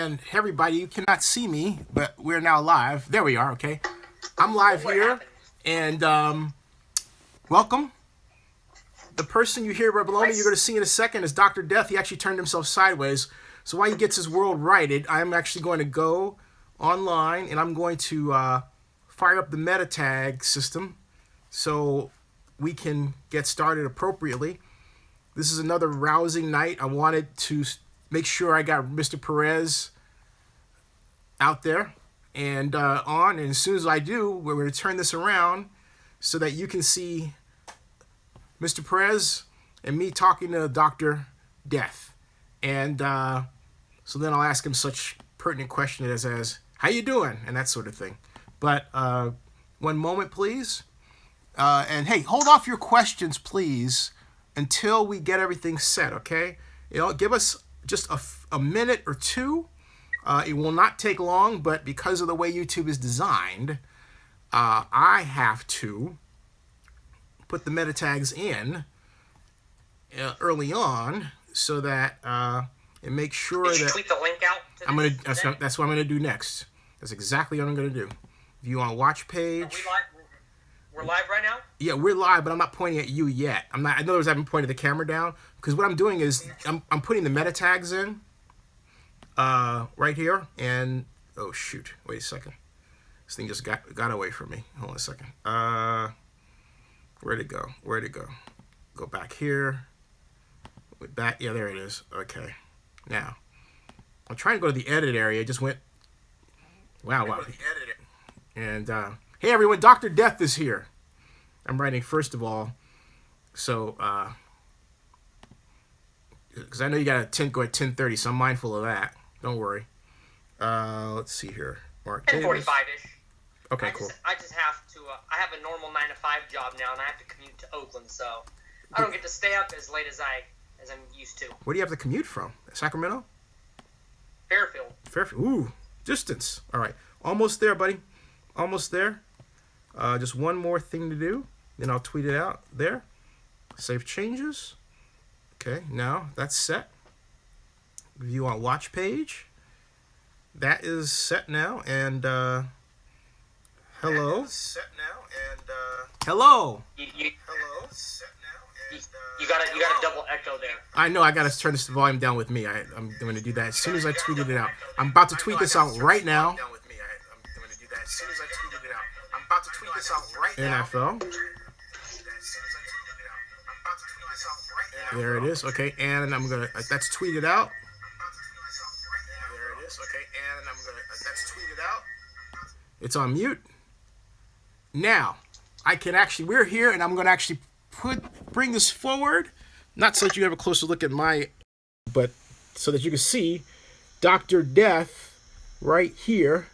And everybody, you cannot see me, but we're now live. There we are, okay. I'm live here, and welcome. The person you hear right below me, you're going to see in a second, is Dr. Death. He actually turned himself sideways. So while he gets his world righted, I'm actually going to go online, and I'm going to fire up the meta tag system so we can get started appropriately. This is another rousing night. I wanted to make sure I got Mr. Perez out there and on. And as soon as I do, we're going to turn this around so that you can see Mr. Perez and me talking to Dr. Death. And so then I'll ask him such pertinent questions as how you doing? And that sort of thing. But one moment, please. And hey, hold off your questions, please, until we get everything set, okay? Give us just a minute or two. It will not take long, but because of the way YouTube is designed, I have to put the meta tags in early on so that it makes sure that... Did you tweet the link out? That's what I'm going to do next. That's exactly what I'm going to do. View on watch page. Are we live? We're live right now? Yeah, we're live, but I'm not pointing at you yet. In other words, I haven't pointed the camera down, because what I'm doing is I'm putting the meta tags in right here, and oh shoot, wait a second. This thing just got away from me. Hold on a second. Where'd it go? Where'd it go? Go back here. Back, yeah, there it is. Okay. Now, I'm trying to go to the edit area. It just went. Wow. And hey everyone, Dr. Death is here. I'm writing first of all, so because I know you got to go at 10:30, so I'm mindful of that. Don't worry. Let's see here. Mark 10:45-ish. Okay, cool. I just have to. I have a normal 9-to-5 job now, and I have to commute to Oakland, so I don't get to stay up as late as I'm used to. Where do you have to commute from? Sacramento? Fairfield. Fairfield. Ooh, distance. All right, almost there, buddy. Almost there. Just one more thing to do. Then I'll tweet it out there. Save changes. Okay, now that's set. View on watch page. That is set now. And hello. Set now. And hello. Hello. Set now. And you got a double echo there. I know. I got to turn this volume down with me. I'm going to do that as soon as I tweeted it out. I'm about to tweet this out right now. As soon as I tweeted it out. I'm about to tweet this out right now. NFL. There it is. Okay, and I'm gonna. That's tweeted out. There it is. Okay, and I'm gonna. That's tweeted out. It's on mute. Now, I can actually. We're here, and I'm gonna actually bring this forward, not so that you have a closer look at my, but so that you can see Dr. Death right here.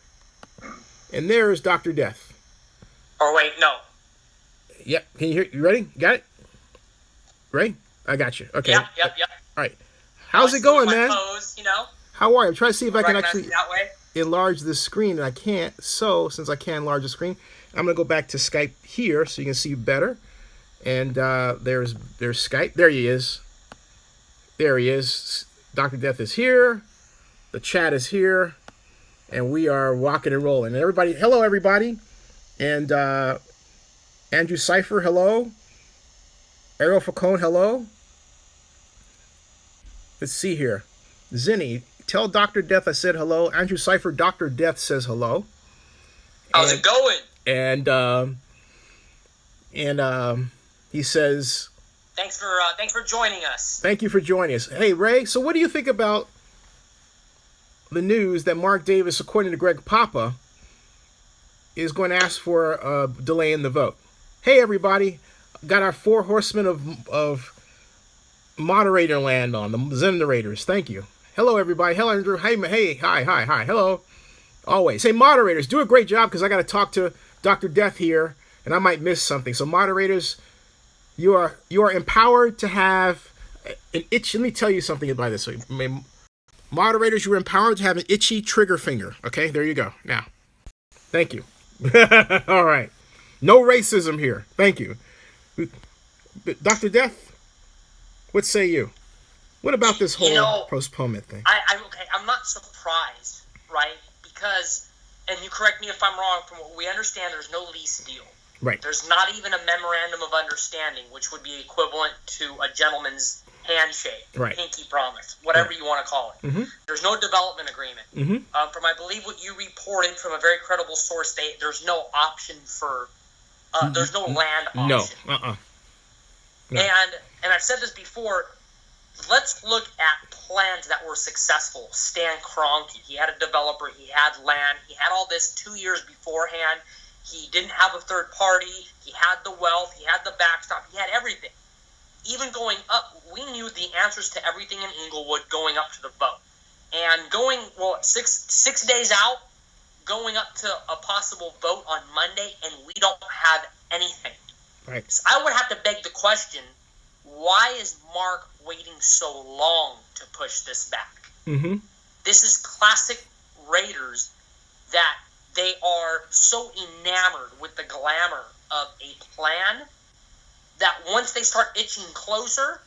And there's Dr. Death. Oh, wait, no. Yep. Can you hear? You ready? Got it? Ready? I got you. Okay. Yep. All right. How's it going, man? Pose, How are you? I'm trying to see if I can actually enlarge this screen, and I can't. So, since I can't enlarge the screen, I'm going to go back to Skype here so you can see better. And there's Skype. There he is. There he is. Dr. Death is here. The chat is here. And we are rocking and rolling. And everybody, hello, everybody. And Andrew Cipher, hello. Ariel Falcone, hello. Let's see here. Zinni, tell Dr. Death I said hello. Andrew Cipher, Dr. Death says hello. How's it going? And he says, Thanks for joining us. Thank you for joining us. Hey, Ray, so what do you think about the news that Mark Davis, according to Greg Papa, is going to ask for a delay in the vote? Hey, everybody. Got our 4 horsemen of moderator land on, the Zenderators. Thank you. Hello, everybody. Hello, Andrew. Hey, hi. Hello. Always. Hey, moderators, do a great job because I got to talk to Dr. Death here, and I might miss something. So, moderators, you are empowered to have an itch. Let me tell you something about this. Moderators, you're empowered to have an itchy trigger finger. Okay, there you go. Now, thank you. All right. No racism here. Thank you. Dr. Death, what say you? What about this whole You know, postponement thing? I'm not surprised, right? Because, and you correct me if I'm wrong, from what we understand, there's no lease deal. Right. There's not even a memorandum of understanding, which would be equivalent to a gentleman's handshake, right. pinky promise, whatever right. you want to call it. Mm-hmm. There's no development agreement. Mm-hmm. From, I believe, what you reported from a very credible source, there's no option for, there's no land option. No. No. And I've said this before, let's look at plans that were successful. Stan Kroenke, he had a developer, he had land, he had all this 2 years beforehand. He didn't have a third party. He had the wealth. He had the backstop. He had everything. Even going up, we knew the answers to everything in Inglewood going up to the vote. And going, six days out, going up to a possible vote on Monday, and we don't have anything. Right. So I would have to beg the question, why is Mark waiting so long to push this back? Mm-hmm. This is classic Raiders that they are so enamored with the glamour of a plan that once they start itching closer,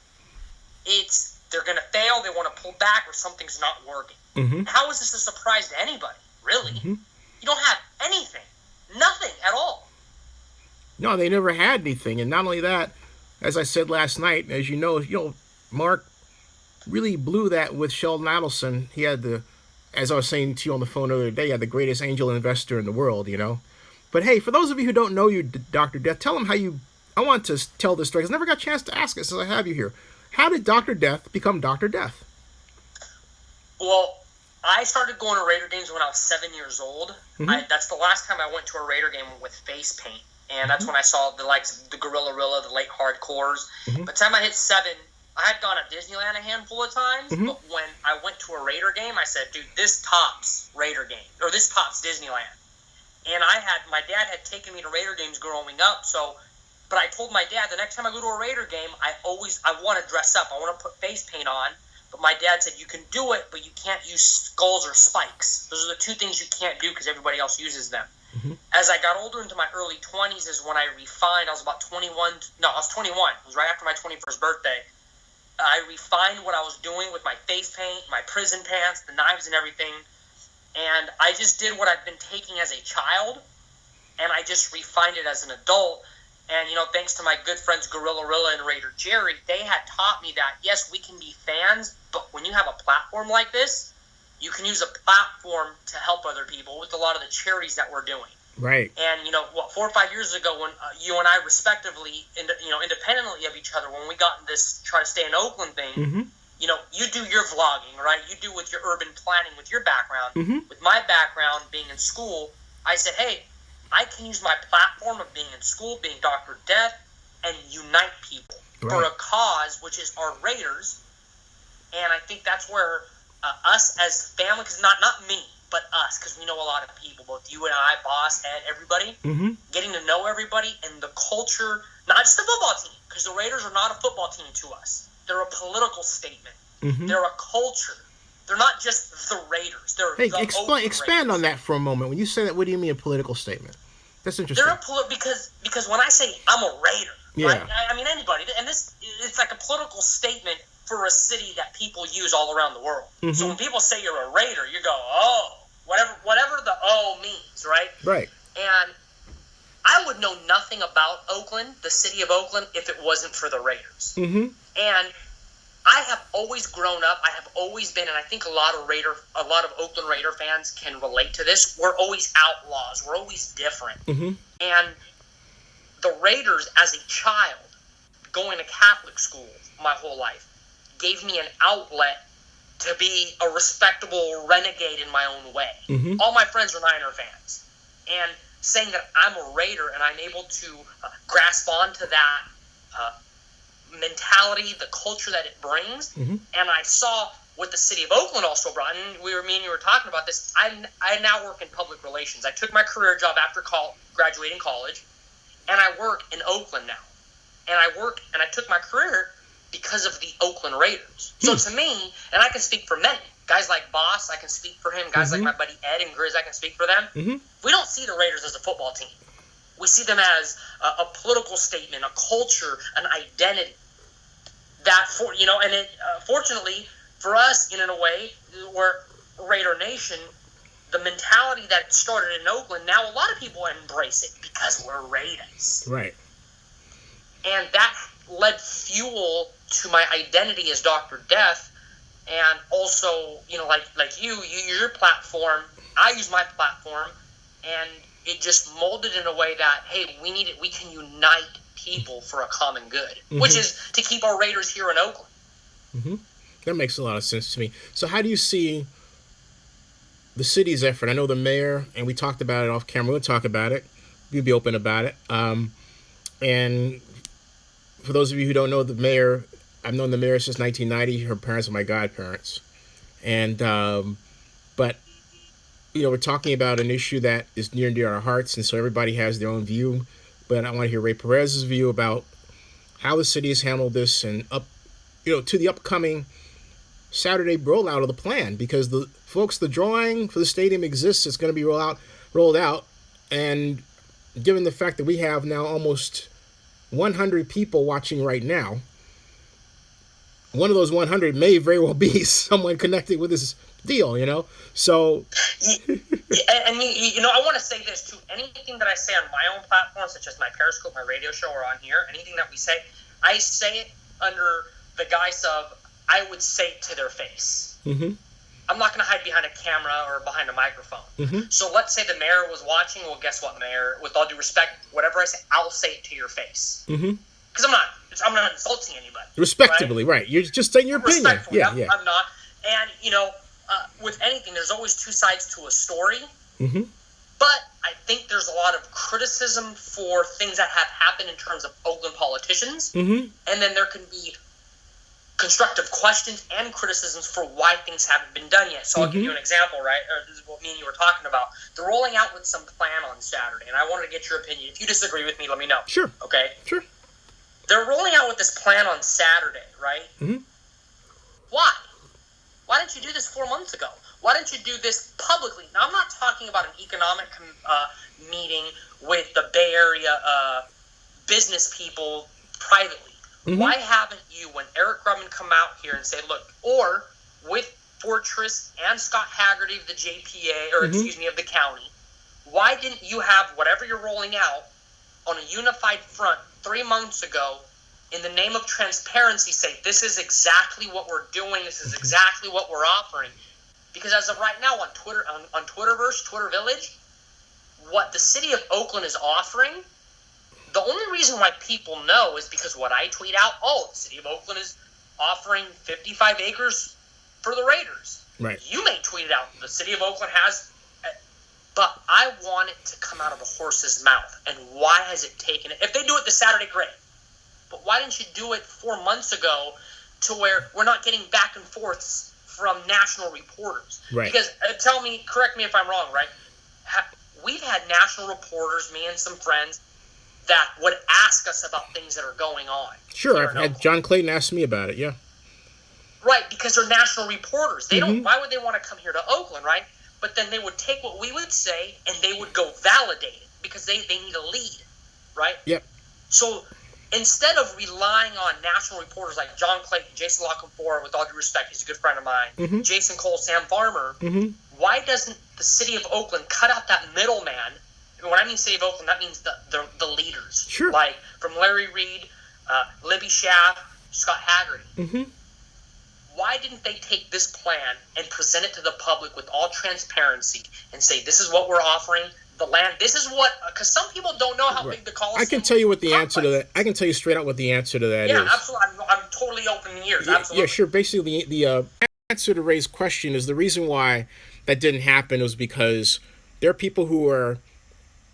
they're going to fail, they want to pull back, or something's not working. Mm-hmm. How is this a surprise to anybody, really? Mm-hmm. You don't have anything. Nothing at all. No, they never had anything. And not only that, as I said last night, as you know, Mark really blew that with Sheldon Adelson. He had as I was saying to you on the phone the other day, he had the greatest angel investor in the world, But hey, for those of you who don't know you, Dr. Death, tell them I want to tell this story, because I never got a chance to ask it since I have you here. How did Dr. Death become Dr. Death? Well, I started going to Raider games when I was 7 years old. Mm-hmm. That's the last time I went to a Raider game with face paint. And that's when I saw the likes of the Gorilla Rilla, the late hardcores. Mm-hmm. By the time I hit 7, I had gone to Disneyland a handful of times. Mm-hmm. But when I went to a Raider game, I said, dude, this tops Raider game. Or this tops Disneyland. And my dad had taken me to Raider games growing up. But I told my dad, the next time I go to a Raider game, I want to dress up. I want to put face paint on. But my dad said, you can do it, but you can't use skulls or spikes. Those are the two things you can't do because everybody else uses them. Mm-hmm. As I got older into my early 20s is when I refined. I was about 21. No, I was 21. It was right after my 21st birthday. I refined what I was doing with my face paint, my prison pants, the knives and everything. And I just did what I've been taking as a child, and I just refined it as an adult. And, thanks to my good friends Gorilla Rilla and Raider Jerry, they had taught me that, yes, we can be fans, but when you have a platform like this, you can use a platform to help other people with a lot of the charities that we're doing. Right. And, 4 or 5 years ago when you and I respectively, independently of each other, when we got in this try to stay in Oakland thing, mm-hmm. You do your vlogging, right? You do with your urban planning, with your background. Mm-hmm. With my background being in school, I said, hey, I can use my platform of being in school, being Dr. Death, and unite people for a cause, which is our Raiders. And I think that's where us as family, because not me, but us, because we know a lot of people, both you and I, Boss, Ed, everybody, mm-hmm. getting to know everybody and the culture, not just the football team, because the Raiders are not a football team to us. They're a political statement. Mm-hmm. They're a culture. They're not just the Raiders. They're expand on that for a moment. When you say that, what do you mean a political statement? That's interesting. They're because when I say I'm a Raider, yeah. right? I mean anybody, and it's like a political statement for a city that people use all around the world. Mm-hmm. So when people say you're a Raider, you go, oh, whatever the O means, right? Right. And I would know nothing about Oakland, the city of Oakland, if it wasn't for the Raiders. Mm-hmm. And I have always grown up. I have always been, and I think a lot of Oakland Raider fans can relate to this. We're always outlaws. We're always different. Mm-hmm. And the Raiders, as a child, going to Catholic school my whole life, gave me an outlet to be a respectable renegade in my own way. Mm-hmm. All my friends are Niner fans. And saying that I'm a Raider and I'm able to grasp onto that mentality, the culture that it brings, mm-hmm. and I saw what the city of Oakland also brought, and me and you were talking about this. I now work in public relations. I took my career job after graduating college, and I work in Oakland now. And I took my career because of the Oakland Raiders. So to me, and I can speak for many, guys like Boss, I can speak for him, guys mm-hmm. like my buddy Ed and Grizz, I can speak for them. Mm-hmm. We don't see the Raiders as a football team. We see them as a political statement, a culture, an identity. that for and it fortunately for us, in a way, we're Raider Nation. The mentality that started in Oakland, now a lot of people embrace it because we're Raiders. Right. And that led fuel to my identity as Dr. Death, and also, like you use your platform, I use my platform, and it just molded in a way that, hey, we can unite people for a common good, which is to keep our Raiders here in Oakland. Mm-hmm. That makes a lot of sense to me. So how do you see the city's effort? I know the mayor, and we talked about it off camera. We'll talk about it. We'll be open about it. And for those of you who don't know the mayor, I've known the mayor since 1990. Her parents are my godparents. And, but, we're talking about an issue that is near and dear to our hearts, and so everybody has their own view. But I want to hear Ray Perez's view about how the city has handled this and to the upcoming Saturday rollout of the plan, because the drawing for the stadium exists. It's going to be rolled out, and given the fact that we have now almost 100 people watching right now, one of those 100 may very well be someone connected with this deal, So, and I want to say this too. Anything that I say on my own platform, such as my Periscope, my radio show, or on here, anything that we say, I say it under the guise of I would say it to their face. Mm-hmm. I'm not going to hide behind a camera or behind a microphone. Mm-hmm. So let's say the mayor was watching. Well, guess what, mayor? With all due respect, whatever I say, I'll say it to your face. Mm-hmm. Because I'm not insulting anybody. Respectably, right? You're just saying your opinion. Yeah. I'm not. And, with anything, there's always two sides to a story. Mm-hmm. But I think there's a lot of criticism for things that have happened in terms of Oakland politicians. Mm-hmm. And then there can be constructive questions and criticisms for why things haven't been done yet. So I'll give you an example, right? This is what me and you were talking about. They're rolling out with some plan on Saturday, and I wanted to get your opinion. If you disagree with me, let me know. Sure. Okay? Sure. They're rolling out with this plan on Saturday, right? Mm-hmm. Why? Why didn't you do this 4 months ago? Why didn't you do this publicly? Now, I'm not talking about an economic meeting with the Bay Area business people privately. Mm-hmm. Why haven't you, when Eric Grumman come out here and say, look, or with Fortress and Scott Haggerty of the JPA, or excuse me, of the county, why didn't you have whatever you're rolling out on a unified front 3 months ago in the name of transparency say, this is exactly what we're doing, this is exactly what we're offering? Because as of right now on Twitter, on Twitterverse, Twitter Village, what the city of Oakland is offering, the only reason why people know is because what I tweet out, the city of Oakland is offering 55 acres for the Raiders. Right. You may tweet it out. The city of Oakland has, but I want it to come out of a horse's mouth. And why has it taken it? If they do it this Saturday, great. But why didn't you do it 4 months ago to where we're not getting back and forths from national reporters? Right. Because, correct me if I'm wrong, right? We've had national reporters, me and some friends, that would ask us about things that are going on. Sure, I've had John Clayton ask me about it, yeah. Right, because they're national reporters. They don't. Why would they want to come here to Oakland, right? But then they would take what we would say and they would go validate it because they need a lead, right? Yep. So instead of relying on national reporters like John Clayton, Jason Lockenfora, with all due respect, he's a good friend of mine, Jason Cole, Sam Farmer, why doesn't the city of Oakland cut out that middleman? And when I mean city of Oakland, that means the leaders. Sure. Like from Larry Reed, Libby Schaff, Scott Haggerty. Why didn't they take this plan and present it to the public with all transparency and say, this is what we're offering, the land, this is what, because some people don't know how big the Coliseum is. I can tell you what the answer to that, I can tell you straight out what the answer to that is. Yeah, absolutely. I'm totally open ears. Absolutely. Yeah, sure. Basically, the answer to Ray's question is the reason why that didn't happen was because there are people who are,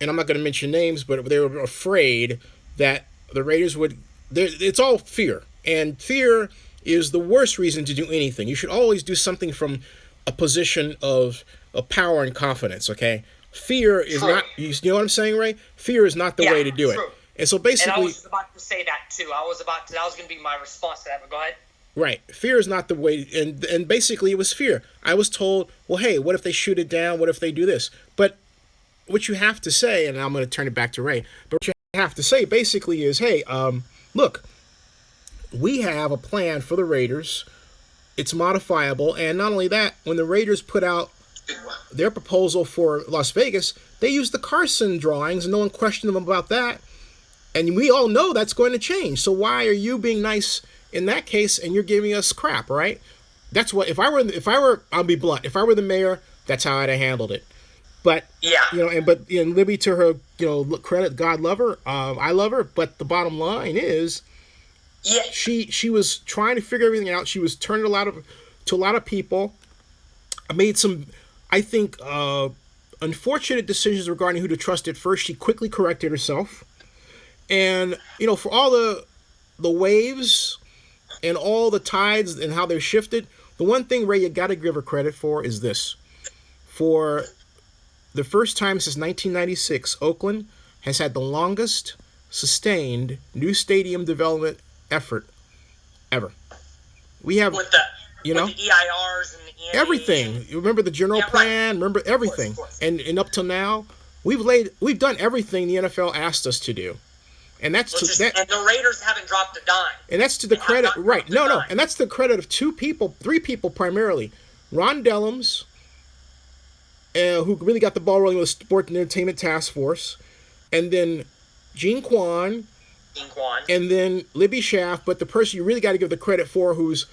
and I'm not going to mention names, but they were afraid that the Raiders would, it's all fear. And fear is the worst reason to do anything. You should always do something from a position of power and confidence, okay? Fear is not, you know what I'm saying, Ray? Fear is not the way to do it. And so basically... And I was about to say that, too. That was going to be my response to that, but go ahead. Right. Fear is not the way, and basically it was fear. I was told, well, hey, what if they shoot it down? What if they do this? But what you have to say, and I'm going to turn it back to Ray, but what you have to say basically is, hey, look, we have a plan for the Raiders. It's modifiable, and not only that, when the Raiders put out their proposal for Las Vegas, they used the Carson drawings, and no one questioned them about that. And we all know that's going to change. So why are you being nice in that case, and you're giving us crap, right? That's what, if I were, I'll be blunt. If I were the mayor, that's how I'd have handled it. But Libby, to her, credit, God love her. I love her. But the bottom line is, she was trying to figure everything out. She was turning to a lot of people. I made some, I think, unfortunate decisions regarding who to trust at first. She quickly corrected herself. And, for all the waves and all the tides and how they're shifted, the one thing, Ray, you got to give her credit for is this. For the first time since 1996, Oakland has had the longest sustained new stadium development effort ever. We have, with the EIRs and the ENA everything. You remember the general plan? Right. Remember everything. Of course. And up till now, we've done everything the NFL asked us to do. And that's and the Raiders haven't dropped a dime. And that's to the credit, right? No, and that's the credit of three people primarily. Ron Dellums, who really got the ball rolling with the Sport and Entertainment Task Force, and then Gene Kwan, and then Libby Schaff. But the person you really got to give the credit for, whose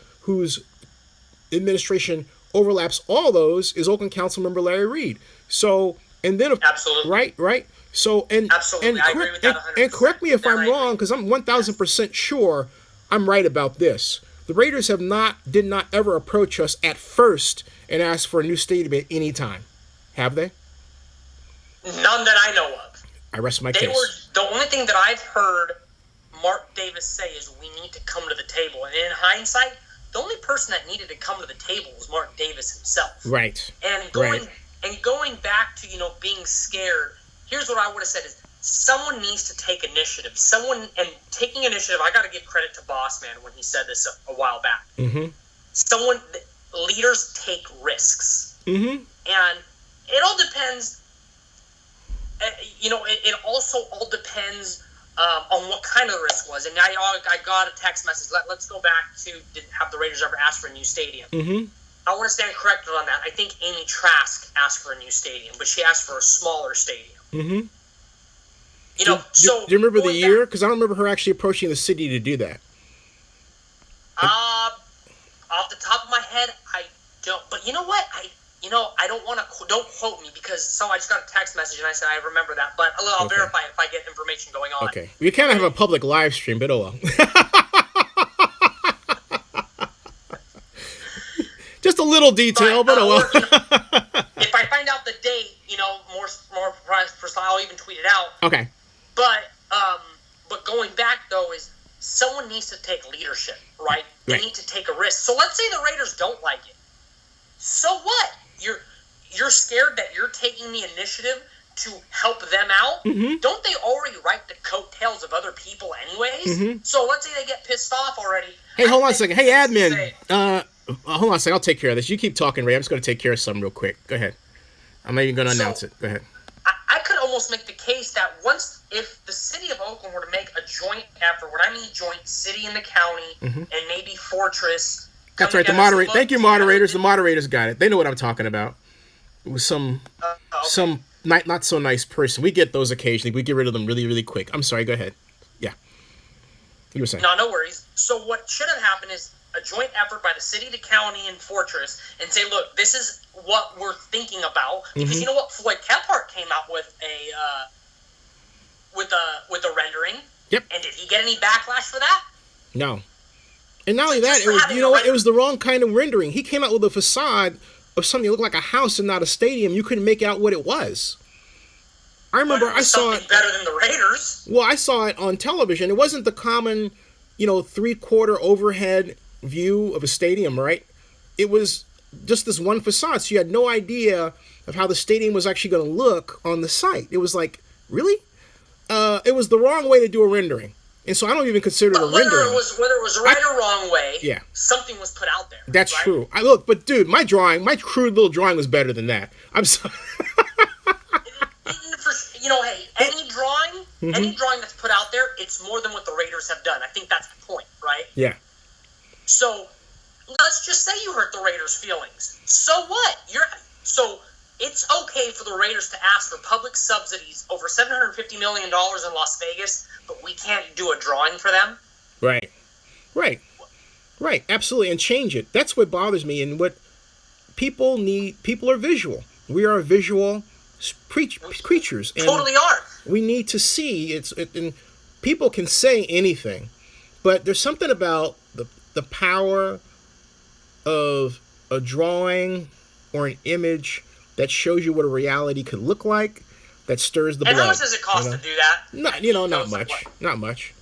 administration overlaps all those, is Oakland Council Member Larry Reed. So, and then absolutely right. So absolutely, I agree with that 100%. And correct me if I'm wrong, because I'm 1,000% sure I'm right about this. The Raiders did not ever approach us at first and ask for a new stadium at any time, have they? None that I know of. I rest my case. The only thing that I've heard Mark Davis say is we need to come to the table, and in hindsight, the only person that needed to come to the table was Mark Davis himself. Right. And going back to being scared. Here's what I would have said is someone needs to take initiative. Taking initiative, I got to give credit to Boss Man when he said this a while back. Mm-hmm. Leaders take risks. Mm-hmm. And it all depends, it also all depends on what kind of the risk was. And I got a text message. Let's go back to, have the Raiders ever asked for a new stadium? Mm-hmm. I want to stand corrected on that. I think Amy Trask asked for a new stadium, but she asked for a smaller stadium. Mm-hmm. Do you remember the year? Because I don't remember her actually approaching the city to do that. Off the top of my head, I don't. But you know what? I don't want to. Don't quote me because I just got a text message and I said I remember that. But I'll verify if I get information going on. Okay. We kind of have a public live stream, but oh well. Just a little detail, but oh well. If I find out the date, more precise, I'll even tweet it out. Okay. But going back though is someone needs to take leadership, right? They need to take a risk. So let's say the Raiders don't like it. So what? You're scared that you're taking the initiative to help them out? Mm-hmm. Don't they already write the coattails of other people anyways? Mm-hmm. So let's say they get pissed off already. Hey, hold on a second. Hey, admin. Hold on a second. I'll take care of this. You keep talking, Ray. I'm just going to take care of something real quick. Go ahead. I'm not even going to announce it. Go ahead. I could almost make the case that if the city of Oakland were to make a joint effort, when I mean joint, city and the county, mm-hmm. and maybe Fortress. That's right. Thank you, moderators. The moderators got it. They know what I'm talking about. It was some not so nice person. We get those occasionally. We get rid of them really, really quick. I'm sorry. Go ahead. Yeah. You were saying. No worries. So what should have happened is a joint effort by the city, the county, and Fortress, and say, look, this is what we're thinking about. Because mm-hmm. you know what? Floyd Kephart came out with a rendering. Yep. And did he get any backlash for that? No. And not only that, it was the wrong kind of rendering. He came out with a facade of something that looked like a house and not a stadium. You couldn't make out what it was. I remember I saw it better than the Raiders. Well, I saw it on television. It wasn't the common, 3/4 overhead view of a stadium, right? It was just this one facade, so you had no idea of how the stadium was actually going to look on the site. It was like, really? It was the wrong way to do a rendering. And so I don't even consider it a rendering. Whether it was right or wrong way, something was put out there. That's right? true. But dude, my crude little drawing was better than that. I'm sorry. hey, any drawing that's put out there, it's more than what the Raiders have done. I think that's the point, right? Yeah. So let's just say you hurt the Raiders' feelings. So what? So it's okay for the Raiders to ask for public subsidies over $750 million in Las Vegas, but we can't do a drawing for them? Right. Absolutely. And change it. That's what bothers me. And what people need, people are visual. We are visual creatures. And totally are. We need to see and people can say anything, but there's something about the power of a drawing or an image that shows you what a reality could look like, that stirs the blood. And how much does it cost to do that? Not much.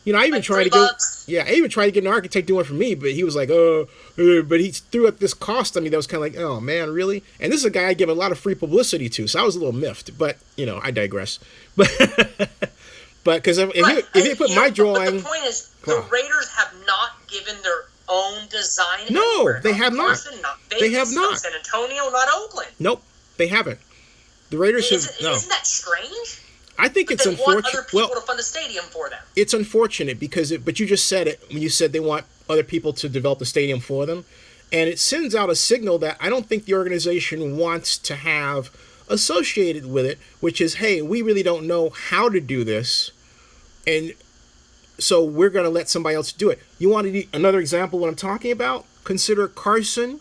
I even tried to get an architect doing it for me, but he was like, but he threw up this cost on me that was kind of like, oh man, really? And this is a guy I give a lot of free publicity to, so I was a little miffed, but I digress. But because if you put my drawing, but the point is, the Raiders have not given their own design. No, they have not. They have not. San Antonio, not Oakland. Nope, they haven't. The Raiders have no. Isn't that strange? I think it's unfortunate. Want other people to fund the stadium for them. It's unfortunate because but you just said it when you said they want other people to develop the stadium for them, and it sends out a signal that I don't think the organization wants to have associated with it, which is, hey, we really don't know how to do this, and so we're going to let somebody else do it. You want another example of what I'm talking about? Consider Carson,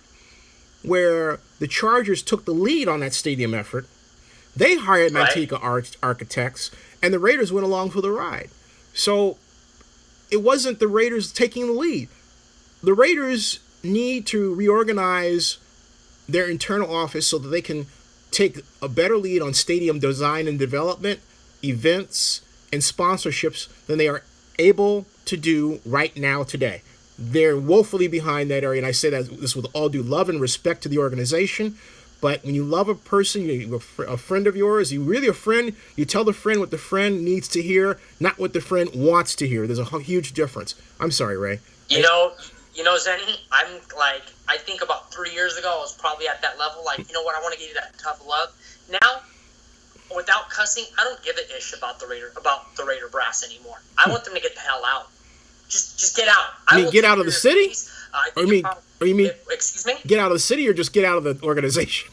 where the Chargers took the lead on that stadium effort. They hired Manteca architects, and the Raiders went along for the ride. So it wasn't the Raiders taking the lead. The Raiders need to reorganize their internal office so that they can take a better lead on stadium design and development, events, and sponsorships than they are able to do right now today. They're woefully behind that area, and I say that this with all due love and respect to the organization. But when you love a person, a friend of yours, you really a friend, you tell the friend what the friend needs to hear, not what the friend wants to hear. There's a huge difference. I'm sorry, Ray. You know, Zenny, I think about 3 years ago, I was probably at that level. Like, you know what, I want to give you that tough love. Now, without cussing, I don't give a ish about the Raider brass anymore. I want them to get the hell out. Just get out. I mean, get out of the city? Or you mean, excuse me? Get out of the city or just get out of the organization?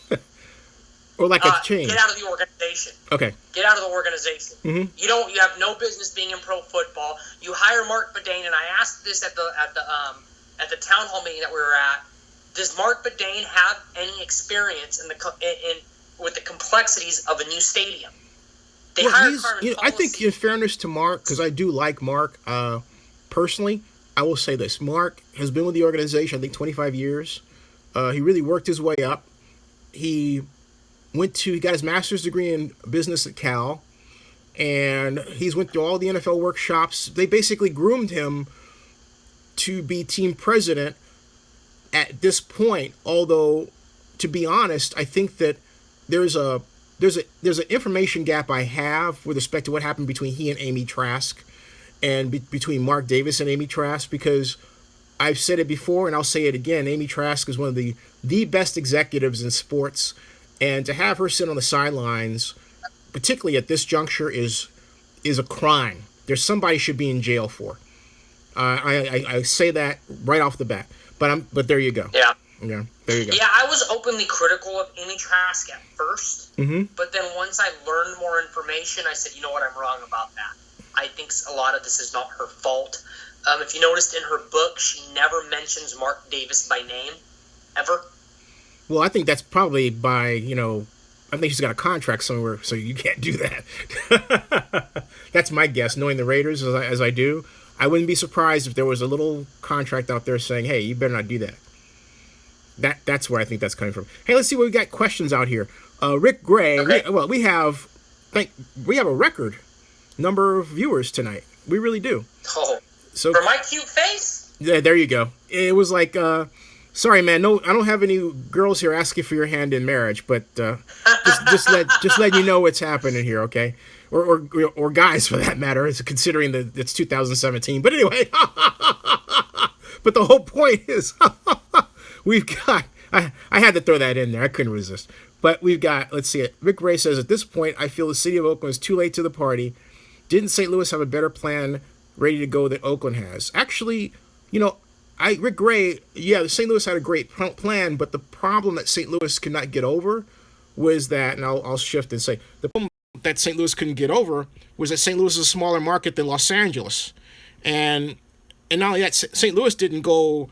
Or like a change? Get out of the organization. Okay. Get out of the organization. Mm-hmm. You have no business being in pro football. You hire Mark Bedane, and I asked this at the town hall meeting that we were at. Does Mark Bedane have any experience with the complexities of a new stadium? I think in fairness to Mark, because I do like Mark personally, I will say this. Mark has been with the organization, I think, 25 years. He really worked his way up. He got his master's degree in business at Cal, and he's went through all the NFL workshops. They basically groomed him to be team president at this point, although, to be honest, I think that there's an information gap I have with respect to what happened between he and Amy Trask, and between Mark Davis and Amy Trask, because I've said it before and I'll say it again. Amy Trask is one of the best executives in sports, and to have her sit on the sidelines, particularly at this juncture, is a crime. There's somebody should be in jail for. I say that right off the bat. But there you go. Yeah. Yeah. There you go. Yeah, I was openly critical of Amy Trask at first, but then once I learned more information, I said, you know what, I'm wrong about that. I think a lot of this is not her fault. If you noticed in her book, she never mentions Mark Davis by name, ever. Well, I think that's probably by, I think she's got a contract somewhere, so you can't do that. That's my guess, knowing the Raiders as I do. I wouldn't be surprised if there was a little contract out there saying, hey, you better not do that. That's where I think that's coming from. Hey, let's see what we got questions out here. Rick Gray, okay. we have a record number of viewers tonight. We really do. Oh, so for my cute face? Yeah, there you go. It was like, sorry, man, no, I don't have any girls here asking for your hand in marriage, but just let you know what's happening here, okay? Or guys, for that matter, considering that it's 2017. But anyway, but the whole point is, we've got. I had to throw that in there. I couldn't resist. But we've got, let's see it. Rick Ray says, at this point, I feel the city of Oakland is too late to the party. Didn't St. Louis have a better plan ready to go than Oakland has? Actually, Rick Gray, yeah, St. Louis had a great plan, but the problem that St. Louis could not get over was that, and I'll shift and say, the problem that St. Louis couldn't get over was that St. Louis is a smaller market than Los Angeles. And not only that, St. Louis didn't go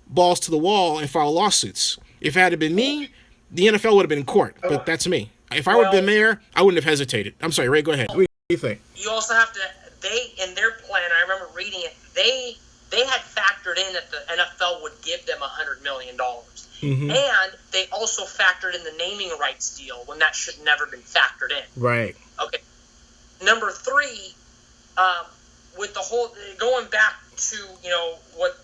balls to the wall and file lawsuits. If it had been me, the NFL would have been in court, but that's me. If I would have been mayor, I wouldn't have hesitated. I'm sorry, Ray, go ahead. What do you think? You also have to, in their plan, I remember reading it, they had factored in that the NFL would give them $100 million. Mm-hmm. And they also factored in the naming rights deal when that should never been factored in. Right. Okay. Number 3, with the whole, going back to, what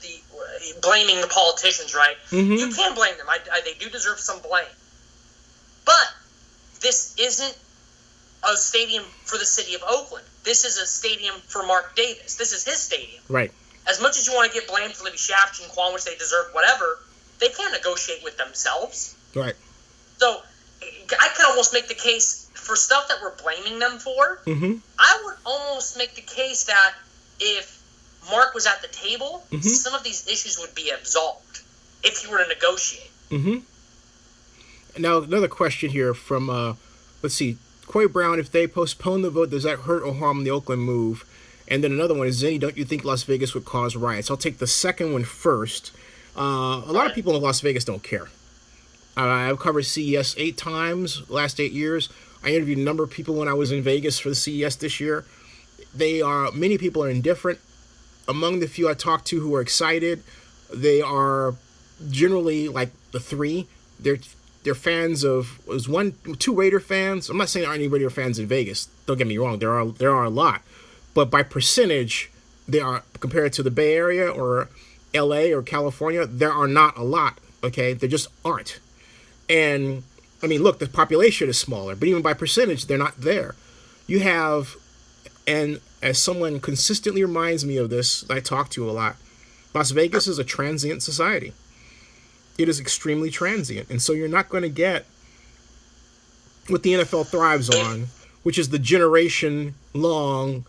blaming the politicians, right? Mm-hmm. You can blame them. They do deserve some blame. But this isn't a stadium for the city of Oakland. This is a stadium for Mark Davis. This is his stadium. Right. As much as you want to get blamed for Libby Shaft and Quan, which they deserve, whatever, they can't negotiate with themselves. Right. So I can almost make the case for stuff that we're blaming them for. Mm-hmm. I would almost make the case that if Mark was at the table, mm-hmm. some of these issues would be absolved if he were to negotiate. Mm-hmm. Now, another question here from, let's see, Coy Brown, if they postpone the vote, does that hurt or harm the Oakland move? And then another one is, Zenny, don't you think Las Vegas would cause riots? I'll take the second one first. A lot of people in Las Vegas don't care. I've covered CES 8 times, last 8 years. I interviewed a number of people when I was in Vegas for the CES this year. Many people are indifferent. Among the few I talked to who are excited, they are generally like the 3. They're fans of, was 2 Raider fans. I'm not saying there aren't any Raider fans in Vegas. Don't get me wrong, there are a lot. But by percentage, they are, compared to the Bay Area or LA or California, there are not a lot, okay? There just aren't. And, I mean, look, the population is smaller, but even by percentage, they're not there. You have, and as someone consistently reminds me of this, I talk to a lot, Las Vegas is a transient society. It is extremely transient. And so you're not going to get what the NFL thrives on, which is the generation-long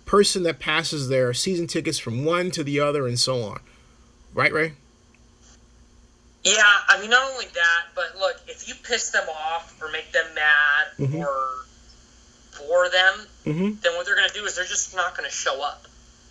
person that passes their season tickets from one to the other and so on. Right, Ray? Yeah, I mean, not only that, but look, if you piss them off or make them mad mm-hmm. or bore them, mm-hmm. then what they're going to do is they're just not going to show up.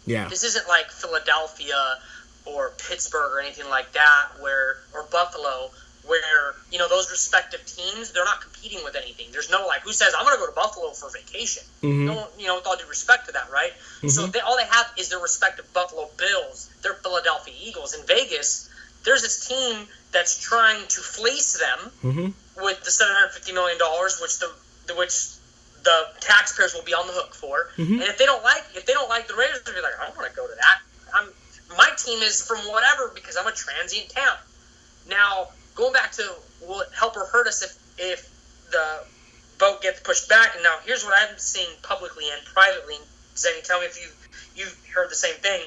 Yeah. This isn't like Philadelphia or Pittsburgh or anything like that, or Buffalo, where, those respective teams, they're not competing with anything. There's no, who says, I'm going to go to Buffalo for vacation? Mm-hmm. No, with all due respect to that, right? Mm-hmm. So all they have is their respective Buffalo Bills, their Philadelphia Eagles. In Vegas, there's this team that's trying to fleece them mm-hmm. with the $750 million, which the taxpayers will be on the hook for. Mm-hmm. And if they don't like the Raiders, they'll be like, I don't want to go to that. My team is from whatever because I'm a transient town. Now, going back to will it help or hurt us if the vote gets pushed back? And now here's what I'm seeing publicly and privately. Zenny, tell me if you've heard the same thing.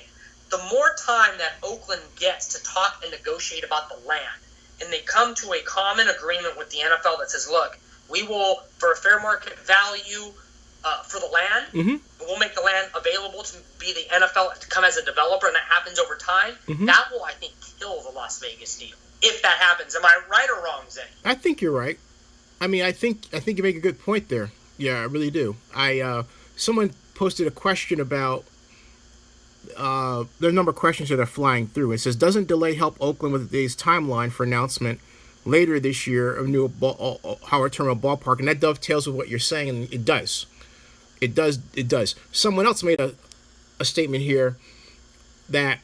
The more time that Oakland gets to talk and negotiate about the land, and they come to a common agreement with the NFL that says, look, we will, for a fair market value for the land, mm-hmm. we'll make the land available to be the NFL to come as a developer, and that happens over time. Mm-hmm. That will, I think, kill the Las Vegas deal. If that happens. Am I right or wrong, Zay? I think you're right. I mean, I think you make a good point there. Yeah, I really do. Someone posted a question about, there are a number of questions that are flying through. It says, doesn't delay help Oakland with today's timeline for announcement later this year of new Howard Terminal Ballpark? And that dovetails with what you're saying, and it does. It does. Someone else made a statement here that,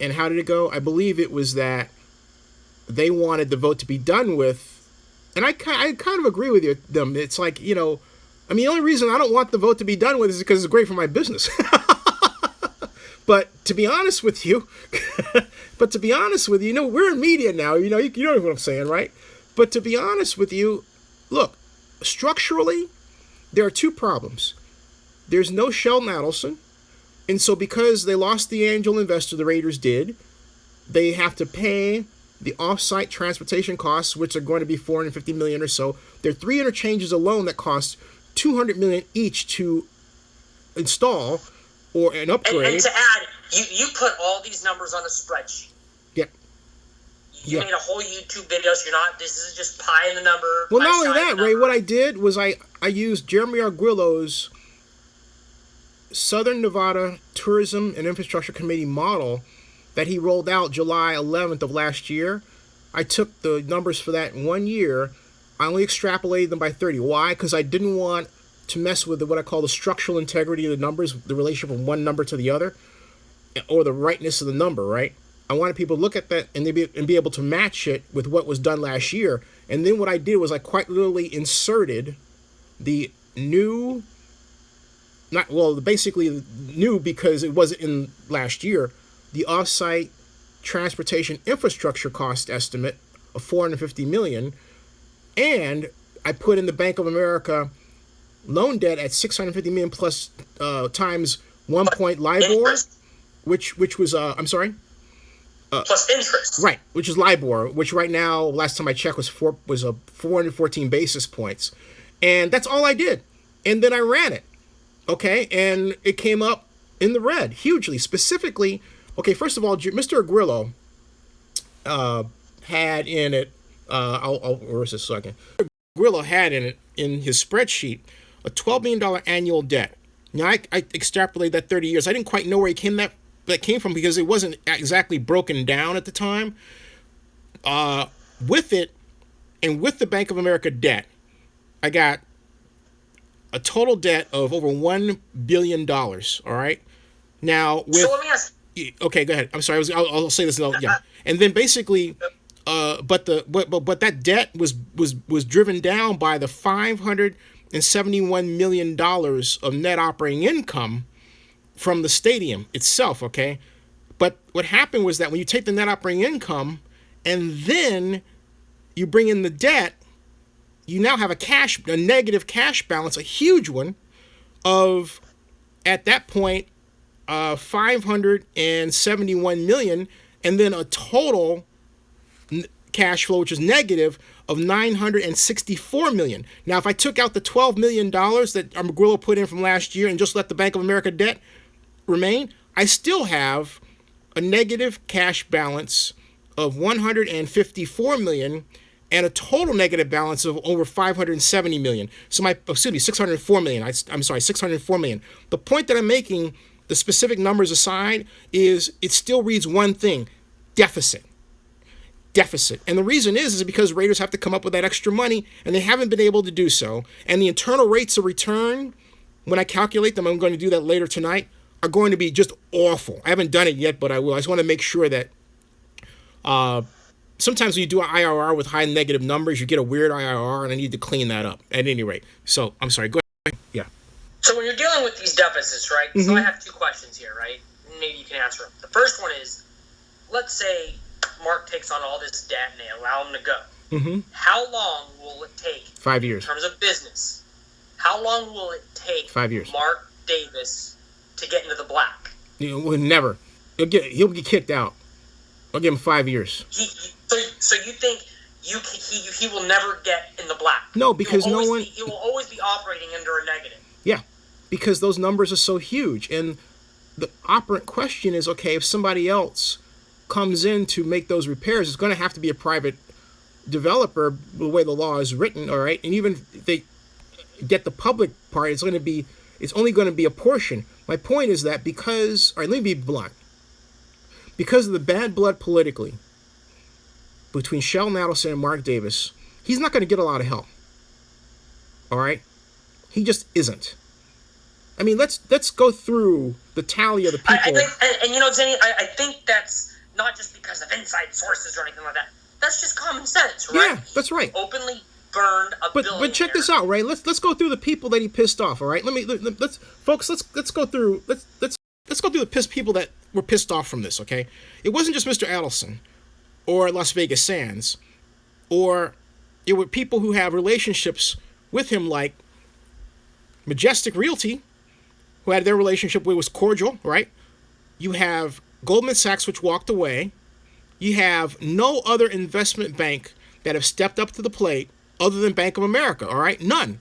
and how did it go? I believe it was that they wanted the vote to be done with, and I kind of agree with them. It's like, the only reason I don't want the vote to be done with is because it's great for my business. But to be honest with you, we're in media now. You know what I'm saying, right? But to be honest with you, look, structurally, there are 2 problems. There's no Sheldon Adelson, and so because they lost the angel investor, the Raiders did, they have to pay the off-site transportation costs, which are going to be $450 million or so. There are 3 interchanges alone that cost $200 million each to install or an upgrade. And to add, you put all these numbers on a spreadsheet. Yep. You made a whole YouTube video, so this is just pie in the number. Well, not only that, Ray, what I did was I used Jeremy Arguello's Southern Nevada Tourism and Infrastructure Committee model that he rolled out July 11th of last year. I took the numbers for that in 1 year. I only extrapolated them by 30. Why? Because I didn't want to mess with what I call the structural integrity of the numbers, the relationship from one number to the other, or the rightness of the number, right? I wanted people to look at that and be able to match it with what was done last year. And then what I did was I quite literally inserted the new, basically new because it wasn't in last year, the off-site transportation infrastructure cost estimate of $450 million, and I put in the Bank of America loan debt at $650 million plus times 1 point LIBOR, which was plus interest. Right, which is LIBOR, which right now, last time I checked, was 414 basis points. And that's all I did. And then I ran it. Okay, and it came up in the red, hugely. Specifically, okay, first of all, Mr. Arguello had in it, where is this second? Arguello had in it, in his spreadsheet, a $12 million annual debt. Now, I extrapolated that 30 years. I didn't quite know where that came from because it wasn't exactly broken down at the time. With it, and with the Bank of America debt, I got a total debt of over $1 billion. All right. Now, so let me ask. Okay, go ahead. I'm sorry. I'll say this. Yeah. And then basically, but that debt was driven down by the $571 million of net operating income from the stadium itself, okay? But what happened was that when you take the net operating income and then you bring in the debt, you now have a negative cash balance, a huge one, of, at that point, $571 million, and then a total cash flow, which is negative, of $964 million. Now, if I took out the $12 million that Arguello put in from last year and just let the Bank of America debt remain, I still have a negative cash balance of $154 million and a total negative balance of over $570 million. So $604 million. I'm sorry, $604 million. The point that I'm making, the specific numbers aside, is it still reads one thing: deficit. And the reason is because Raiders have to come up with that extra money, and they haven't been able to do so. And the internal rates of return, when I calculate them, I'm going to do that later tonight, are going to be just awful. I haven't done it yet, but I will. I just want to make sure that sometimes when you do an IRR with high negative numbers, you get a weird IRR, and I need to clean that up at any rate. So, I'm sorry. Go ahead. Yeah. So when you're dealing with these deficits, right? Mm-hmm. So I have two questions here, right? Maybe you can answer them. The first one is, let's say Mark takes on all this debt and they allow him to go. Mm-hmm. How long will it take? 5 years. In terms of business, how long will it take 5 years. Mark Davis to get into the black? Never. He'll get kicked out. I'll give him 5 years. So you think he will never get in the black? No, because he will always be operating under a negative. Yeah, because those numbers are so huge. And the operant question is, okay, if somebody else comes in to make those repairs, it's going to have to be a private developer, the way the law is written, all right? And even if they get the public part, it's only going to be a portion. My point is that let me be blunt. Because of the bad blood politically between Sheldon Adelson and Mark Davis, he's not going to get a lot of help. All right? He just isn't. I mean, let's go through the tally of the people. I think, and you know, Zenny, I think that's not just because of inside sources or anything like that. That's just common sense, right? Yeah, that's right. He openly burned a billionaire. But check this out, right? Let's go through the people that he pissed off. All right, let's go through the people that were pissed off from this. Okay, it wasn't just Mr. Adelson or Las Vegas Sands, or it were people who have relationships with him, like Majestic Realty, who had their relationship with was cordial, right? You have Goldman Sachs, which walked away. you have no other investment bank that have stepped up to the plate other than Bank of America, all right? None.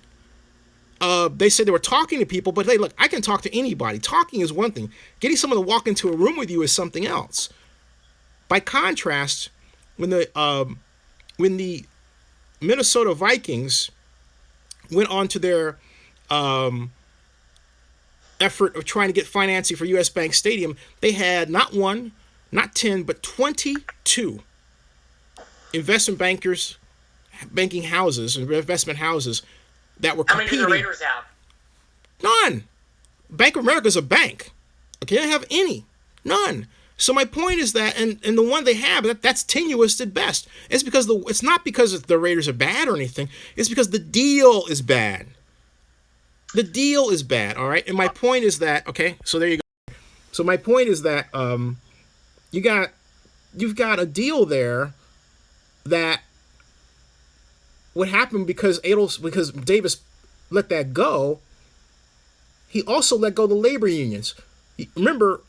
They said they were talking to people, but hey, look, I can talk to anybody. Talking is one thing. Getting someone to walk into a room with you is something else. By contrast, when the Minnesota Vikings went on to their effort of trying to get financing for U.S. Bank Stadium, they had not one, not 10, but 22 investment bankers, banking houses, and investment houses that were competing. How many do the Raiders have? None. Bank of America is a bank. Okay, they don't have any. None. So my point is that, and the one they have, that's tenuous at best. It's because it's not because the Raiders are bad or anything. It's because the deal is bad. The deal is bad, all right? And my point is that, okay, so there you go. So my point is that you've got a deal there that what happened because Davis let that go. He also let go of the labor unions. Remember,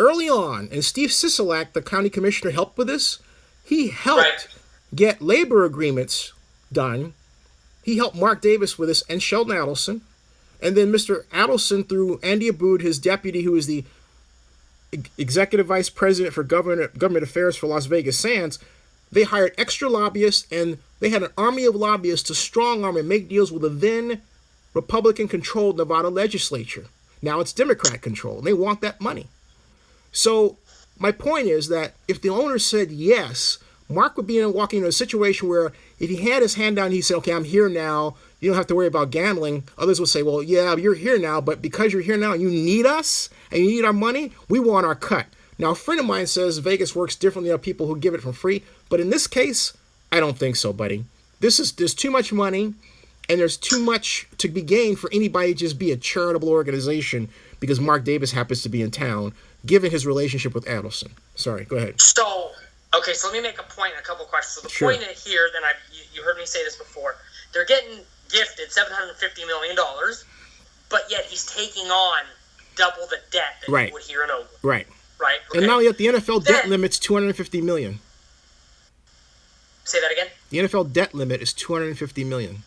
early on, and Steve Sisolak, the county commissioner, helped with this. He helped get labor agreements done. He helped Mark Davis with this and Sheldon Adelson. And then Mr. Adelson, through Andy Aboud, his deputy, who is the executive vice president for government affairs for Las Vegas Sands, they hired extra lobbyists, and they had an army of lobbyists to strong arm and make deals with the then Republican-controlled Nevada legislature. Now it's Democrat-controlled. They want that money. So my point is that if the owner said yes, Mark would be walking into a situation where if he had his hand down, he said, okay, I'm here now. You don't have to worry about gambling. Others would say, well, yeah, you're here now, but because you're here now and you need us and you need our money, we want our cut. Now, a friend of mine says Vegas works differently on people who give it for free, but in this case, I don't think so, buddy. There's too much money, and there's too much to be gained for anybody to just be a charitable organization because Mark Davis happens to be in town, given his relationship with Adelson. Sorry, go ahead. So let me make a point and a couple questions. So the point here, then you heard me say this before, they're getting gifted $750 million, but yet he's taking on double the debt that he would here in Oakland. Right. Right. Okay. And now yet the NFL debt limit's $250 million. Say that again? The NFL debt limit is $250 million.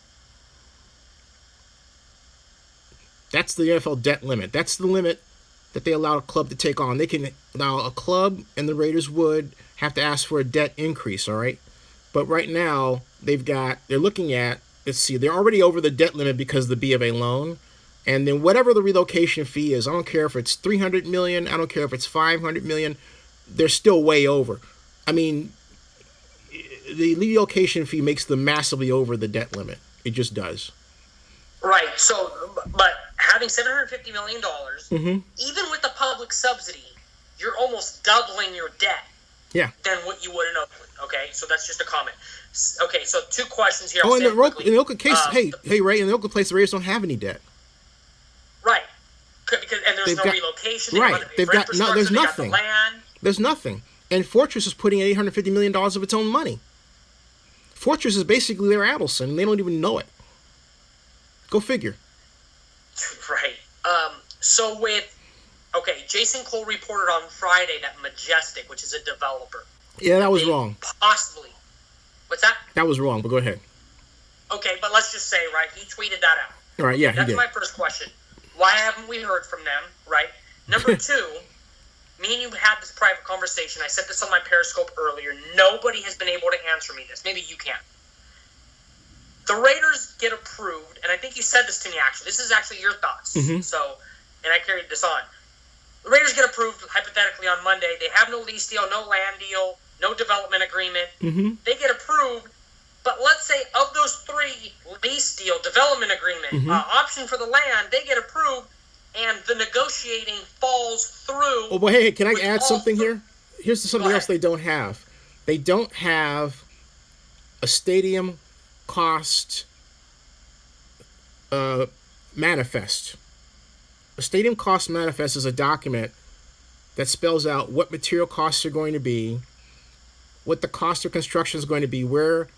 That's the NFL debt limit. That's the limit that they allow a club to take on. They can allow a club, and the Raiders would have to ask for a debt increase, all right? But right now, they're looking at, let's see, they're already over the debt limit because of the B of A loan. And then whatever the relocation fee is, I don't care if it's $300 million, I don't care if it's $500 million, they're still way over. I mean, the relocation fee makes them massively over the debt limit. It just does. Right. So, but having $750 million, even with the public subsidy, you're almost doubling your debt. Yeah. Than what you would in Oakland. Okay, so that's just a comment. Okay, so two questions here. Oh, in the Oakland case, hey, Ray, in the Oakland place, the Raiders don't have any debt. Right. And there's no relocation. Right. There's nothing. There's nothing. And Fortress is putting in $850 million of its own money. Fortress is basically their Adelson, and they don't even know it. Go figure. Right. So Jason Cole reported on Friday that Majestic, which is a developer. Yeah, that was wrong. Possibly. What's that? That was wrong, but go ahead. Okay, but let's just say, right, he tweeted that out. All right, yeah, he did. That's my first question. Why haven't we heard from them, right? Number two, me and you had this private conversation. I said this on my Periscope earlier. Nobody has been able to answer me this. Maybe you can. The Raiders get approved, and I think you said this to me, actually. This is actually your thoughts. So, and I carried this on. The Raiders get approved, hypothetically, on Monday. They have no lease deal, no land deal, no development agreement. They get approved, but let's say of those three, lease deal, development agreement, option for the land, they get approved, and the negotiating falls through. Oh, well, hey, can I add something here? Here's something else they don't have. They don't have a stadium cost manifest. A stadium cost manifest is a document that spells out what material costs are going to be, what the cost of construction is going to be, where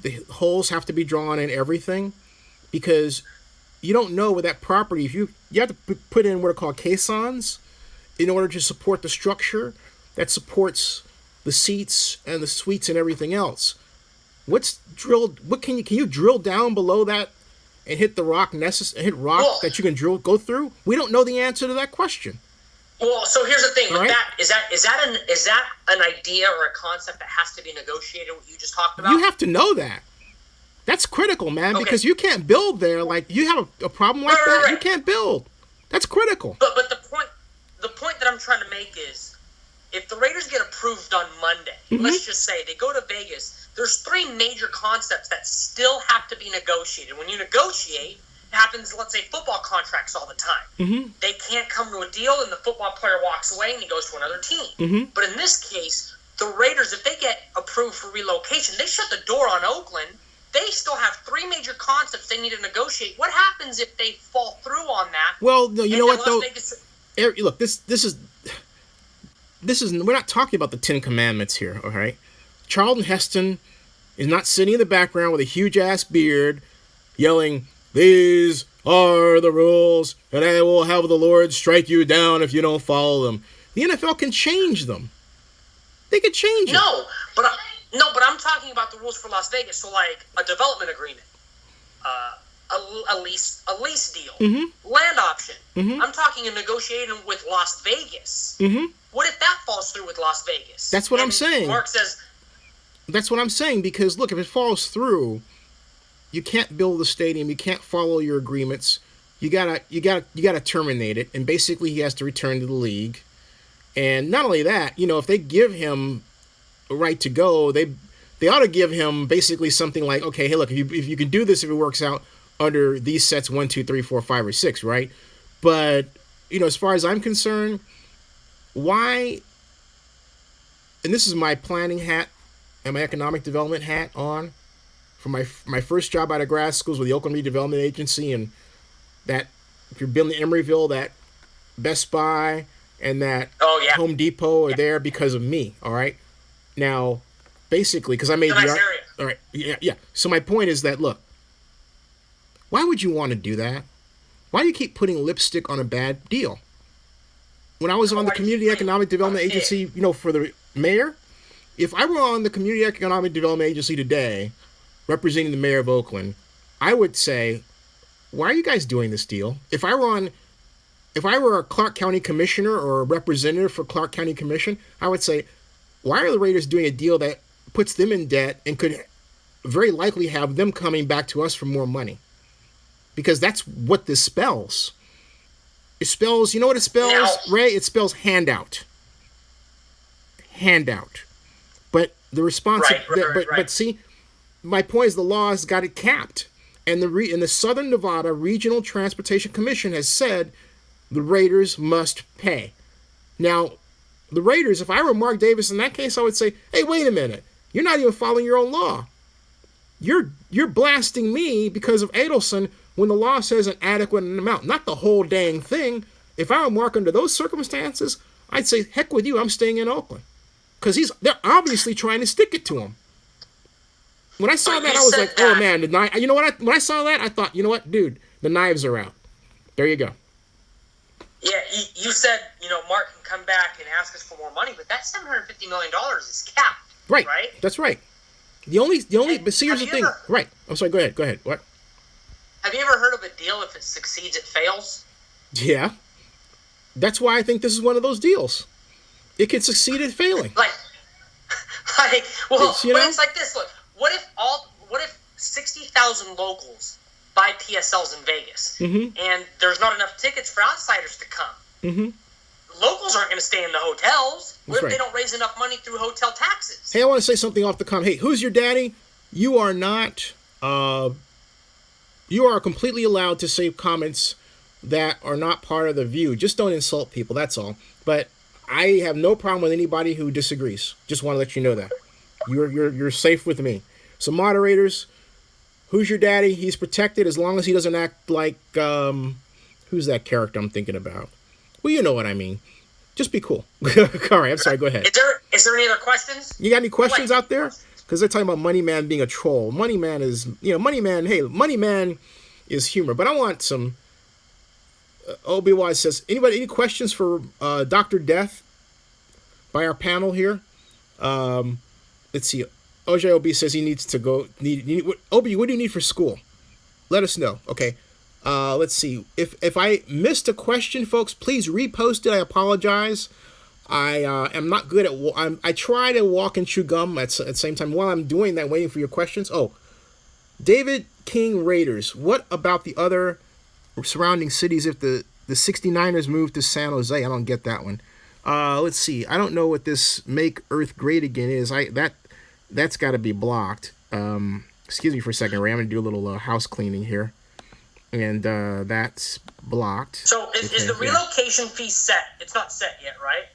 the holes have to be drawn and everything, because you don't know with that property, if you have to put in what are called caissons in order to support the structure that supports the seats and the suites and everything else. What's drilled? What can you drill down below that and hit the rock that you can go through? We don't know the answer to that question. Well, so here's the thing. With right? Is that an idea or a concept that has to be negotiated? What you just talked about? You have to know that. That's critical, man, because you can't build there. Like, you have a problem like that, you can't build. That's critical. But the point that I'm trying to make is, if the Raiders get approved on Monday, let's just say they go to Vegas, there's 3 major concepts that still have to be negotiated. When you negotiate, it happens, let's say, football contracts all the time. They can't come to a deal, and the football player walks away and he goes to another team. But in this case, the Raiders, if they get approved for relocation, they shut the door on Oakland. They still have 3 major concepts they need to negotiate. What happens if they fall through on that? Well, no, you know what, though? Look, this is we're not talking about the 10 Commandments here, all right? Charlton Heston is not sitting in the background with a huge-ass beard yelling, "These are the rules, and I will have the Lord strike you down if you don't follow them." The NFL can change them. They can change it. No, but I'm talking about the rules for Las Vegas. So, like, a development agreement, a lease deal, land option. I'm talking a negotiation with Las Vegas. What if that falls through with Las Vegas? That's what I'm saying. Mark says. That's what I'm saying, because look, if it falls through, you can't build the stadium. You can't follow your agreements. You gotta terminate it, and basically he has to return to the league. And not only that, if they give him a right to go, they ought to give him basically something like, okay, hey, look, if you can do this, if it works out under these sets 1, 2, 3, 4, 5, or 6, right? But as far as I'm concerned, why? And this is my planning hat and my economic development hat on. For my first job out of grad school was with the Oakland Redevelopment Agency, and that, if you're building Emeryville, that Best Buy and that Home Depot are there because of me, all right? Now, basically, because I made nice area. All right, yeah. So my point is that, look, why would you want to do that? Why do you keep putting lipstick on a bad deal? When I was on the Community Economic Development Agency, for the mayor, if I were on the Community Economic Development Agency today, representing the mayor of Oakland, I would say, why are you guys doing this deal? If I were a Clark County commissioner or a representative for Clark County Commission, I would say, why are the Raiders doing a deal that puts them in debt and could very likely have them coming back to us for more money? Because that's what this spells. It spells, you know what it spells, Ray? It spells handout. Handout. But the response, but see, my point is the law has got it capped. And the Southern Nevada Regional Transportation Commission has said the Raiders must pay. Now, the Raiders, if I were Mark Davis in that case, I would say, hey, wait a minute. You're not even following your own law. You're blasting me because of Adelson when the law says an adequate amount, not the whole dang thing. If I were Mark under those circumstances, I'd say, heck with you, I'm staying in Oakland. Because they're obviously trying to stick it to him. When I saw that, I was like, oh man, you know what? When I saw that, I thought, you know what, dude, the knives are out. There you go. Yeah, you said, Mark can come back and ask us for more money, but that $750 million is capped. Right. That's right. But see, here's the thing. Right. I'm sorry, go ahead. What? Have you ever heard of a deal, if it succeeds, it fails? Yeah. That's why I think this is one of those deals. It could succeed at failing. But it's like this. Look, what if 60,000 locals buy PSLs in Vegas, and there's not enough tickets for outsiders to come? Locals aren't going to stay in the hotels. What if they don't raise enough money through hotel taxes? Hey, I want to say something off the com. Hey, who's your daddy? You are not. You are completely allowed to say comments that are not part of the view. Just don't insult people. That's all. But I have no problem with anybody who disagrees. Just want to let you know that you're safe with me. So moderators, who's your daddy? He's protected as long as he doesn't act like who's that character I'm thinking about? Well, you know what I mean. Just be cool. All right, I'm sorry. Go ahead. Is there any other questions? You got any questions out there? Because they're talking about Money Man being a troll. Money Man is, Money Man. Hey, Money Man is humor. But I want some. Obi-Wan says, any questions for Dr. Death by our panel here? Let's see. OJOB says he needs to go. Obi, what do you need for school? Let us know. Okay. Let's see. If I missed a question, folks, please repost it. I apologize. I am not good at. I try to walk and chew gum at the same time. While I'm doing that, waiting for your questions. Oh, David King Raiders. What about the other surrounding cities if the 69ers move to San Jose? I don't get that one. Let's see. I don't know what this Make Earth Great Again is. That's got to be blocked. Excuse me for a second, Ray. I'm going to do a little house cleaning here. And that's blocked. So is the relocation fee set? It's not set yet, right?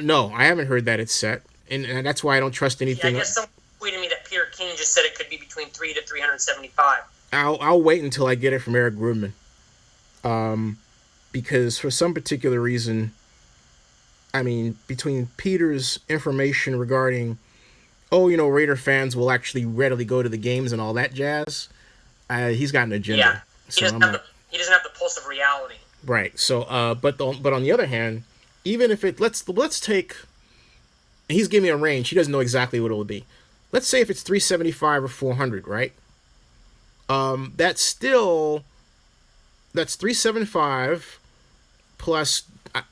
No, I haven't heard that it's set. And that's why I don't trust anything. Yeah, I guess someone tweeted me that Peter King just said it could be between 3 to 375. I'll wait until I get it from Eric Grubman. Because for some particular reason, I mean, between Peter's information regarding, Raider fans will actually readily go to the games and all that jazz, he's got an agenda. Yeah, he doesn't have the pulse of reality. Right. So, but on the other hand, even if let's take, he's giving me a range. He doesn't know exactly what it will be. Let's say if it's 375 or 400, right? That's 375 plus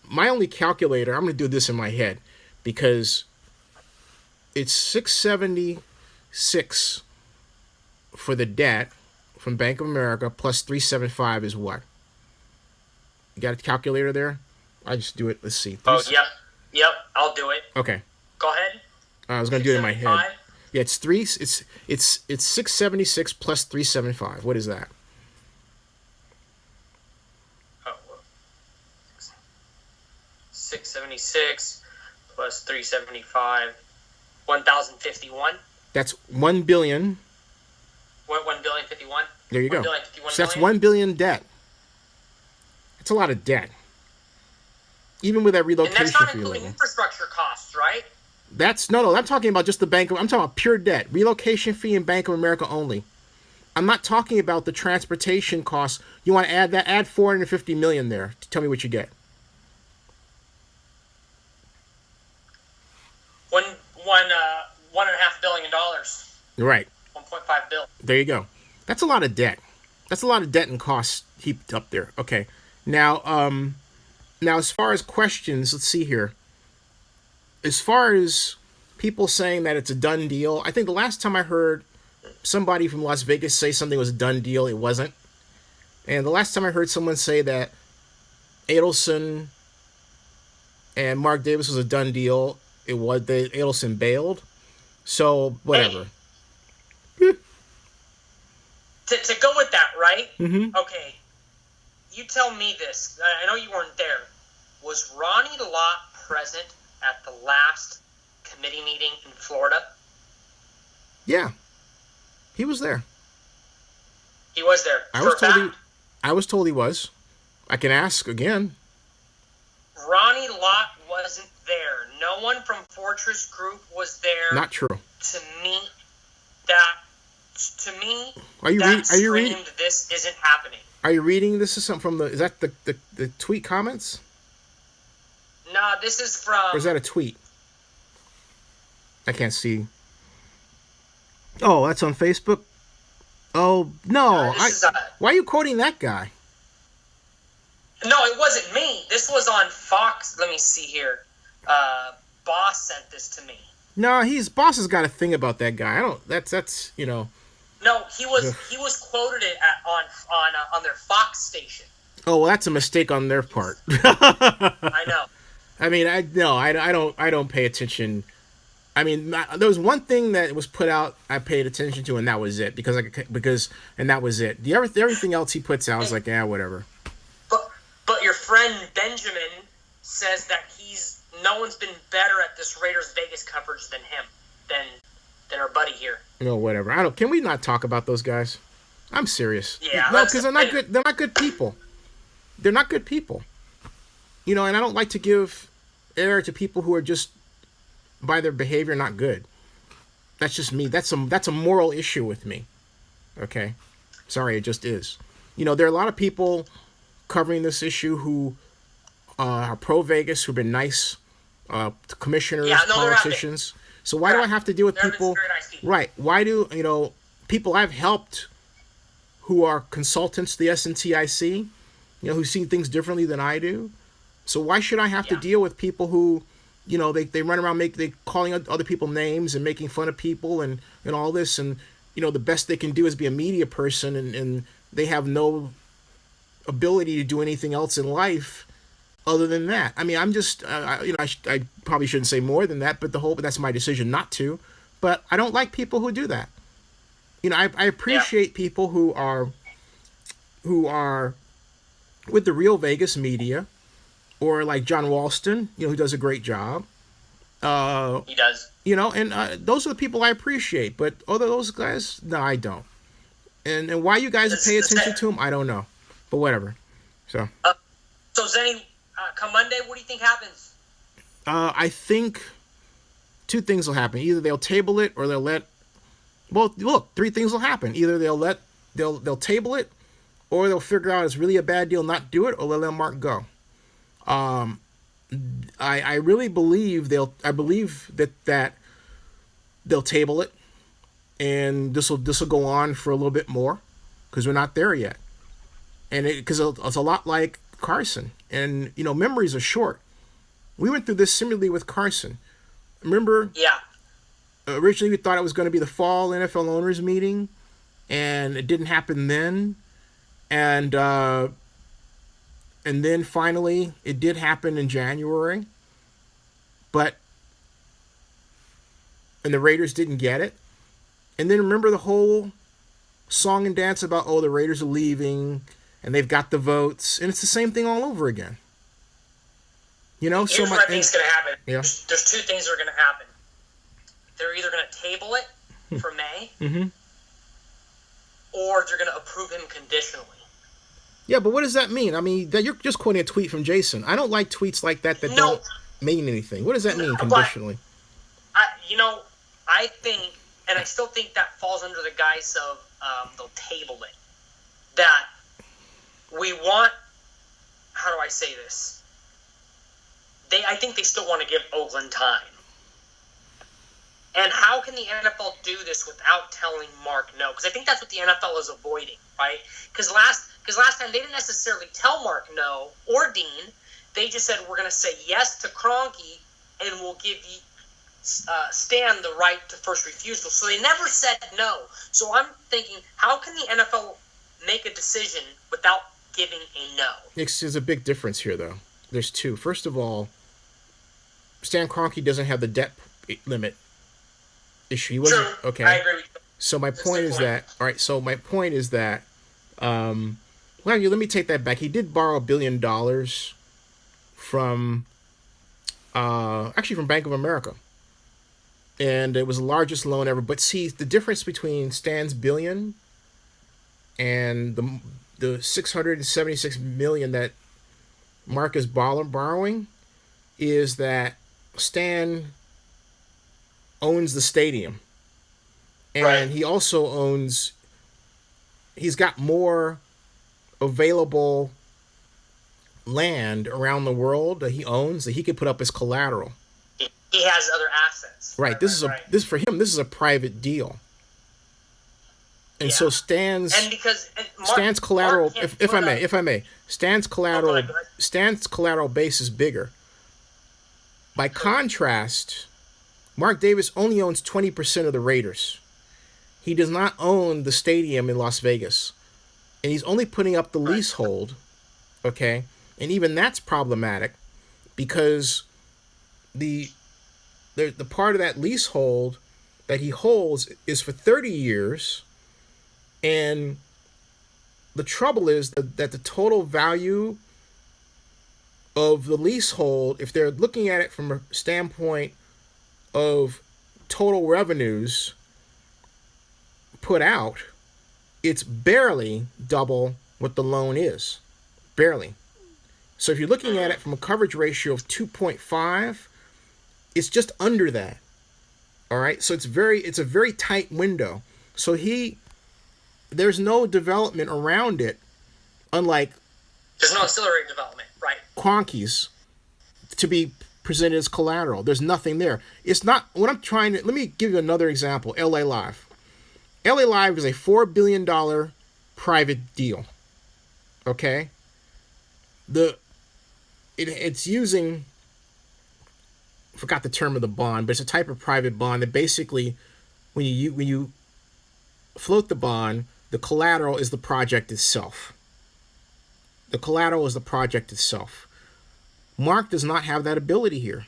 my only calculator. I'm going to do this in my head because it's 676 for the debt from Bank of America plus 375 is what? You got a calculator there? I just do it. Let's see. Yep. I'll do it. Okay. Go ahead. I was going to do it in my head. Yeah, it's 676 plus 375. What is that? 676 plus 375, 1,051. That's 1 billion. What, 1,051,000,051? There you go. 1,051,000,000? So that's 1 billion debt. That's a lot of debt. Even with that relocation fee. And that's not including infrastructure costs, right? No, I'm talking about just I'm talking about pure debt. Relocation fee and Bank of America only. I'm not talking about the transportation costs. You want to add that? Add $450 million there. Tell me what you get. $1.5 billion. Right. 1.5 billion. There you go. That's a lot of debt. That's a lot of debt and costs heaped up there. Okay. Now, as far as questions, let's see here. As far as people saying that it's a done deal, I think the last time I heard somebody from Las Vegas say something was a done deal, it wasn't. And the last time I heard someone say that Adelson and Mark Davis was a done deal, it was Adelson bailed. So whatever. Hey, to go with that, right? Mm-hmm. Okay. You tell me this. I know you weren't there. Was Ronnie Lott present at the last committee meeting in Florida? Yeah. He was there. He was there. I was told he was. I can ask again. Ronnie Lott wasn't there. No one from Fortress Group was there. Not true. To me, are you reading? This isn't happening. Are you reading? This is something from the. Is that the tweet comments? Nah, this is from. Or is that a tweet? I can't see. Oh, that's on Facebook. Oh no! Why are you quoting that guy? No, it wasn't me. This was on Fox. Let me see here. Boss sent this to me. No, Boss has got a thing about that guy. I don't. That's you know. No, he was quoted it on their Fox station. Oh well, that's a mistake on their part. I know. I mean, I don't pay attention. I mean, there was one thing that was put out I paid attention to, and that was it. Because that was it. Everything else he puts out is like, yeah, whatever. But your friend Benjamin says that no one's been better at this Raiders Vegas coverage than him, than our buddy here. No, whatever. Can we not talk about those guys? I'm serious. Yeah. No, because they're not good. They're not good people. They're not good people. You know, and I don't like to give air to people who are just by their behavior not good. That's just me. That's a moral issue with me. Okay? Sorry, it just is. You know, there are a lot of people covering this issue who are pro Vegas, who've been nice, commissioners, politicians. So why do I have to deal with They're people? very nice people. Right. Why do, people I've helped who are consultants to the SNTIC, who see things differently than I do. So why should I have to deal with people who, they run around they calling other people names and making fun of people and all this, and the best they can do is be a media person, and they have no ability to do anything else in life other than that. I mean, I'm just I probably shouldn't say more than that, but that's my decision not to. But I don't like people who do that. I appreciate people who are with the real Vegas media, or like John Walston, who does a great job. He does. And those are the people I appreciate. But other those guys, no, I don't. And why you guys pay attention to them, I don't know. But whatever. So Zenny, come Monday, what do you think happens? I think two things will happen. Either they'll table it, or they'll let. Well, look, three things will happen. Either they'll table it, or they'll figure out it's really a bad deal, not do it, or they'll let Mark go. I really believe that they'll table it, and this will go on for a little bit more, because we're not there yet, and because it's a lot like Carson, and memories are short. We went through this similarly with Carson. Remember? Yeah. Originally, we thought it was going to be the fall NFL owners meeting, and it didn't happen then, and then finally it did happen in January, and the Raiders didn't get it. And then remember the whole song and dance about, the Raiders are leaving and they've got the votes, and it's the same thing all over again. Here's what I think is going to happen. Yeah. There's two things that are going to happen. They're either going to table it for May, or they're going to approve him conditionally. Yeah, but what does that mean? I mean, you're just quoting a tweet from Jason. I don't like tweets like that don't mean anything. What does that mean, conditionally? I think, and I still think that falls under the guise of they'll table it. That we want, how do I say this? I think they still want to give Oakland time. And how can the NFL do this without telling Mark no? Because I think that's what the NFL is avoiding, right? Because last time they didn't necessarily tell Mark no or Dean. They just said, we're going to say yes to Kroenke, and we'll give you Stan the right to first refusal. So they never said no. So I'm thinking, how can the NFL make a decision without giving a no? There's a big difference here, though. There's two. First of all, Stan Kroenke doesn't have the debt limit issue. He wasn't. True. Okay. I agree with you. So my point is that. All right. So my point is that. Well, let me take that back. He did borrow $1 billion from, actually from Bank of America, and it was the largest loan ever. But see, the difference between Stan's $1 billion and the $676 million that Mark is borrowing is that Stan owns the stadium, and he also owns. He's got more available land around the world that he owns that he could put up as collateral. He has other assets. Right. This for him. This is a private deal. And so Stan's collateral. If I may, Stan's collateral base is bigger. By contrast, Mark Davis only owns 20% of the Raiders. He does not own the stadium in Las Vegas. And he's only putting up the leasehold, okay? And even that's problematic because the part of that leasehold that he holds is for 30 years. And the trouble is that the total value of the leasehold, if they're looking at it from a standpoint of total revenues put out, it's barely double what the loan is. Barely. So if you're looking at it from a coverage ratio of 2.5, it's just under that. All right? So it's a very tight window. So there's no development around it, unlike there's no ancillary development, right? Kroenke's, to be presented as collateral. There's nothing there. It's not what I'm trying to. Let me give you another example. LA Live. LA Live is a $4 billion private deal. Okay? It's using, I forgot the term of the bond, but it's a type of private bond that basically, when you float the bond, the collateral is the project itself. The collateral is the project itself. Mark does not have that ability here.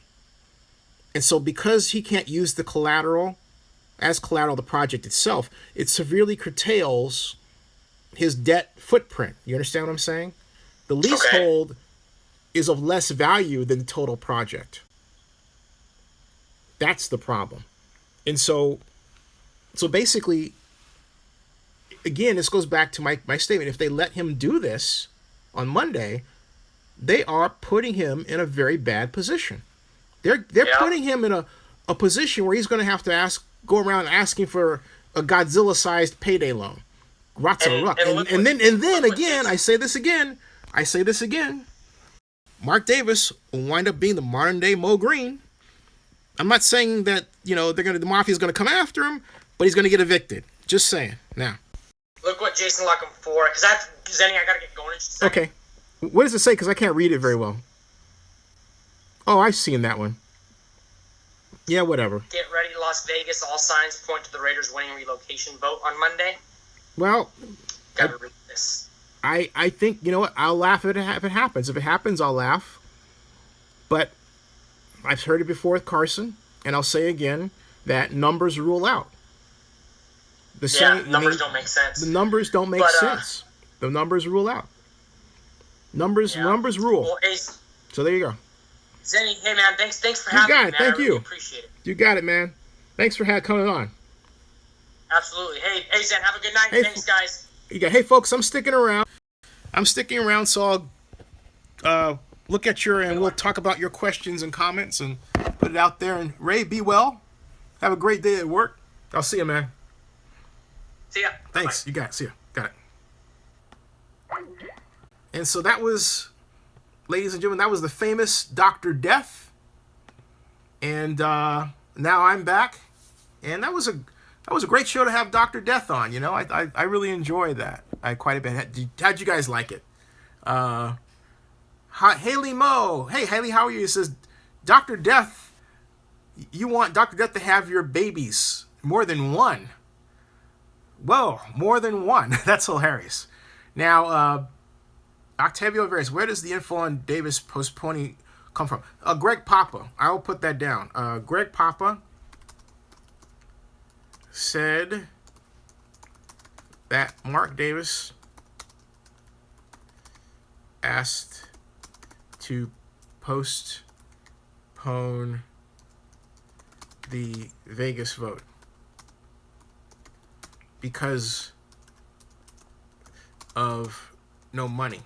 And so because he can't use the collateral as collateral of the project itself, it severely curtails his debt footprint. You understand what I'm saying? The leasehold is of less value than the total project. That's the problem. And so basically, again, this goes back to my statement. If they let him do this on Monday, they are putting him in a very bad position. They're putting him in a position where he's going to have to go around asking for a Godzilla-sized payday loan. And then again, I say this again. Mark Davis will wind up being the modern day Mo Green. I'm not saying that the mafia's going to come after him, but he's going to get evicted. Just saying. Now, look what Jason locked him for. Because I got to get going in just a second. Okay. What does it say? Because I can't read it very well. Oh, I've seen that one. Yeah, whatever. Get ready, Las Vegas. All signs point to the Raiders winning relocation vote on Monday. Well, gotta read this. I think, you know what? I'll laugh if it happens. If it happens, I'll laugh. But I've heard it before with Carson, and I'll say again that numbers rule out. Numbers don't make sense. The numbers don't make sense. The numbers rule out. Numbers rule. Well, hey, so there you go. Zenny, hey man, thanks for having me. You got it. Man. Thank you. Really appreciate it. You got it, man. Thanks for coming on. Absolutely. Hey Zen, have a good night. Thanks, guys. Hey folks, I'm sticking around. So I'll look at and we'll talk about your questions and comments and put it out there. And Ray, be well. Have a great day at work. I'll see you, man. See ya. Thanks. Bye. You got it. See ya. Got it. And so that was, ladies and gentlemen, that was the famous Dr. Death. And now I'm back. And that was a great show to have Dr. Death on. I really enjoyed that. Quite a bit. How'd you guys like it? Haley Moe. Hey, Haley, how are you? It says, Dr. Death, you want Dr. Death to have your babies. More than one. Whoa, more than one. That's hilarious. Now, Octavio Veras, where does the info on Davis postponing come from? Greg Papa. I will put that down. Greg Papa said that Mark Davis asked to postpone the Vegas vote because of no money.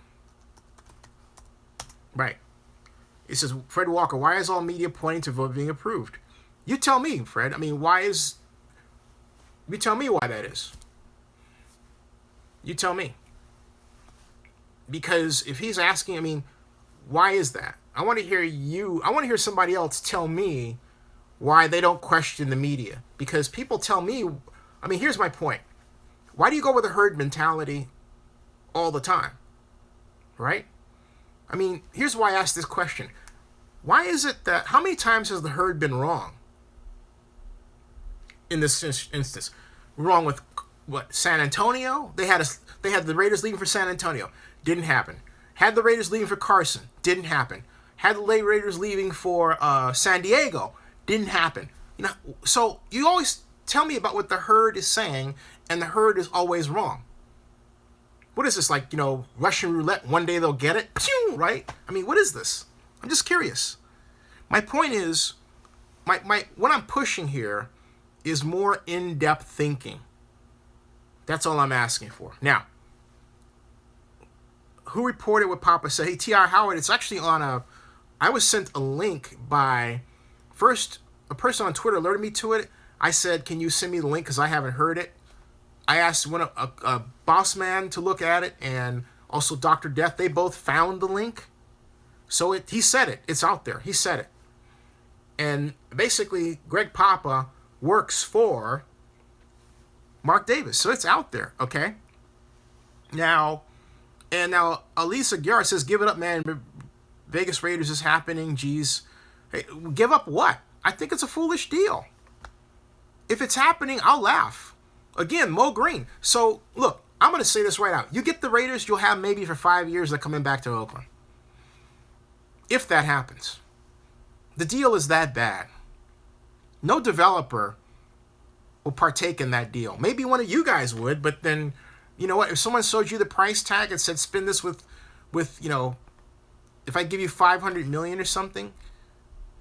Right. It says, Fred Walker, why is all media pointing to vote being approved? You tell me, Fred. I mean, you tell me why that is. You tell me. Because if he's asking, I mean, why is that? I want to hear somebody else tell me why they don't question the media. Because people tell me, I mean, here's my point. Why do you go with a herd mentality all the time? Right? I mean, here's why I asked this question. Why is it that, how many times has the herd been wrong in this instance? Wrong with what? San Antonio? They had the Raiders leaving for San Antonio. Didn't happen. Had the Raiders leaving for Carson. Didn't happen. Had the Raiders leaving for San Diego. Didn't happen. So you always tell me about what the herd is saying, and the herd is always wrong. What is this, like, Russian roulette? One day they'll get it, right? I mean, what is this? I'm just curious. My point is, what I'm pushing here is more in-depth thinking. That's all I'm asking for. Now, who reported what Papa said? Hey, T.R. Howard, it's actually I was sent a link by, first, a person on Twitter alerted me to it. I said, can you send me the link because I haven't heard it? I asked a boss man to look at it, and also Dr. Death. They both found the link. So he said it. It's out there. He said it. And basically, Greg Papa works for Mark Davis. So it's out there, okay? Now, Elisa Guerra says, give it up, man. Vegas Raiders is happening. Geez. Hey, give up what? I think it's a foolish deal. If it's happening, I'll laugh. Again, Mo Green. So, look, I'm going to say this right out. You get the Raiders, you'll have maybe for 5 years they're coming back to Oakland. If that happens. The deal is that bad. No developer will partake in that deal. Maybe one of you guys would, but then, you know what? If someone showed you the price tag and said, spin this with if I give you $500 million or something,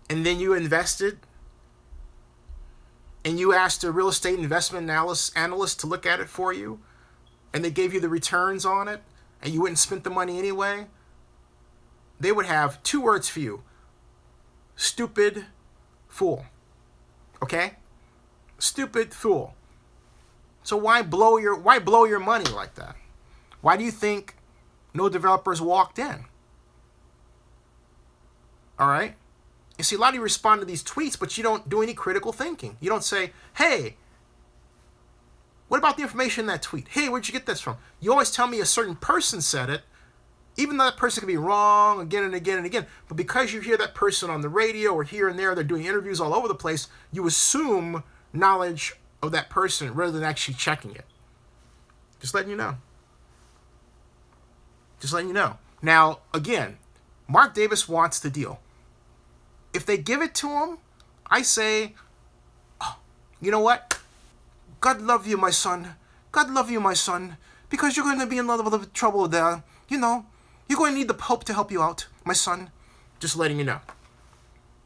and then you invested, and you asked a real estate investment analyst to look at it for you, and they gave you the returns on it, and you wouldn't spend the money anyway, they would have 2 words for you. Stupid fool. Okay? Stupid fool. So why blow your money like that? Why do you think no developers walked in? All right? You see, a lot of you respond to these tweets, but you don't do any critical thinking. You don't say, hey, what about the information in that tweet? Hey, where'd you get this from? You always tell me a certain person said it, even though that person can be wrong again and again and again. But because you hear that person on the radio or here and there, they're doing interviews all over the place, you assume knowledge of that person rather than actually checking it. Just letting you know. Just letting you know. Now, again, Mark Davis wants the deal. If they give it to him, I say, oh, you know what? God love you, my son. God love you, my son. Because you're going to be in a lot of trouble there. You know, you're going to need the Pope to help you out, my son. Just letting you know.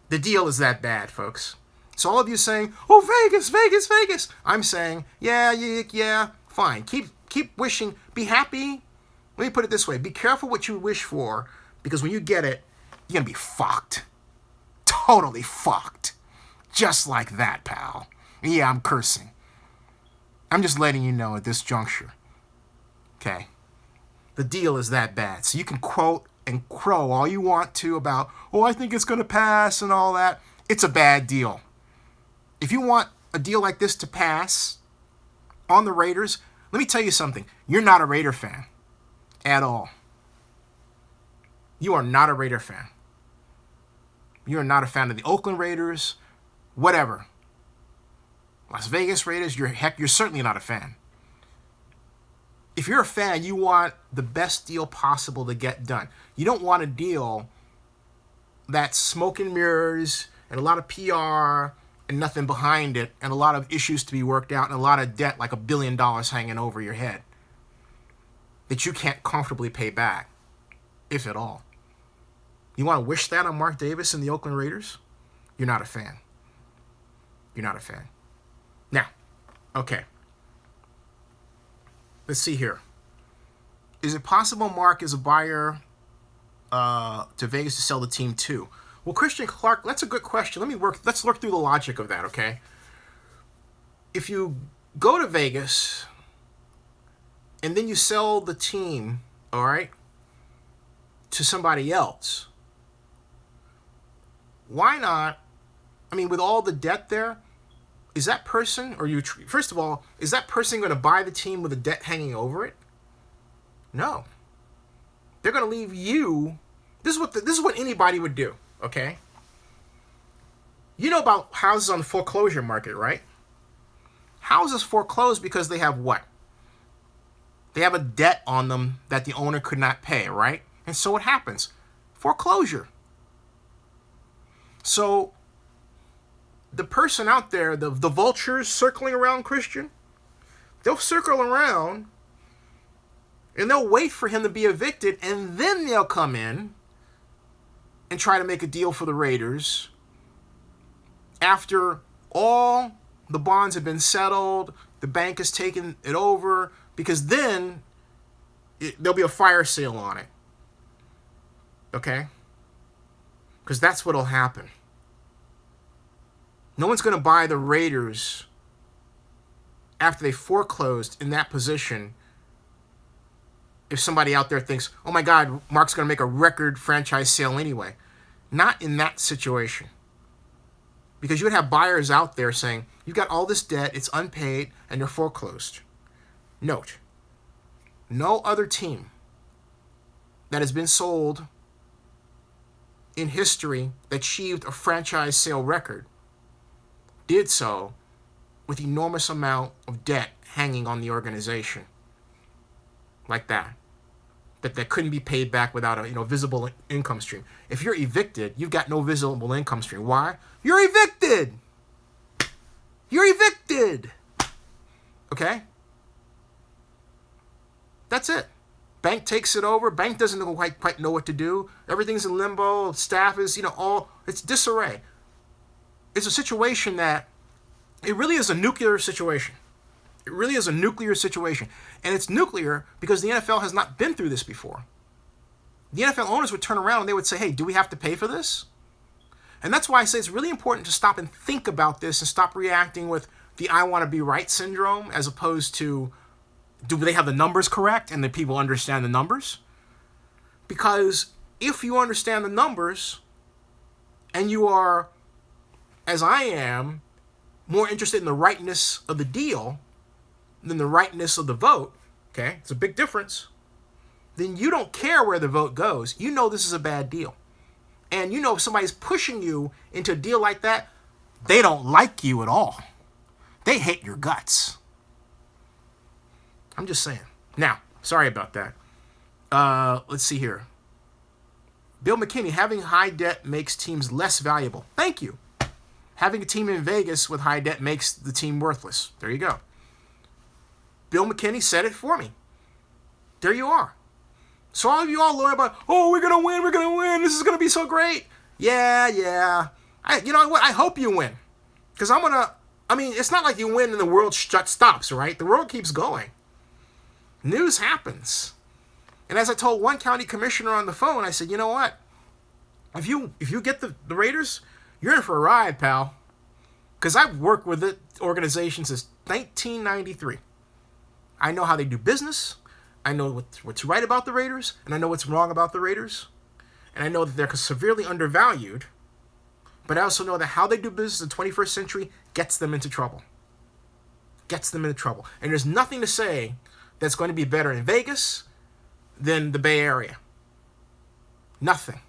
The deal is that bad, folks. So all of you saying, oh, Vegas, Vegas, Vegas. I'm saying, yeah, fine. Keep wishing. Be happy. Let me put it this way. Be careful what you wish for, because when you get it, you're going to be fucked. Totally fucked. Just like that, pal. Yeah, I'm cursing. I'm just letting you know at this juncture. Okay? The deal is that bad. So you can quote and crow all you want to about, oh, I think it's going to pass and all that. It's a bad deal. If you want a deal like this to pass on the Raiders, let me tell you something. You're not a Raider fan at all. You are not a Raider fan. You are not a fan of the Oakland Raiders, whatever. Las Vegas Raiders, you're certainly not a fan. If you're a fan, you want the best deal possible to get done. You don't want a deal that's smoke and mirrors and a lot of PR and nothing behind it and a lot of issues to be worked out and a lot of debt like $1 billion hanging over your head that you can't comfortably pay back, if at all. You want to wish that on Mark Davis and the Oakland Raiders? You're not a fan. You're not a fan. Now, okay. Let's see here. Is it possible Mark is a buyer to Vegas to sell the team too? Well, Christian Clark, that's a good question. Let's look through the logic of that, okay? If you go to Vegas and then you sell the team, all right, to somebody else, why not? I mean, with all the debt there, is that person, first of all, is that person going to buy the team with the debt hanging over it? No. They're going to leave you. This is what anybody would do, okay? You know about houses on the foreclosure market, right? Houses foreclose because they have what? They have a debt on them that the owner could not pay, right? And so what happens? Foreclosure. So the person out there, the vultures circling around Christian, they'll circle around and they'll wait for him to be evicted, and then they'll come in and try to make a deal for the Raiders after all the bonds have been settled, the bank has taken it over, because then there'll be a fire sale on it. Okay? Because that's what'll happen. No one's going to buy the Raiders after they foreclosed in that position if somebody out there thinks, oh my God, Mark's going to make a record franchise sale anyway. Not in that situation. Because you would have buyers out there saying, you've got all this debt, it's unpaid, and they're foreclosed. Note, no other team that has been sold in history that achieved a franchise sale record did so with enormous amount of debt hanging on the organization. Like that. That couldn't be paid back without a visible income stream. If you're evicted, you've got no visible income stream. Why? You're evicted! You're evicted! Okay? That's it. Bank takes it over. Bank doesn't quite know what to do. Everything's in limbo. Staff is, it's disarray. It's a situation that, it really is a nuclear situation. It really is a nuclear situation. And it's nuclear because the NFL has not been through this before. The NFL owners would turn around and they would say, hey, do we have to pay for this? And that's why I say it's really important to stop and think about this and stop reacting with the I want to be right syndrome as opposed to, do they have the numbers correct and the people understand the numbers? Because if you understand the numbers and you are, as I am, more interested in the rightness of the deal than the rightness of the vote, okay, it's a big difference, then you don't care where the vote goes. You know this is a bad deal. And if somebody's pushing you into a deal like that, they don't like you at all. They hate your guts. I'm just saying. Now, sorry about that. Let's see here. Bill McKinney, having high debt makes teams less valuable. Thank you. Having a team in Vegas with high debt makes the team worthless. There you go. Bill McKinney said it for me. There you are. So all of you all learn about, we're going to win, this is going to be so great. Yeah. You know what? I hope you win. Because it's not like you win and the world stops, right? The world keeps going. News happens. And as I told one county commissioner on the phone, I said, you know what? If you get the Raiders, you're in for a ride, pal. Because I've worked with the organization since 1993. I know how they do business. I know what's right about the Raiders, and I know what's wrong about the Raiders. And I know that they're severely undervalued. But I also know that how they do business in the 21st century gets them into trouble. And there's nothing to say that's going to be better in Vegas than the Bay Area. Nothing.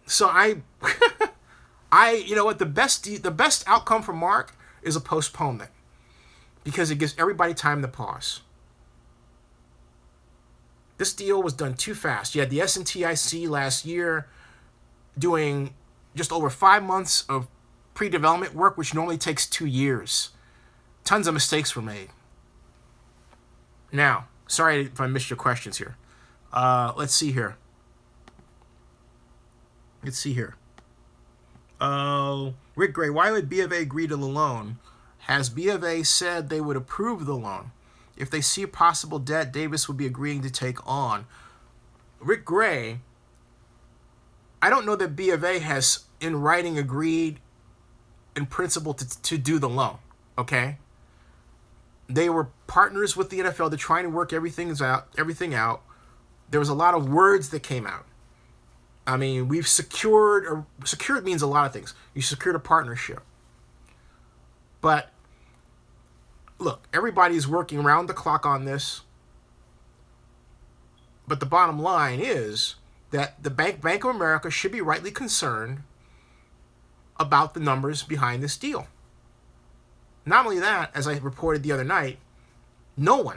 So the best outcome for Mark is a postponement because it gives everybody time to pause. This deal was done too fast. You had the SNTIC last year doing just over 5 months of pre-development work, which normally takes 2 years. Tons of mistakes were made. Now, sorry if I missed your questions here. Let's see here. Rick Gray, why would B of A agree to the loan? Has B of A said they would approve the loan? If they see a possible debt Davis would be agreeing to take on. Rick Gray, I don't know that B of A has in writing agreed in principle to do the loan, okay? They were partners with the NFL. They're trying to work everything out. There was a lot of words that came out. I mean, we've secured means a lot of things. You secured a partnership. But look, everybody's working around the clock on this. But the bottom line is that the Bank of America should be rightly concerned about the numbers behind this deal. Not only that, as I reported the other night, no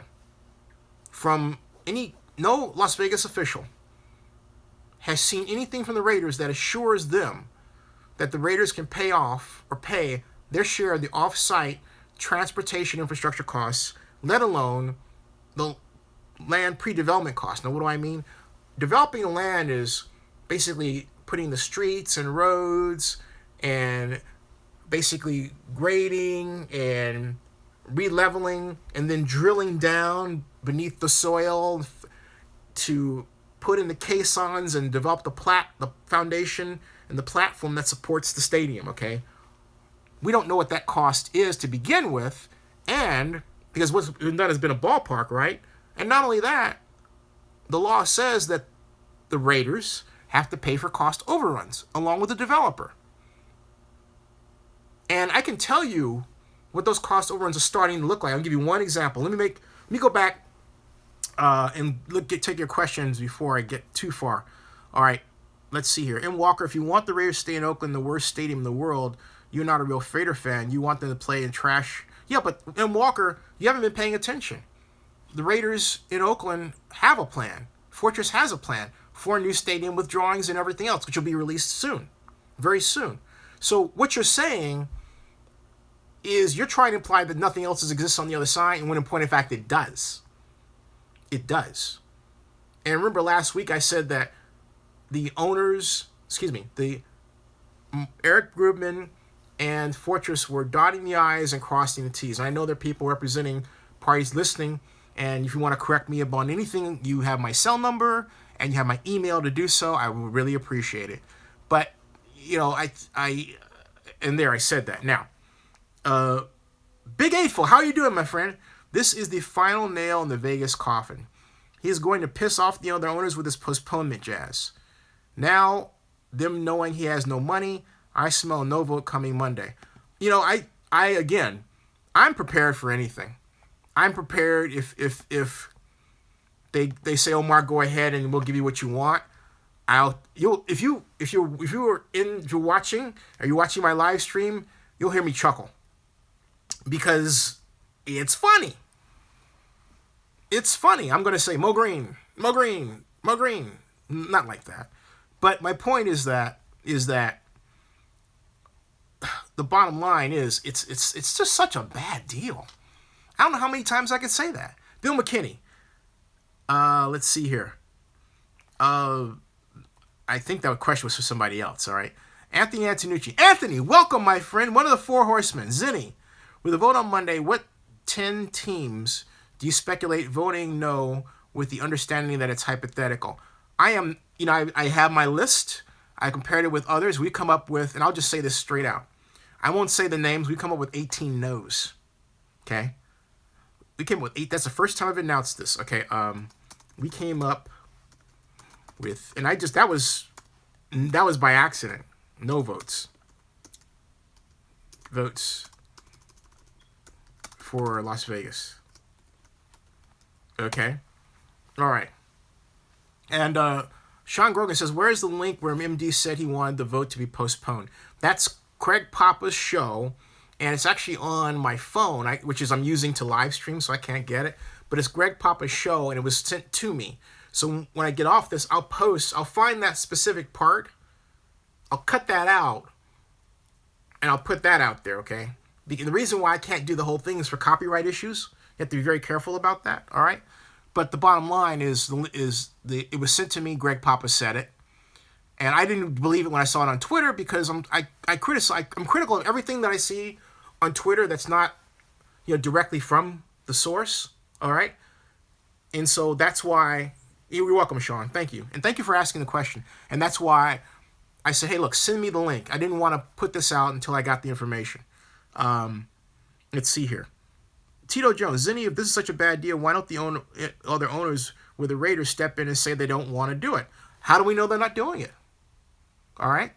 Las Vegas official has seen anything from the Raiders that assures them that the Raiders can pay their share of the off-site transportation infrastructure costs, let alone the land pre-development costs. Now, what do I mean? Developing the land is basically putting the streets and roads and basically grading and re-leveling and then drilling down beneath the soil to put in the caissons and develop the foundation and the platform that supports the stadium, okay? We don't know what that cost is to begin with, and because what's been done has been a ballpark, right? And not only that, the law says that the Raiders have to pay for cost overruns along with the developer. And I can tell you what those cost overruns are starting to look like. I'll give you one example. Let me go back and take your questions before I get too far. All right, let's see here. M. Walker, if you want the Raiders to stay in Oakland, the worst stadium in the world, you're not a real Raider fan. You want them to play in trash. Yeah, but M. Walker, you haven't been paying attention. The Raiders in Oakland have a plan. Fortress has a plan for a new stadium with drawings and everything else, which will be released soon, very soon. So what you're saying is you're trying to imply that nothing else exists on the other side, and when in point of fact it does. It does. And remember last week I said that the owners, the Eric Grubman and Fortress were dotting the I's and crossing the T's. And I know there are people representing parties listening, and if you want to correct me about anything, you have my cell number and you have my email to do so. I would really appreciate it. But, I said that. Now, Big Eightful, how are you doing, my friend? This is the final nail in the Vegas coffin. He is going to piss off the other owners with his postponement jazz. Now, them knowing he has no money, I smell no vote coming Monday. I'm prepared for anything. I'm prepared if they say, Omar, go ahead and we'll give you what you want. If you're watching my live stream, you'll hear me chuckle because it's funny. It's funny. I'm going to say Mo Green. Not like that. But my point is that the bottom line is it's just such a bad deal. I don't know how many times I could say that. Bill McKinney. Let's see here. I think that question was for somebody else, all right? Anthony Antonucci. Anthony, welcome, my friend. One of the four horsemen. Zinni, with a vote on Monday, what 10 teams do you speculate voting no with the understanding that it's hypothetical? I have my list. I compared it with others. We come up with, and I'll just say this straight out. I won't say the names. We come up with 18 no's. Okay? We came up with 8. That's the first time I've announced this. Okay? We came up with, and that was by accident. No votes. Votes for Las Vegas. Okay? All right. And Sean Grogan says, where's the link where MD said he wanted the vote to be postponed? That's Craig Papa's show, and it's actually on my phone, which I'm using to live stream, so I can't get it. But it's Greg Papa's show, and it was sent to me. So when I get off this, I'll find that specific part, I'll cut that out, and I'll put that out there, okay? The reason why I can't do the whole thing is for copyright issues. You have to be very careful about that, all right? But the bottom line is it was sent to me. Greg Papa said it, and I didn't believe it when I saw it on Twitter because I'm critical of everything that I see on Twitter that's not directly from the source. All right, and so that's why you're welcome, Sean. Thank you, and thank you for asking the question. And that's why I said, hey, look, send me the link. I didn't want to put this out until I got the information. Let's see here. Tito Jones, Zinni, if this is such a bad deal, why don't the other owners with the Raiders step in and say they don't want to do it? How do we know they're not doing it? All right?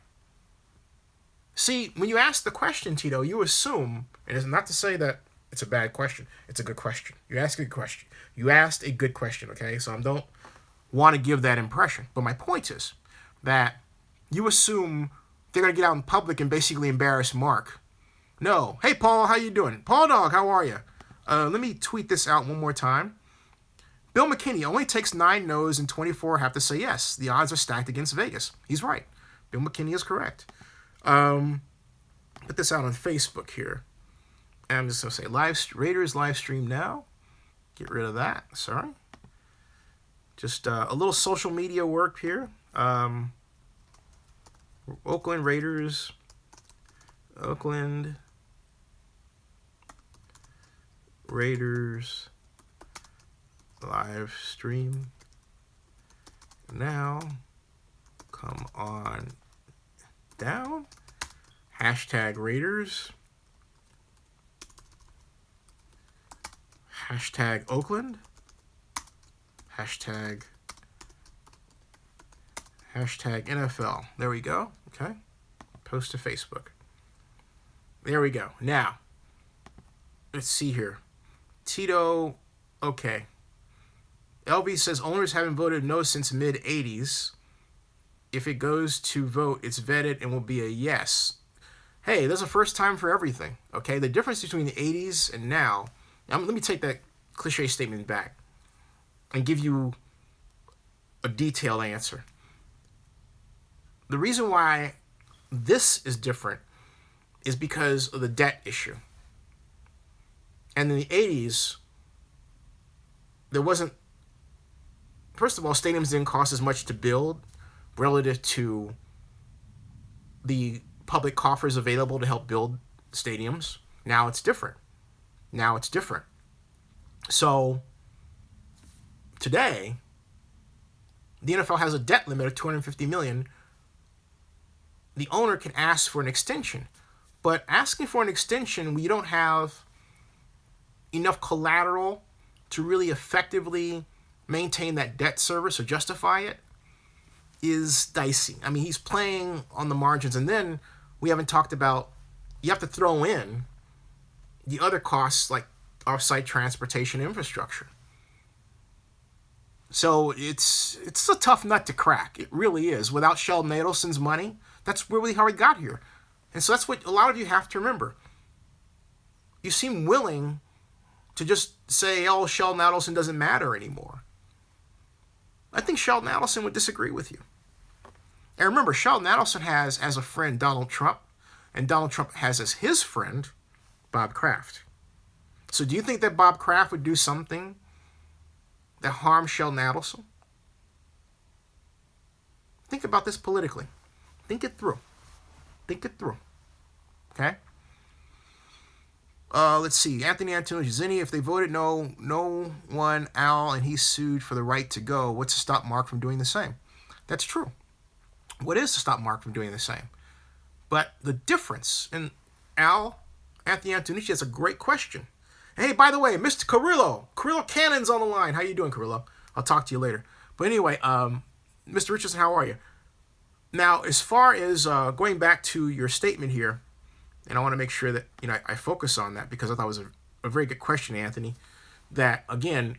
See, when you ask the question, Tito, you assume, and it's not to say that it's a bad question. It's a good question. You asked a good question. You asked a good question, okay? So I don't want to give that impression. But my point is that you assume they're going to get out in public and basically embarrass Mark. No. Hey, Paul, how you doing? Paul Dog, how are you? Let me tweet this out one more time. Bill McKinney only takes 9 no's and 24 have to say yes. The odds are stacked against Vegas. He's right. Bill McKinney is correct. Put this out on Facebook here. And I'm just going to say Raiders live stream now. Get rid of that. Sorry. Just a little social media work here. Oakland Raiders. Oakland Raiders live stream now. Come on down. Hashtag Raiders. Hashtag Oakland. Hashtag NFL. There we go. Okay. Post to Facebook. There we go. Now, let's see here. Tito, okay. LV says owners haven't voted no since mid-'80s. If it goes to vote, it's vetted and will be a yes. Hey, there's a first time for everything, okay? The difference between the 80s and now, let me take that cliche statement back and give you a detailed answer. The reason why this is different is because of the debt issue. And in the 80s, there wasn't, first of all, stadiums didn't cost as much to build relative to the public coffers available to help build stadiums. Now it's different. So today, the NFL has a debt limit of $250 million. The owner can ask for an extension. But asking for an extension when you don't have enough collateral to really effectively maintain that debt service or justify it is dicey. I mean, he's playing on the margins. And then we haven't talked about, you have to throw in the other costs like off-site transportation infrastructure. So it's a tough nut to crack. It really is. Without Sheldon Adelson's money, that's really how he got here. And so that's what a lot of you have to remember. You seem willing to just say, oh, Sheldon Adelson doesn't matter anymore. I think Sheldon Adelson would disagree with you. And remember, Sheldon Adelson has as a friend Donald Trump, and Donald Trump has as his friend Bob Kraft. So do you think that Bob Kraft would do something that harms Sheldon Adelson? Think about this politically. Think it through. Okay? Let's see. Anthony Antonizini, if they voted no one, Al, and he sued for the right to go, what's to stop Mark from doing the same? That's true. What is to stop Mark from doing the same? But the difference, and Anthony Antonizzi, that's a great question. Hey, by the way, Mr. Carrillo Cannon's on the line. How you doing, Carrillo? I'll talk to you later. But anyway, Mr. Richardson, how are you? Now, as far as going back to your statement here, and I want to make sure that I focus on that because I thought it was a very good question, Anthony. That again,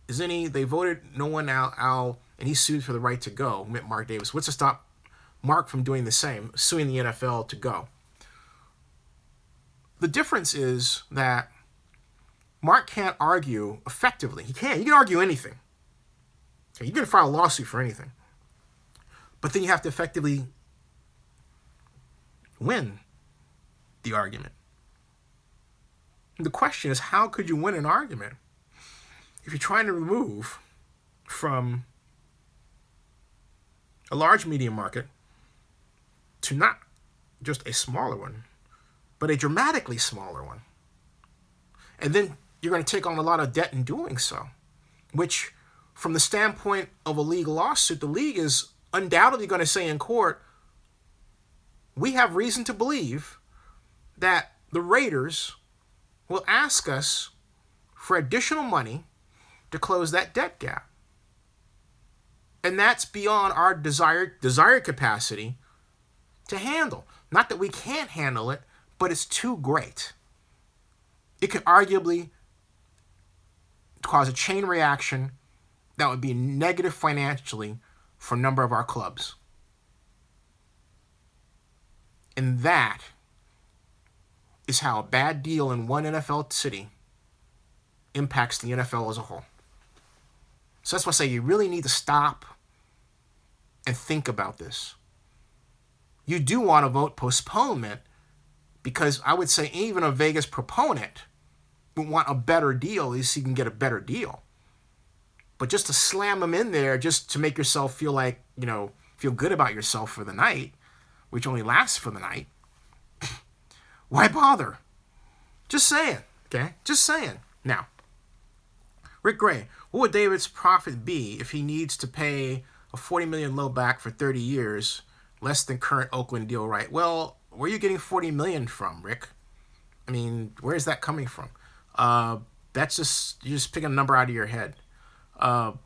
they voted no one out, and he sued for the right to go. Mark Davis. What's to stop Mark from doing the same, suing the NFL to go? The difference is that Mark can't argue effectively. He can argue anything. Okay, you can file a lawsuit for anything. But then you have to effectively win the argument. And the question is, how could you win an argument if you're trying to remove from a large media market to not just a smaller one, but a dramatically smaller one? And then you're going to take on a lot of debt in doing so, which from the standpoint of a legal lawsuit, the league is undoubtedly going to say in court, we have reason to believe that the Raiders will ask us for additional money to close that debt gap. And that's beyond our desired capacity to handle. Not that we can't handle it, but it's too great. It could arguably cause a chain reaction that would be negative financially for a number of our clubs. And that is how a bad deal in one NFL city impacts the NFL as a whole. So that's why I say you really need to stop and think about this. You do want to vote postponement because I would say even a Vegas proponent would want a better deal, at least you can get a better deal. But just to slam them in there just to make yourself feel like, feel good about yourself for the night, which only lasts for the night, why bother? Just saying, okay? Just saying. Now, Rick Gray, what would David's profit be if he needs to pay a $40 million low back for 30 years, less than current Oakland deal, right? Well, where are you getting $40 million from, Rick? I mean, where is that coming from? That's just, you're just picking a number out of your head.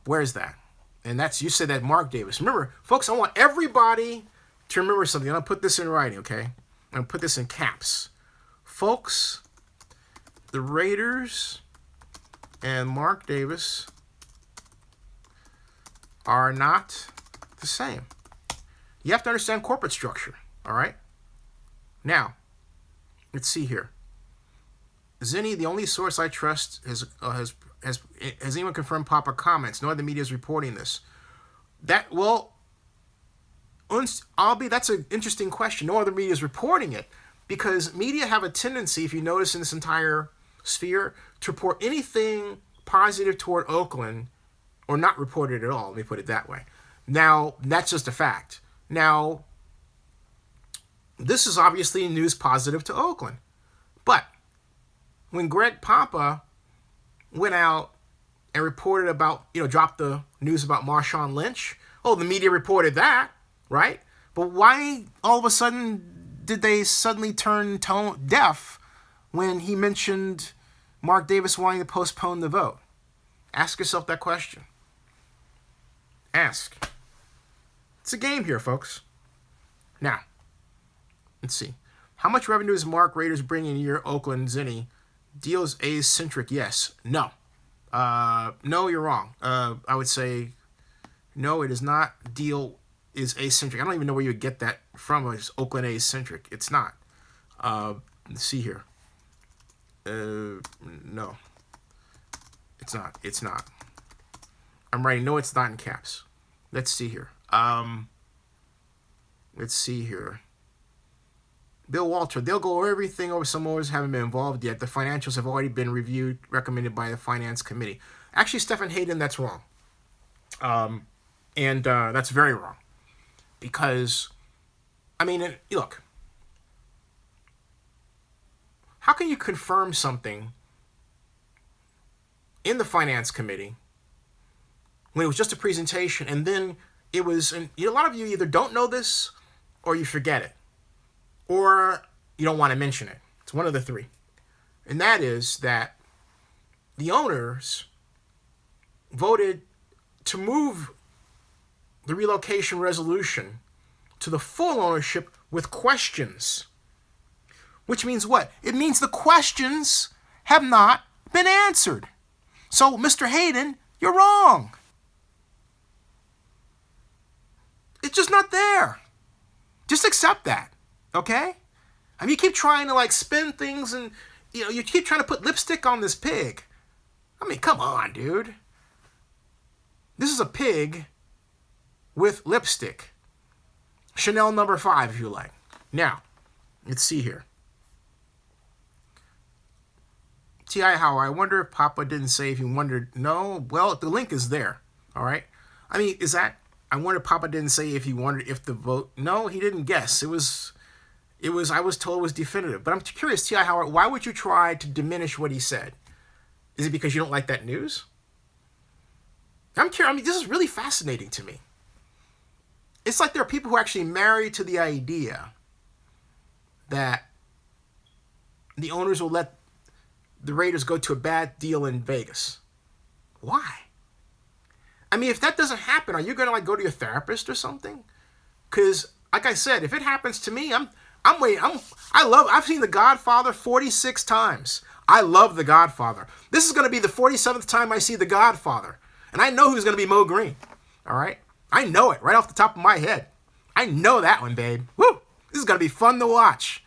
Where is that? And that's, you said that Mark Davis. Remember, folks, I want everybody to remember something. I'm going to put this in writing, okay? I'm going to put this in caps. Folks, the Raiders and Mark Davis are not the same. You have to understand corporate structure, all right? Now, let's see here. Zinni, the only source I trust, has anyone confirmed Papa comments? No other media is reporting this. That's an interesting question. No other media is reporting it because media have a tendency, if you notice in this entire sphere, to report anything positive toward Oakland or not report it at all. Let me put it that way. Now, that's just a fact. Now, this is obviously news positive to Oakland. But when Greg Papa went out and reported about, dropped the news about Marshawn Lynch, the media reported that, right? But why all of a sudden did they suddenly turn tone deaf when he mentioned Mark Davis wanting to postpone the vote? Ask yourself that question. Ask. It's a game here, folks. Now, let's see. How much revenue is Mark Raiders bringing a year? Oakland, Zinni. Deals A's centric? Yes. No. No, you're wrong. I would say no, it is not. Deal is A-centric. I don't even know where you would get that from. It's Oakland A-centric. It's not. Let's see here. No. It's not. It's not. I'm writing no, it's not in caps. Let's see here. Let's see here. Bill Walter, they'll go over everything over. Some owners haven't been involved yet. The financials have already been reviewed, recommended by the finance committee. Actually, Stephen Hayden, that's wrong. And that's very wrong. Because, look. How can you confirm something in the finance committee when it was just a presentation and then it was, and a lot of you either don't know this or you forget it. Or you don't want to mention it. It's one of the three. And that is that the owners voted to move the relocation resolution to the full ownership with questions. Which means what? It means the questions have not been answered. So, Mr. Hayden, you're wrong. It's just not there. Just accept that. Okay? You keep trying to spin things and you keep trying to put lipstick on this pig. Come on, dude. This is a pig with lipstick. Chanel number 5, if you like. Now, let's see here. T.I. Howard, I wonder if Papa didn't say if he wondered. No, well, the link is there. All right? Is that, I wonder if Papa didn't say if he wondered if the vote. No, he didn't guess. I was told it was definitive. But I'm curious, T.I. Howard, why would you try to diminish what he said? Is it because you don't like that news? I'm curious. This is really fascinating to me. It's like there are people who are actually married to the idea that the owners will let the Raiders go to a bad deal in Vegas. Why? If that doesn't happen, are you going to go to your therapist or something? Because, like I said, if it happens to me, I've seen The Godfather 46 times. I love The Godfather. This is going to be the 47th time I see The Godfather. And I know who's going to be Mo Green. All right? I know it right off the top of my head. I know that one, babe. Woo! This is going to be fun to watch.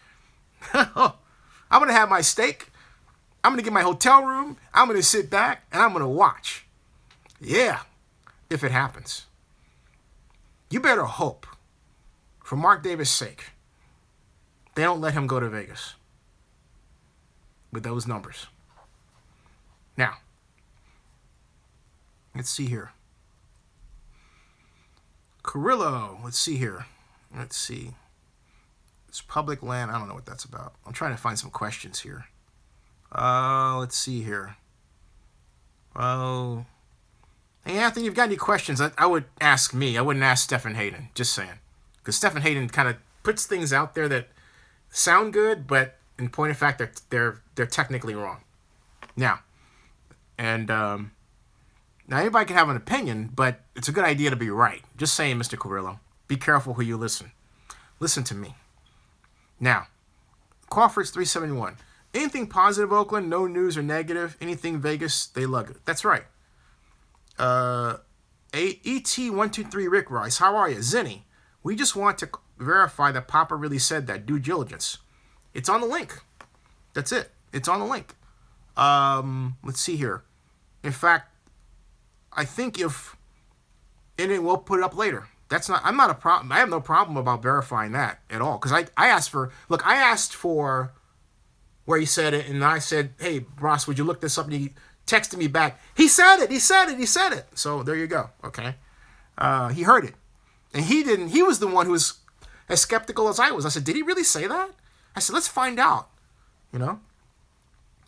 I'm going to have my steak. I'm going to get my hotel room. I'm going to sit back and I'm going to watch. Yeah. If it happens. You better hope, for Mark Davis' sake, they don't let him go to Vegas with those numbers. Now, let's see here. Carrillo, let's see here. Let's see. It's public land. I don't know what that's about. I'm trying to find some questions here. Let's see here. Oh. Hey, Anthony, you've got any questions? I would ask me. I wouldn't ask Stephen Hayden. Just saying. Because Stephen Hayden kind of puts things out there that sound good, but in point of fact, they're technically wrong. Now, now anybody can have an opinion, but it's a good idea to be right. Just saying, Mr. Carrillo. Be careful who you listen. Listen to me. Now, Crawford's 371. Anything positive, Oakland? No news or negative. Anything Vegas? They love it. That's right. ET123 Rick Rice. How are you? Zinni. We just want to verify that Papa really said that. Due diligence. It's on the link. That's it. It's on the link. Let's see here. In fact, I think if... And it will put it up later. That's not... I'm not a problem. I have no problem about verifying that at all. Because I asked for... Look, I asked for where he said it. And I said, hey, Ross, would you look this up? And he texted me back. He said it. He said it. He said it. So there you go. Okay. He heard it. And he didn't... He was the one who was as skeptical as I was. I said, did he really say that? I said, let's find out. You know?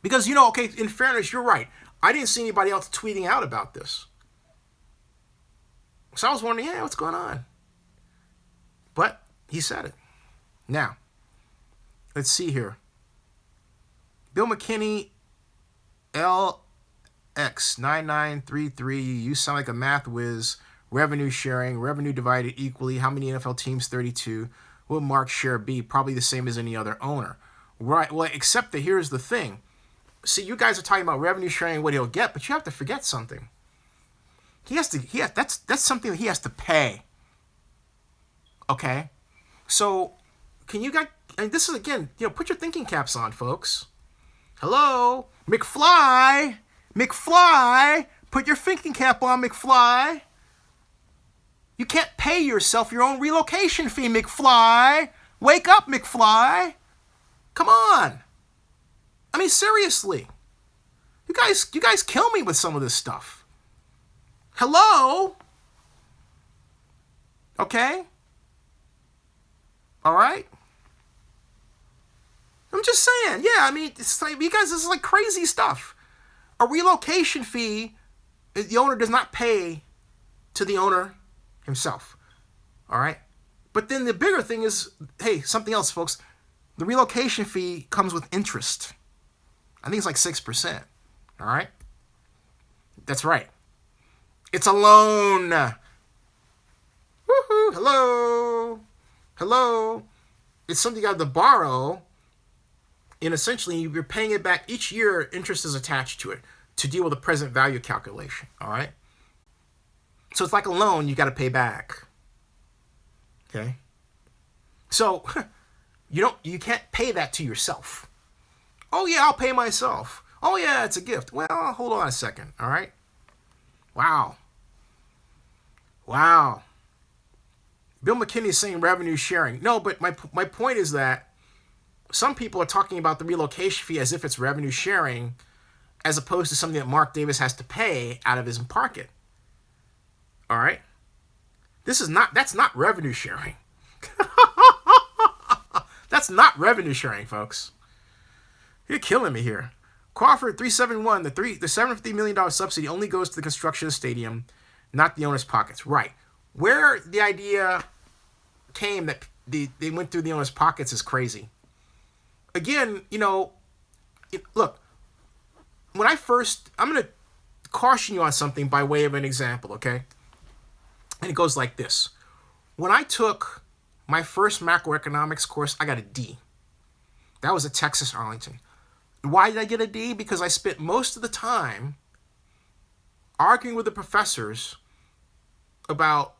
Because, you know, okay, in fairness, you're right. I didn't see anybody else tweeting out about this. So I was wondering, yeah, what's going on? But he said it. Now, let's see here. Bill McKinney, LX9933, you sound like a math whiz. Revenue sharing, revenue divided equally. How many NFL teams? 32. Will Mark's share be? Probably the same as any other owner. Right, well, except that here's the thing. See, you guys are talking about revenue sharing, what he'll get, but you have to forget something. That's something that he has to pay. Okay? So, can you guys, and this is again, you know, put your thinking caps on, folks. Hello? McFly! Put your thinking cap on, McFly. You can't pay yourself your own relocation fee, McFly. Wake up, McFly. Come on. I mean, seriously. You guys kill me with some of this stuff. Hello? Okay? All right? I'm just saying. Yeah, I mean, it's like, you guys, this is like crazy stuff. A relocation fee, the owner does not pay to the owner himself. All right? But then the bigger thing is, hey, something else, folks. The relocation fee comes with interest. I think it's like 6%. All right? That's right. It's a loan. Woohoo! Hello. It's something you have to borrow, and essentially you're paying it back each year. Interest is attached to it to deal with the present value calculation. All right? So it's like a loan you got to pay back. Okay? So you can't pay that to yourself. Oh yeah, I'll pay myself. Oh yeah, it's a gift. Well, hold on a second. All right? Wow. Bill McKinney is saying revenue sharing. No, but my point is that some people are talking about the relocation fee as if it's revenue sharing, as opposed to something that Mark Davis has to pay out of his pocket. All right? That's not revenue sharing. That's not revenue sharing, folks. You're killing me here. Crawford 371, the $750 million subsidy only goes to the construction of the stadium, not the owner's pockets. Right. Where the idea came that they went through the owner's pockets is crazy. Again, you know, look, I'm going to caution you on something by way of an example, okay? And it goes like this. When I took my first macroeconomics course, I got a D. That was at Texas Arlington. Why did I get a D? Because I spent most of the time arguing with the professors about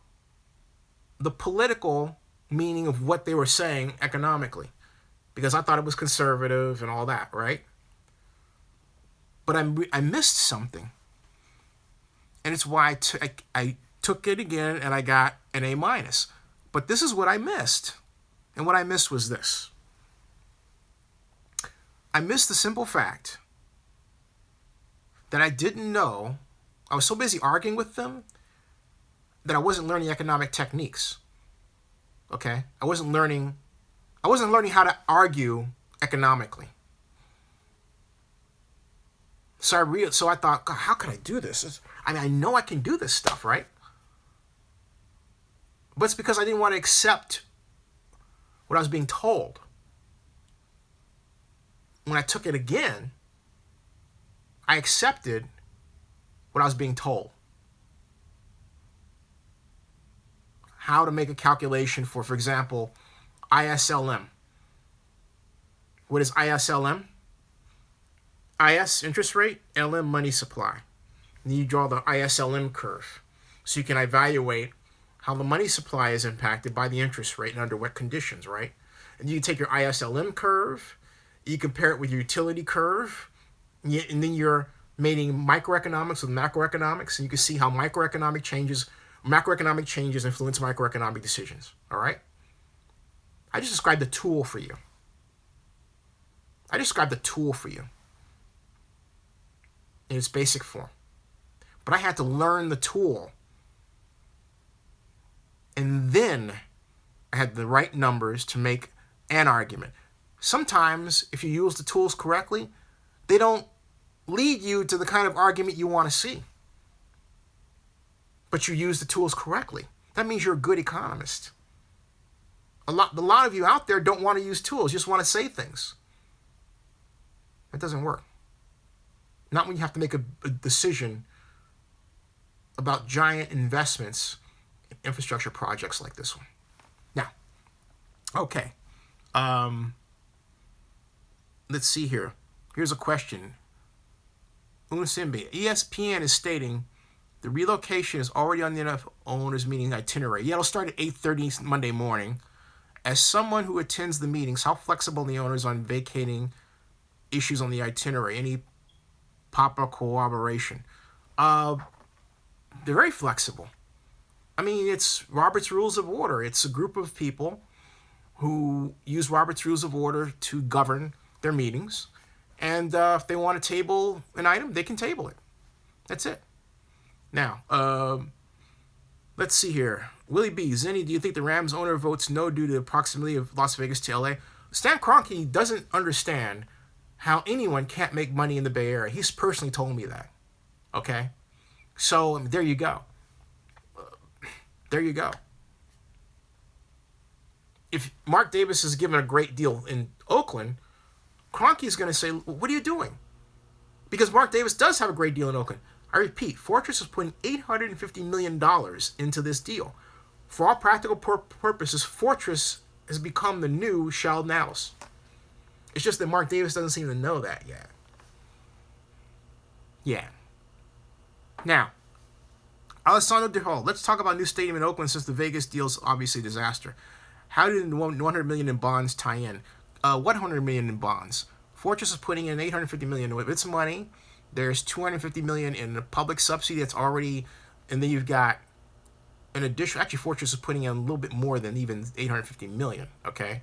the political meaning of what they were saying economically, because I thought it was conservative and all that, right? But I missed something, and it's why I took it again and I got an A minus. But this is what I missed, and what I missed was this. I missed the simple fact that I didn't know. I was so busy arguing with them that I wasn't learning economic techniques. Okay? I wasn't learning how to argue economically. So I thought, God, how could I do this? I know I can do this stuff, right? But it's because I didn't want to accept what I was being told. When I took it again, I accepted what I was being told. How to make a calculation for example, ISLM. What is ISLM? IS, interest rate, LM, money supply. And you draw the ISLM curve. So you can evaluate how the money supply is impacted by the interest rate and under what conditions, right? And you can take your ISLM curve, you compare it with your utility curve, and then you're mating microeconomics with macroeconomics, and you can see how macroeconomic changes influence microeconomic decisions, all right? I just described the tool for you. In its basic form. But I had to learn the tool. And then I had the right numbers to make an argument. Sometimes, if you use the tools correctly, they don't lead you to the kind of argument you want to see. But you use the tools correctly. That means you're a good economist. A lot of you out there don't want to use tools, just want to say things. That doesn't work. Not when you have to make a decision about giant investments in infrastructure projects like this one. Now, okay. Let's see here. Here's a question. Unsimbi, ESPN is stating the relocation is already on the NFL owners meeting itinerary. Yeah, it'll start at 8:30 Monday morning. As someone who attends the meetings, how flexible are the owners on vacating issues on the itinerary? Any proper corroboration? They're very flexible. I mean, it's Robert's Rules of Order. It's a group of people who use Robert's Rules of Order to govern their meetings. And if they want to table an item, they can table it. That's it. Now, let's see here. Willie B. Zinni, do you think the Rams owner votes no due to the proximity of Las Vegas to LA? Stan Kroenke doesn't understand how anyone can't make money in the Bay Area. He's personally told me that. Okay? So, there you go. There you go. If Mark Davis is given a great deal in Oakland, Kroenke is going to say, what are you doing? Because Mark Davis does have a great deal in Oakland. I repeat, Fortress is putting $850 million into this deal. For all practical purposes, Fortress has become the new Sheldon Adelson. It's just that Mark Davis doesn't seem to know that yet. Yeah. Now, Alessandro De Hall, let's talk about new stadium in Oakland since the Vegas deal's obviously a disaster. How did the $100 million in bonds tie in? What $100 million in bonds? Fortress is putting in $850 million of its money. There's $250 million in the public subsidy that's already, and then you've got an additional. Actually, Fortress is putting in a little bit more than even $850 million. Okay,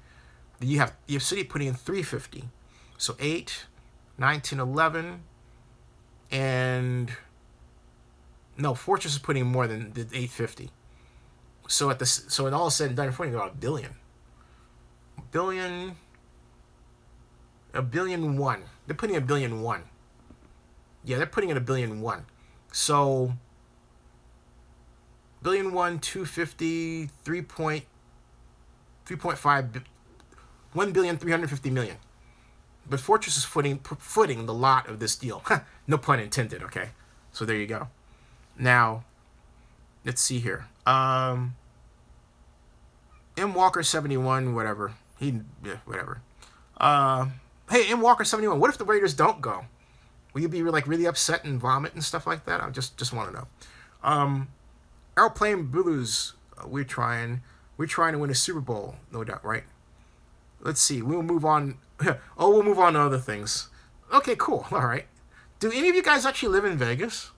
then you have city putting in $350, so 8, 9, 10, 11, and no, Fortress is putting in more than the $850. So when all is said and done, you're putting about $1 billion. $1.1 billion. They're putting in $1.1 billion. Yeah, they're putting in $1.1 billion. So, $1.1 billion, 250, 3.5, $1.35 billion. But Fortress is footing the lot of this deal. No pun intended, okay? So there you go. Now, let's see here. M. Walker 71, whatever. Whatever. Hey, M. Walker 71, what if the Raiders don't go? Will you be really upset and vomit and stuff like that? I just want to know. Airplane Blues, we're trying to win a Super Bowl, no doubt, right? Let's see. We'll move on. We'll move on to other things. Okay, cool. All right. Do any of you guys actually live in Vegas?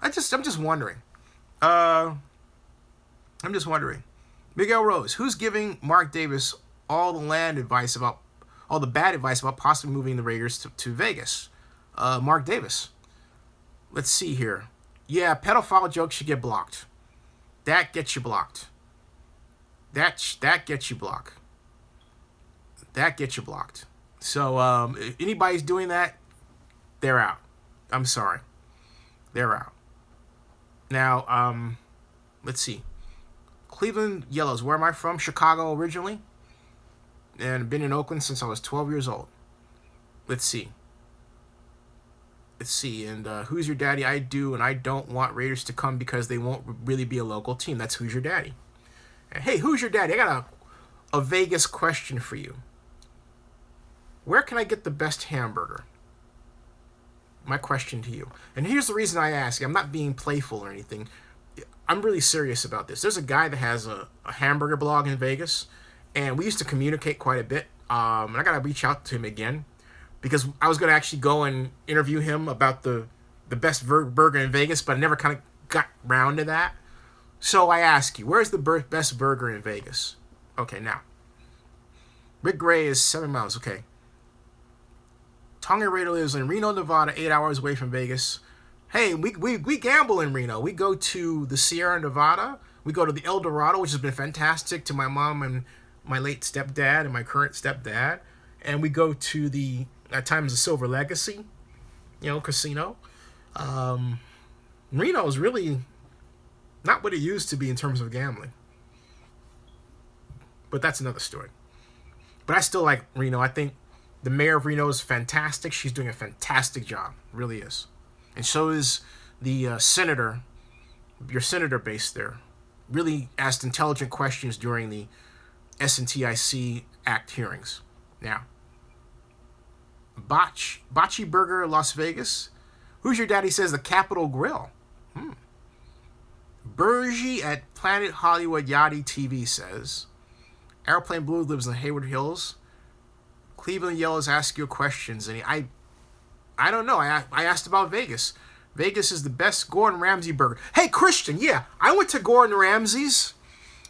I'm just wondering. I'm just wondering. Miguel Rose, who's giving Mark Davis all the bad advice about possibly moving the Raiders to Vegas? Mark Davis. Let's see here. Yeah, pedophile jokes should get blocked. That gets you blocked. That gets you blocked. That gets you blocked. So if anybody's doing that, they're out. I'm sorry. They're out. Now, let's see. Cleveland Yellows. Where am I from? Chicago originally. And been in Oakland since I was 12 years old. Let's see. And Who's Your Daddy? I do, and I don't want Raiders to come because they won't really be a local team. That's Who's Your Daddy. And, hey, Who's Your Daddy? I got a Vegas question for you. Where can I get the best hamburger? My question to you. And here's the reason I ask. I'm not being playful or anything. I'm really serious about this. There's a guy that has a hamburger blog in Vegas, and we used to communicate quite a bit. And I got to reach out to him again because I was going to actually go and interview him about the best burger in Vegas, but I never kind of got round to that. So I ask you, where's the best burger in Vegas? Okay, now. Rick Gray is 7 miles. Okay. Tonga Raider lives in Reno, Nevada, 8 hours away from Vegas. Hey, we gamble in Reno. We go to the Sierra Nevada. We go to the El Dorado, which has been fantastic to my mom and my late stepdad and my current stepdad. And we go to the, at times, the Silver Legacy, casino. Reno is really not what it used to be in terms of gambling. But that's another story. But I still like Reno. I think the mayor of Reno is fantastic. She's doing a fantastic job. Really is. And so is the senator, your senator based there. Really asked intelligent questions during the SNTIC Act hearings. Now, Bocce Burger, Las Vegas. Who's your daddy says the Capitol Grill. Bergie at Planet Hollywood Yachty TV says, Airplane Blue lives in Hayward Hills. Cleveland Yellows ask you questions, and I don't know. I asked about Vegas. Vegas is the best Gordon Ramsay burger. Hey, Christian, yeah, I went to Gordon Ramsay's,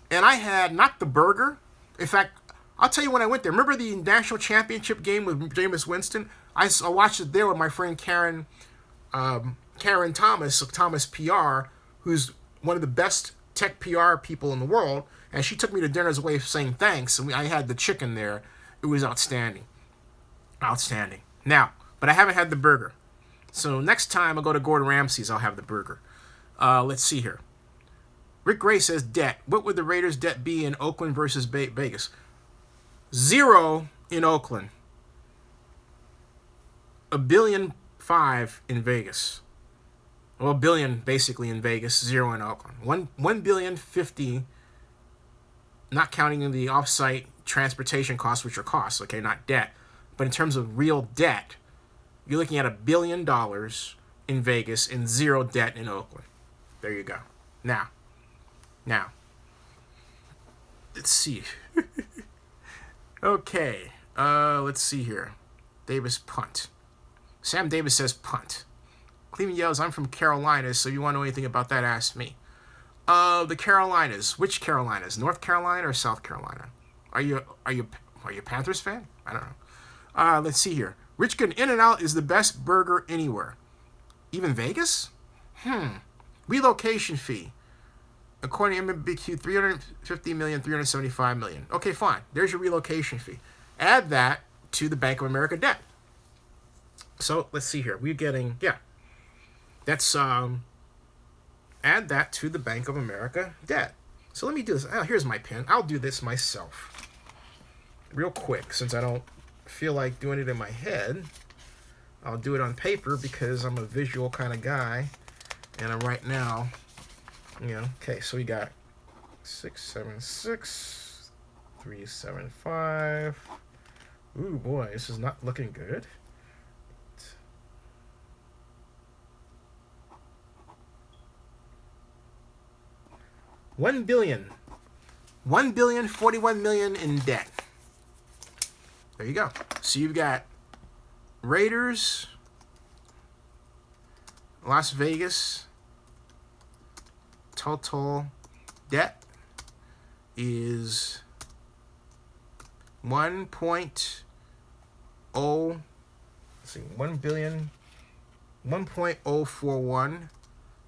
and I had not the burger. In fact, I'll tell you when I went there. Remember the national championship game with Jameis Winston? I watched it there with my friend Karen Thomas of Thomas PR, who's one of the best tech PR people in the world, and she took me to dinner as a way of saying thanks, and I had the chicken there. It was outstanding. Outstanding. Now, but I haven't had the burger. So next time I go to Gordon Ramsay's, I'll have the burger. Let's see here. Rick Gray says debt. What would the Raiders' debt be in Oakland versus Vegas? 0 in Oakland. $1.5 billion in Vegas. Well, $1 billion basically in Vegas, 0 in Oakland. $1.05 billion, not counting the off-site transportation costs, which are costs, okay, not debt. But in terms of real debt, you're looking at $1 billion in Vegas and 0 debt in Oakland. There you go. Now, let's see. Okay, let's see here. Davis punt. Sam Davis says punt. Cleveland yells, I'm from Carolina, so if you want to know anything about that, ask me. The Carolinas. Which Carolinas? North Carolina or South Carolina? Are you a Panthers fan? I don't know. Let's see here. Richmond In-N-Out is the best burger anywhere. Even Vegas? Relocation fee. According to MBQ, $350 million, $375 million. Okay, fine. There's your relocation fee. Add that to the Bank of America debt. So let's see here. We're getting, that's add that to the Bank of America debt. So let me do this. Oh, here's my pen. I'll do this myself real quick since I don't feel like doing it in my head. I'll do it on paper because I'm a visual kind of guy, and I'm right now, okay, so we got 676 375. Ooh boy, this is not looking good. $1 billion, $41 million in debt. There you go. So you've got Raiders, Las Vegas, total debt is 1 billion, 1.041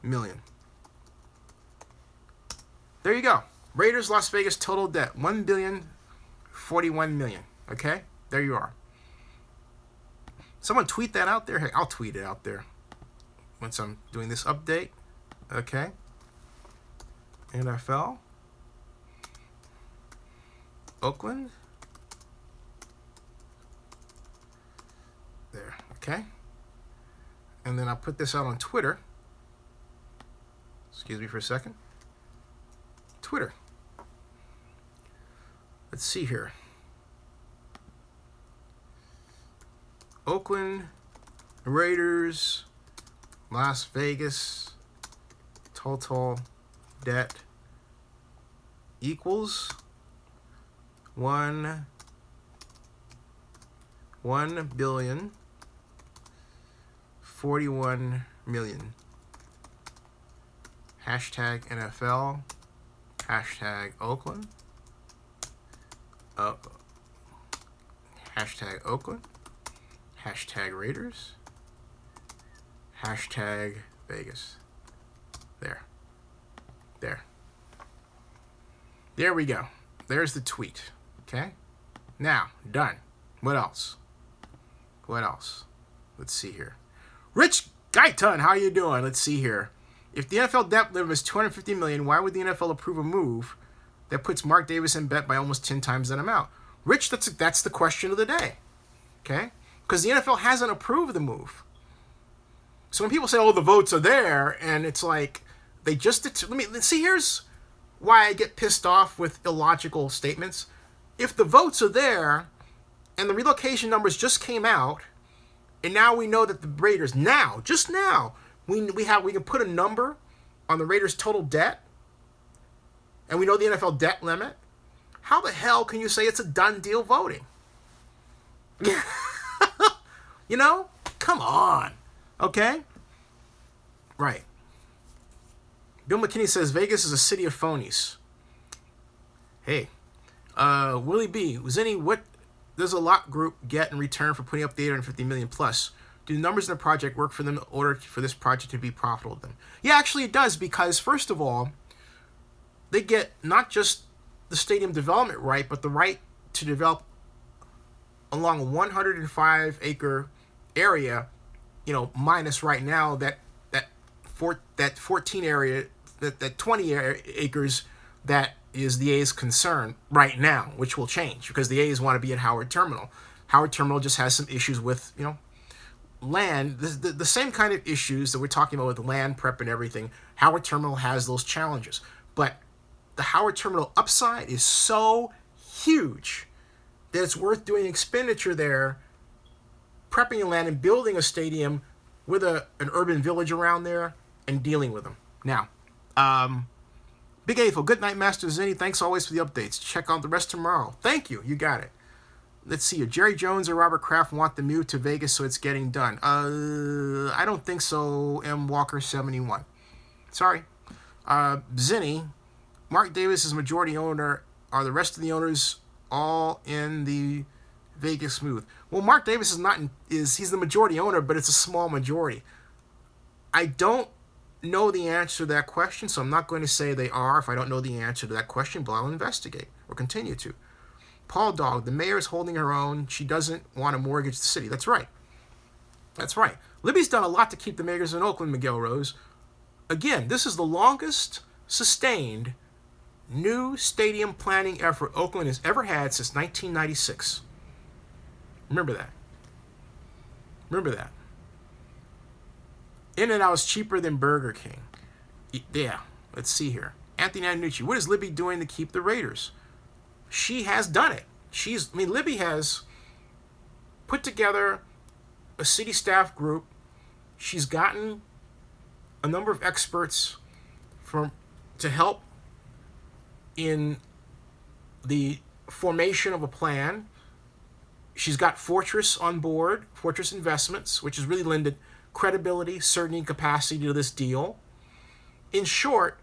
million. There you go. Raiders, Las Vegas, total debt, $1.041 billion. Okay? There you are. Someone tweet that out there. Hey, I'll tweet it out there once I'm doing this update. Okay? NFL. Oakland. There. Okay? And then I'll put this out on Twitter. Excuse me for a second. Twitter. Let's see here. Oakland Raiders, Las Vegas, total debt equals 1,041,000,000. Hashtag NFL. Hashtag Oakland. Hashtag Oakland. Hashtag Raiders. Hashtag Vegas. There. There we go. There's the tweet. Okay? Now, done. What else? Let's see here. Rich Guyton, how you doing? Let's see here. If the NFL debt limit is $250 million, why would the NFL approve a move that puts Mark Davis in bet by almost 10 times that amount? Rich, that's the question of the day. Okay? Because the NFL hasn't approved the move. So when people say, oh, the votes are there, and it's like, they just... let's see, here's why I get pissed off with illogical statements. If the votes are there, and the relocation numbers just came out, and now we know that the Raiders, just now, we can put a number on the Raiders' total debt, and we know the NFL debt limit, how the hell can you say it's a done deal voting? You know? Come on. Okay? Right. Bill McKinney says Vegas is a city of phonies. Hey. Willie B. What does a lot group get in return for putting up the $850 million plus? Do the numbers in the project work for them in order for this project to be profitable to them? Yeah, actually it does, because first of all, they get not just the stadium development right, but the right to develop along a 105-acre area, minus right now that 14 area, that 20 acres that is the A's concern right now, which will change because the A's want to be at Howard Terminal. Howard Terminal just has some issues with, land, the same kind of issues that we're talking about with land prep and everything. Howard Terminal has those challenges. But the Howard Terminal upside is so huge that it's worth doing expenditure there, prepping the land and building a stadium with an urban village around there and dealing with them. Now, Big April, good night, Master Zinni. Thanks always for the updates. Check out the rest tomorrow. Thank you. You got it. Let's see here. Jerry Jones or Robert Kraft want the move to Vegas, so it's getting done. I don't think so, M. Walker 71. Sorry. Zinni, Mark Davis is majority owner. Are the rest of the owners all in the Vegas move? Well, Mark Davis he's the majority owner, but it's a small majority. I don't know the answer to that question, so I'm not going to say they are if I don't know the answer to that question, but I'll investigate or continue to. Paul Dog, the mayor is holding her own. She doesn't want to mortgage the city. That's right. Libby's done a lot to keep the mayors in Oakland, Miguel Rose. Again, this is the longest sustained new stadium planning effort Oakland has ever had since 1996. Remember that. In-N-Out is cheaper than Burger King. Yeah, let's see here. Anthony Antonucci, what is Libby doing to keep the Raiders? She has done it. Libby has put together a city staff group. She's gotten a number of experts to help in the formation of a plan. She's got Fortress on board, Fortress Investments, which has really lended credibility, certainty, and capacity to this deal. In short,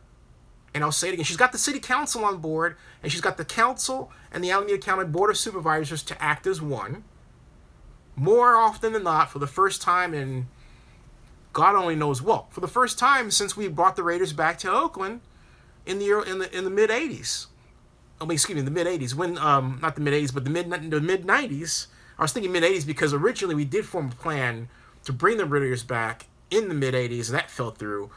and I'll say it again, she's got the city council on board, and she's got the council and the Alameda County Board of Supervisors to act as one. More often than not, for the first time in God only knows what, for the first time since we brought the Raiders back to Oakland in the mid 80s. The mid 80s. When not the mid 80s, but the mid 90s. I was thinking mid 80s because originally we did form a plan to bring the Raiders back in the mid 80s, and that fell through.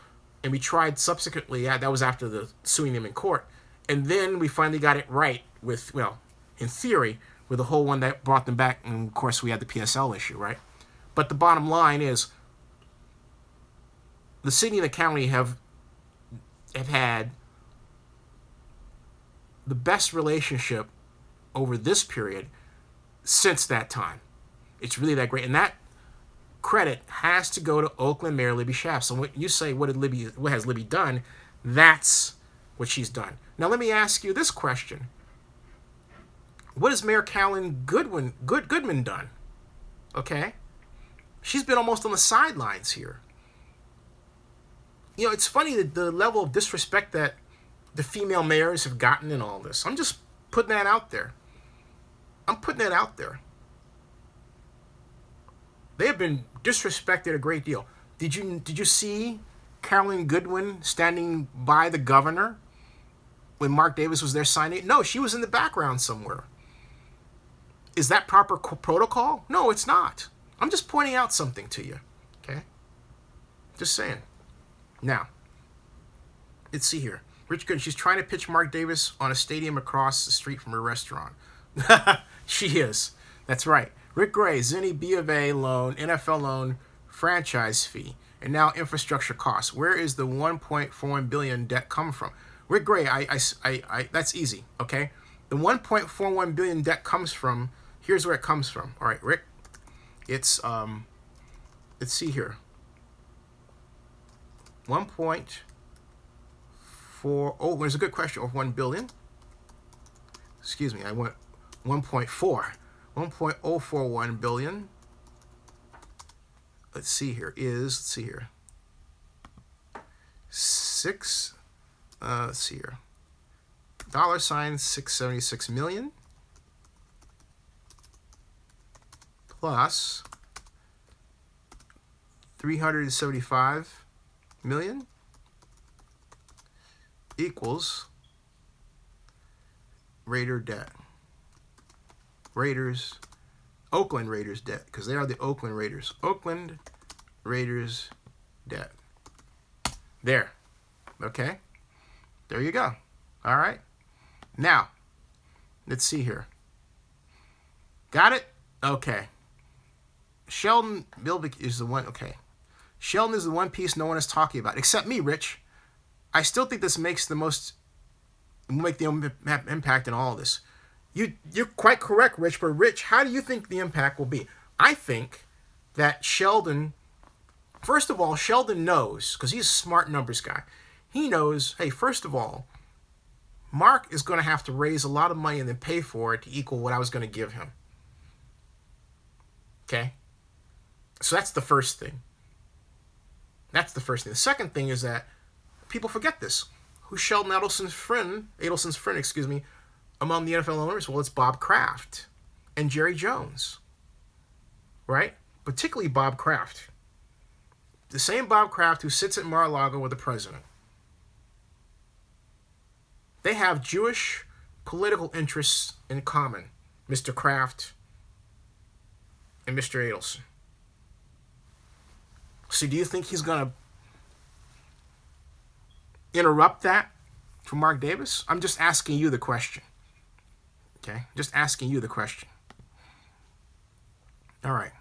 And we tried subsequently, that was after the suing them in court. And then we finally got it right with, in theory, with the whole one that brought them back. And of course, we had the PSL issue, right? But the bottom line is, the city and the county have had the best relationship over this period since that time. It's really that great. And that credit has to go to Oakland Mayor Libby Schaaf. So when you say, what has Libby done? That's what she's done. Now let me ask you this question. What has Mayor Carolyn Goodman done? Okay? She's been almost on the sidelines here. You know, it's funny that the level of disrespect that the female mayors have gotten in all this. I'm just putting that out there. I'm putting that out there. They have been disrespected a great deal. Did you see Carolyn Goodwin standing by the governor when Mark Davis was there signing? No, she was in the background somewhere. Is that proper protocol? No, it's not. I'm just pointing out something to you. Okay? Just saying. Now, let's see here. Rich Good, she's trying to pitch Mark Davis on a stadium across the street from her restaurant. She is. That's right. Rick Gray, Zinni B of A loan, NFL loan, franchise fee, and now infrastructure costs. Where is the $1.41 billion debt come from? Rick Gray, that's easy, okay? The $1.41 billion debt comes from, here's where it comes from. All right, Rick, it's, let's see here. 1.4, oh, there's a good question, or 1 billion. Excuse me, I went 1.041 billion. Let's see here, let's see here. Let's see here. $676 million plus 375 million equals Raider debt. Oakland Raiders debt, because they are the Oakland Raiders. Oakland Raiders debt. There. Okay? There you go. All right? Now, let's see here. Got it? Okay. Sheldon Bilbick is the one. Okay. Sheldon is the one piece no one is talking about, except me, Rich. I still think this makes the impact in all of this. You're quite correct, Rich, but Rich, how do you think the impact will be? I think that Sheldon, first of all, Sheldon knows, because he's a smart numbers guy. He knows, hey, first of all, Mark is going to have to raise a lot of money and then pay for it to equal what I was going to give him. Okay? So that's the first thing. That's the first thing. The second thing is that people forget this. Who's Sheldon Adelson's friend, among the NFL owners? Well, it's Bob Kraft and Jerry Jones, right? Particularly Bob Kraft. The same Bob Kraft who sits at Mar-a-Lago with the president. They have Jewish political interests in common, Mr. Kraft and Mr. Adelson. So do you think he's going to interrupt that for Mark Davis? I'm just asking you the question. Okay? Just asking you the question. All right.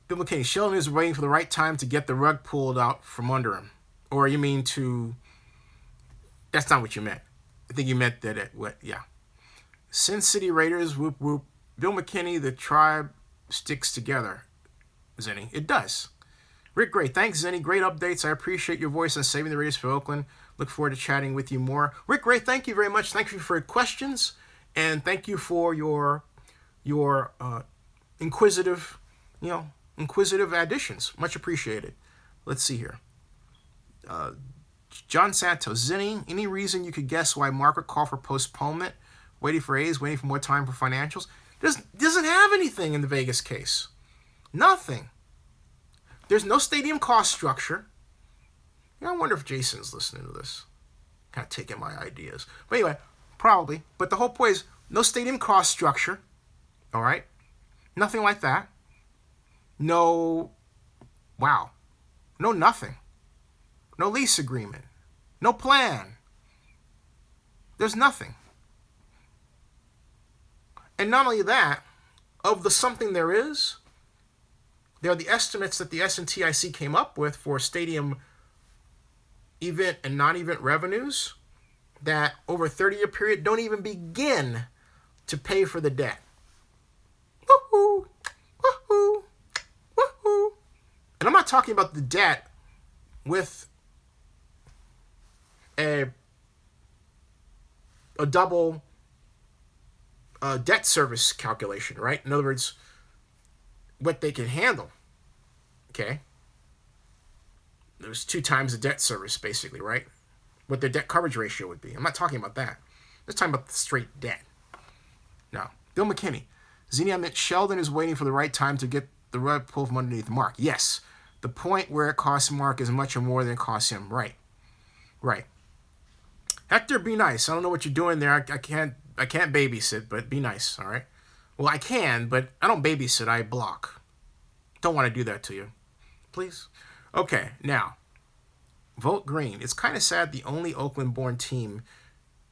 Bill McKinney, Sheldon is waiting for the right time to get the rug pulled out from under him. Or you mean to... That's not what you meant. I think you meant that yeah. Sin City Raiders, whoop whoop. Bill McKinney, the tribe sticks together. Zinni, it does. Rick Gray, thanks Zinni. Great updates. I appreciate your voice on saving the Raiders for Oakland. Look forward to chatting with you more. Rick Gray, thank you very much. Thank you for your questions. And thank you for your inquisitive additions. Much appreciated. Let's see here. John Santos, Zinni, any reason you could guess why Mark would call for postponement? Waiting for A's, waiting for more time for financials? Doesn't have anything in the Vegas case. Nothing. There's no stadium cost structure. I wonder if Jason's listening to this. Kind of taking my ideas. But anyway, probably. But the whole point is no stadium cost structure. All right? Nothing like that. No nothing. No lease agreement. No plan. There's nothing. And not only that, of the something there is, there are the estimates that the SNTIC came up with for stadium event and non-event revenues that over a 30-year period don't even begin to pay for the debt. Woohoo! Woohoo! Woohoo! talking about the debt with a double debt service calculation, right? In other words, what they can handle. Okay? There's 2 times the debt service, basically, right? What their debt coverage ratio would be. I'm not talking about that. I'm just talking about the straight debt. Now, Bill McKinney. Zini, I meant Sheldon is waiting for the right time to get the rug pulled from underneath Mark. Yes. The point where it costs Mark is much more than it costs him. Right. Right. Hector, be nice. I don't know what you're doing there. I can't babysit, but be nice, all right? Well, I can, but I don't babysit. I block. Don't want to do that to you. Please? Okay, now, vote green. It's kind of sad the only Oakland-born team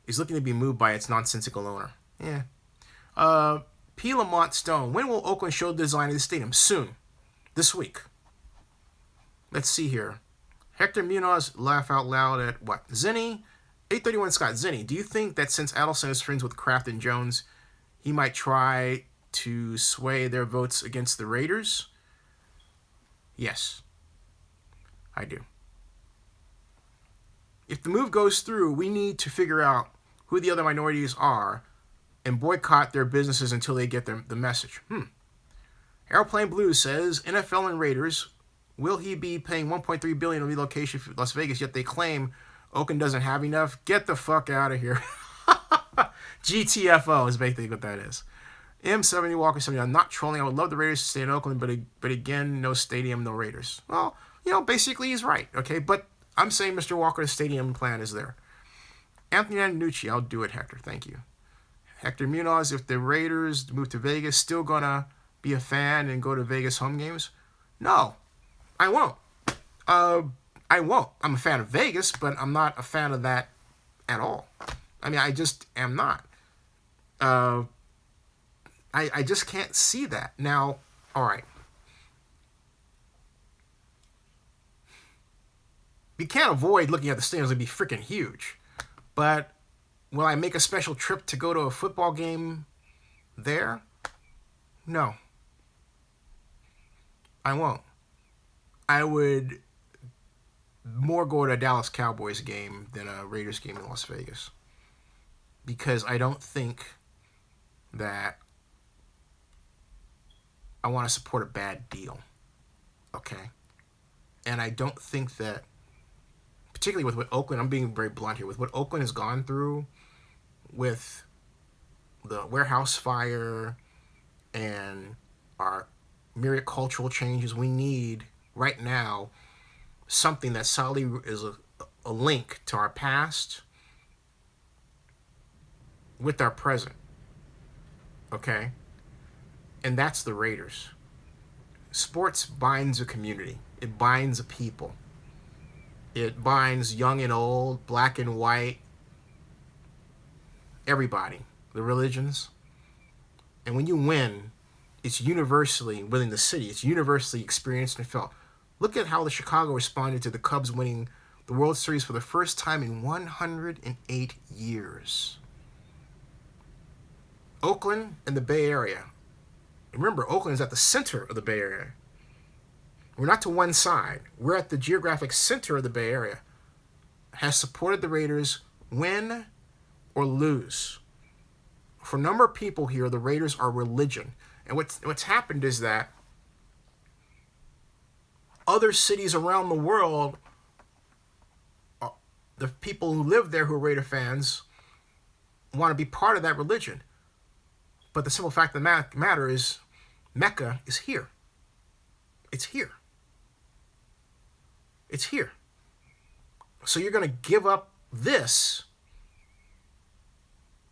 is looking to be moved by its nonsensical owner. Yeah. P. Lamont Stone. When will Oakland show the design of the stadium? Soon. This week. Let's see here. Hector Munoz, laugh out loud at what? Zinni? 831 Scott. Zinni, do you think that since Adelson is friends with Kraft and Jones, he might try to sway their votes against the Raiders? Yes. I do. If the move goes through, we need to figure out who the other minorities are and boycott their businesses until they get the message. Airplane Blues says, NFL and Raiders, will he be paying $1.3 billion in relocation for Las Vegas, yet they claim Oakland doesn't have enough? Get the fuck out of here. GTFO is basically what that is. M70 Walker 70, I'm not trolling. I would love the Raiders to stay in Oakland, but again, no stadium, no Raiders. Well, basically he's right, okay? But I'm saying Mr. Walker's stadium plan is there. Anthony Antonucci, I'll do it, Hector. Thank you. Hector Munoz, if the Raiders move to Vegas, still gonna be a fan and go to Vegas home games? No, I won't. I won't. I'm a fan of Vegas, but I'm not a fan of that at all. I mean, I just am not. I just can't see that. Now, all right. You can't avoid looking at the stadiums. It'd be freaking huge. But will I make a special trip to go to a football game there? No. I won't. I would more go to a Dallas Cowboys game than a Raiders game in Las Vegas. Because I don't think that I want to support a bad deal. Okay? And I don't think that, particularly with what Oakland, I'm being very blunt here, with what Oakland has gone through with the warehouse fire and our myriad cultural changes, we need right now something that solidly is a link to our past with our present. Okay? And that's the Raiders. Sports binds a community. It binds a people. It binds young and old, black and white, everybody, the religions. And when you win, it's universally, within the city, it's universally experienced and felt. Look at how the Chicago responded to the Cubs winning the World Series for the first time in 108 years. Oakland and the Bay Area. Remember, Oakland is at the center of the Bay Area. We're not to one side. We're at the geographic center of the Bay Area. Has supported the Raiders win or lose. For a number of people here, the Raiders are religion. And what's happened is that other cities around the world, the people who live there who are Raider fans want to be part of that religion. But the simple fact of the matter is Mecca is here. It's here. It's here. So you're going to give up this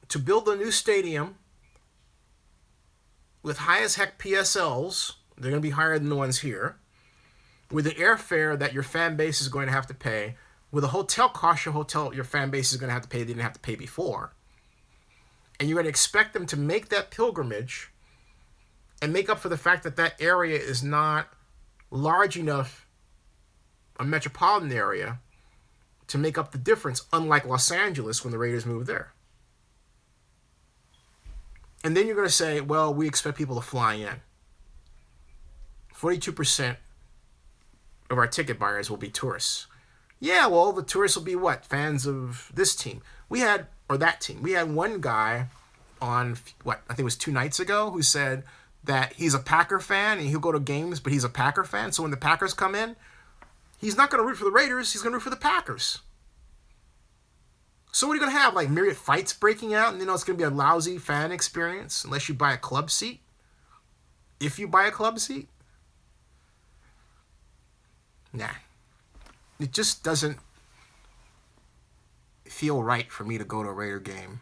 to build a new stadium with high as heck PSLs. They're going to be higher than the ones here. With an airfare that your fan base is going to have to pay. With a hotel cost your fan base is going to have to pay they didn't have to pay before. And you're going to expect them to make that pilgrimage and make up for the fact that that area is not large enough, a metropolitan area, to make up the difference, unlike Los Angeles when the Raiders moved there. And then you're going to say, well, we expect people to fly in. 42% of our ticket buyers will be tourists. Yeah, well, the tourists will be what? Fans of this team. Or that team. We had one guy on, I think it was 2 nights ago, who said that he's a Packer fan and he'll go to games, but he's a Packer fan. So when the Packers come in, he's not going to root for the Raiders. He's going to root for the Packers. So what are you going to have? Like myriad fights breaking out, and it's going to be a lousy fan experience unless you buy a club seat? If you buy a club seat? Nah. It just doesn't feel right for me to go to a Raider game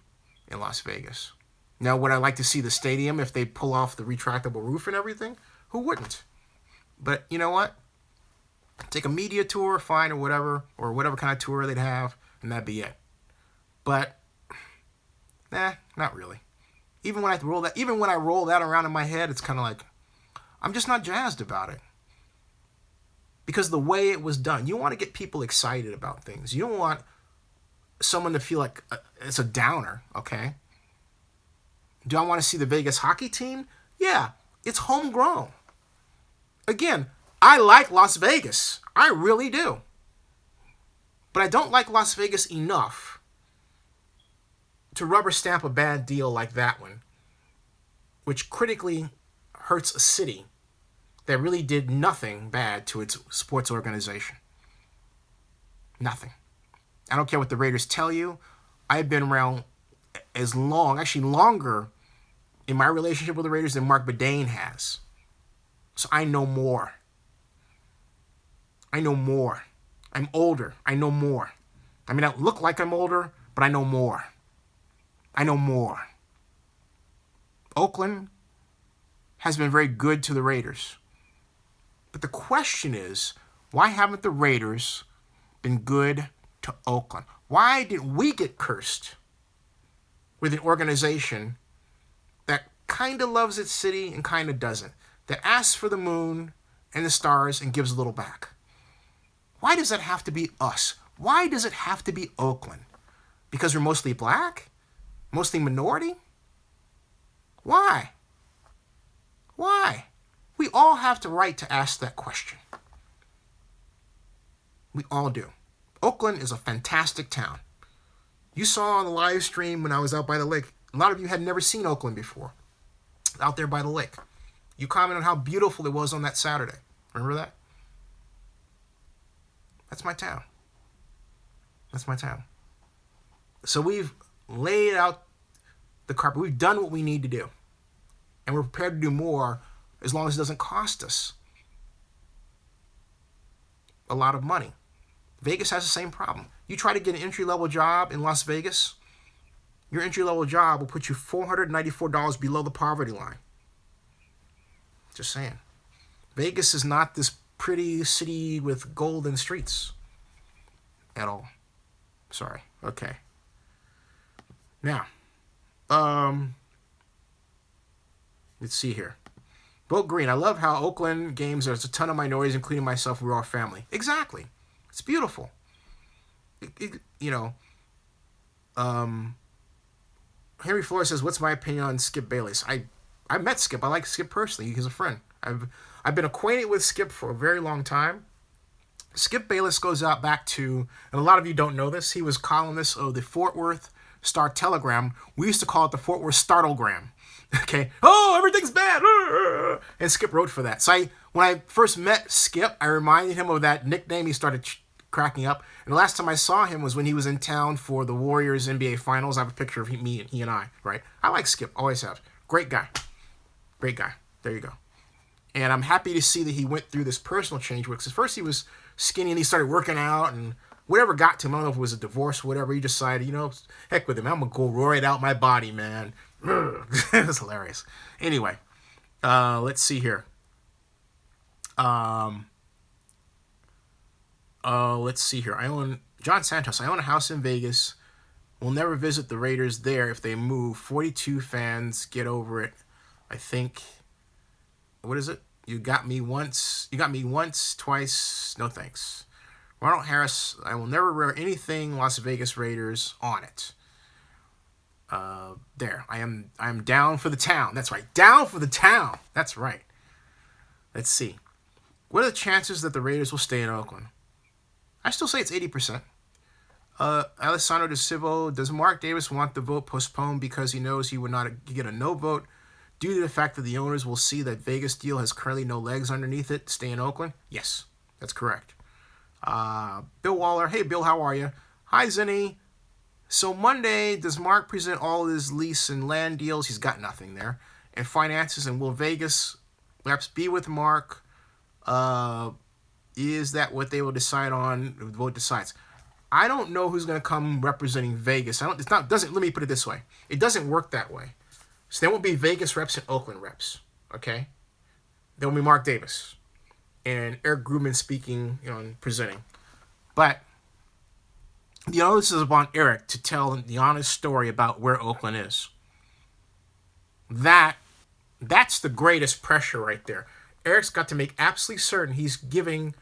in Las Vegas. Now, would I like to see the stadium if they pull off the retractable roof and everything? Who wouldn't? But you know what? Take a media tour, fine, or whatever kind of tour they'd have, and that'd be it. But, not really. Even when I roll that around in my head, it's kind of like, I'm just not jazzed about it. Because the way it was done, you want to get people excited about things. You don't want someone to feel like it's a downer, okay? Do I want to see the Vegas hockey team? Yeah, it's homegrown. Again, I like Las Vegas. I really do. But I don't like Las Vegas enough to rubber stamp a bad deal like that one, which critically hurts a city that really did nothing bad to its sports organization. Nothing. I don't care what the Raiders tell you. I've been around as long, actually longer, in my relationship with the Raiders than Mark Bedane has. So I know more. I'm older. I know more. I mean, I look like I'm older, but I know more. Oakland has been very good to the Raiders. But the question is, why haven't the Raiders been good to Oakland? Why did we get cursed with an organization that kind of loves its city and kind of doesn't? That asks for the moon and the stars and gives a little back? Why does that have to be us? Why does it have to be Oakland? Because we're mostly black? Mostly minority? Why? We all have the right to ask that question. We all do. Oakland is a fantastic town. You saw on the live stream when I was out by the lake, a lot of you had never seen Oakland before. Out there by the lake. You commented on how beautiful it was on that Saturday. Remember that? That's my town. So we've laid out the carpet. We've done what we need to do. And we're prepared to do more as long as it doesn't cost us a lot of money. Vegas has the same problem. You try to get an entry-level job in Las Vegas, your entry-level job will put you $494 below the poverty line. Just saying. Vegas is not this pretty city with golden streets at all. Sorry. Okay. Now, let's see here. Boat Green, I love how Oakland games, there's a ton of minorities, including myself, we're all family. Exactly. It's beautiful. Henry Flores says, what's my opinion on Skip Bayless? I met Skip. I like Skip personally. He's a friend. I've been acquainted with Skip for a very long time. Skip Bayless goes out back to, and a lot of you don't know this, he was columnist of the Fort Worth Star-Telegram. We used to call it the Fort Worth Startlegram. Okay. Oh, everything's bad. And Skip wrote for that. So when I first met Skip, I reminded him of that nickname. He started cracking up. And the last time I saw him was when he was in town for the Warriors NBA Finals. I have a picture of he and I, right? I like Skip. Always have. Great guy. There you go. And I'm happy to see that he went through this personal change. Because at first he was skinny and he started working out and whatever got to him. I don't know if it was a divorce or whatever. He decided, heck with him. I'm going to go roid out my body, man. It was hilarious. Anyway, let's see here. Let's see here. John Santos. I own a house in Vegas. We'll never visit the Raiders there if they move. 42 fans. Get over it. I think. What is it? You got me once, twice. No thanks. Ronald Harris. I will never wear anything Las Vegas Raiders on it. There. I am down for the town. That's right. Down for the town. That's right. Let's see. What are the chances that the Raiders will stay in Oakland? I still say it's 80%. Alessandro De Silva, does Mark Davis want the vote postponed because he knows he would not get a no vote due to the fact that the owners will see that Vegas deal has currently no legs underneath it, stay in Oakland? Yes, that's correct. Bill Waller, hey Bill, how are you? Hi Zinni. So Monday, does Mark present all his lease and land deals? He's got nothing there. And finances, and will Vegas perhaps be with Mark? Is that what they will decide on? The vote decides. I don't know who's going to come representing Vegas. Let me put it this way. It doesn't work that way. So there won't be Vegas reps and Oakland reps. Okay? There will be Mark Davis and Eric Grubman speaking, and presenting. But the onus is upon Eric to tell the honest story about where Oakland is. That's the greatest pressure right there. Eric's got to make absolutely certain he's giving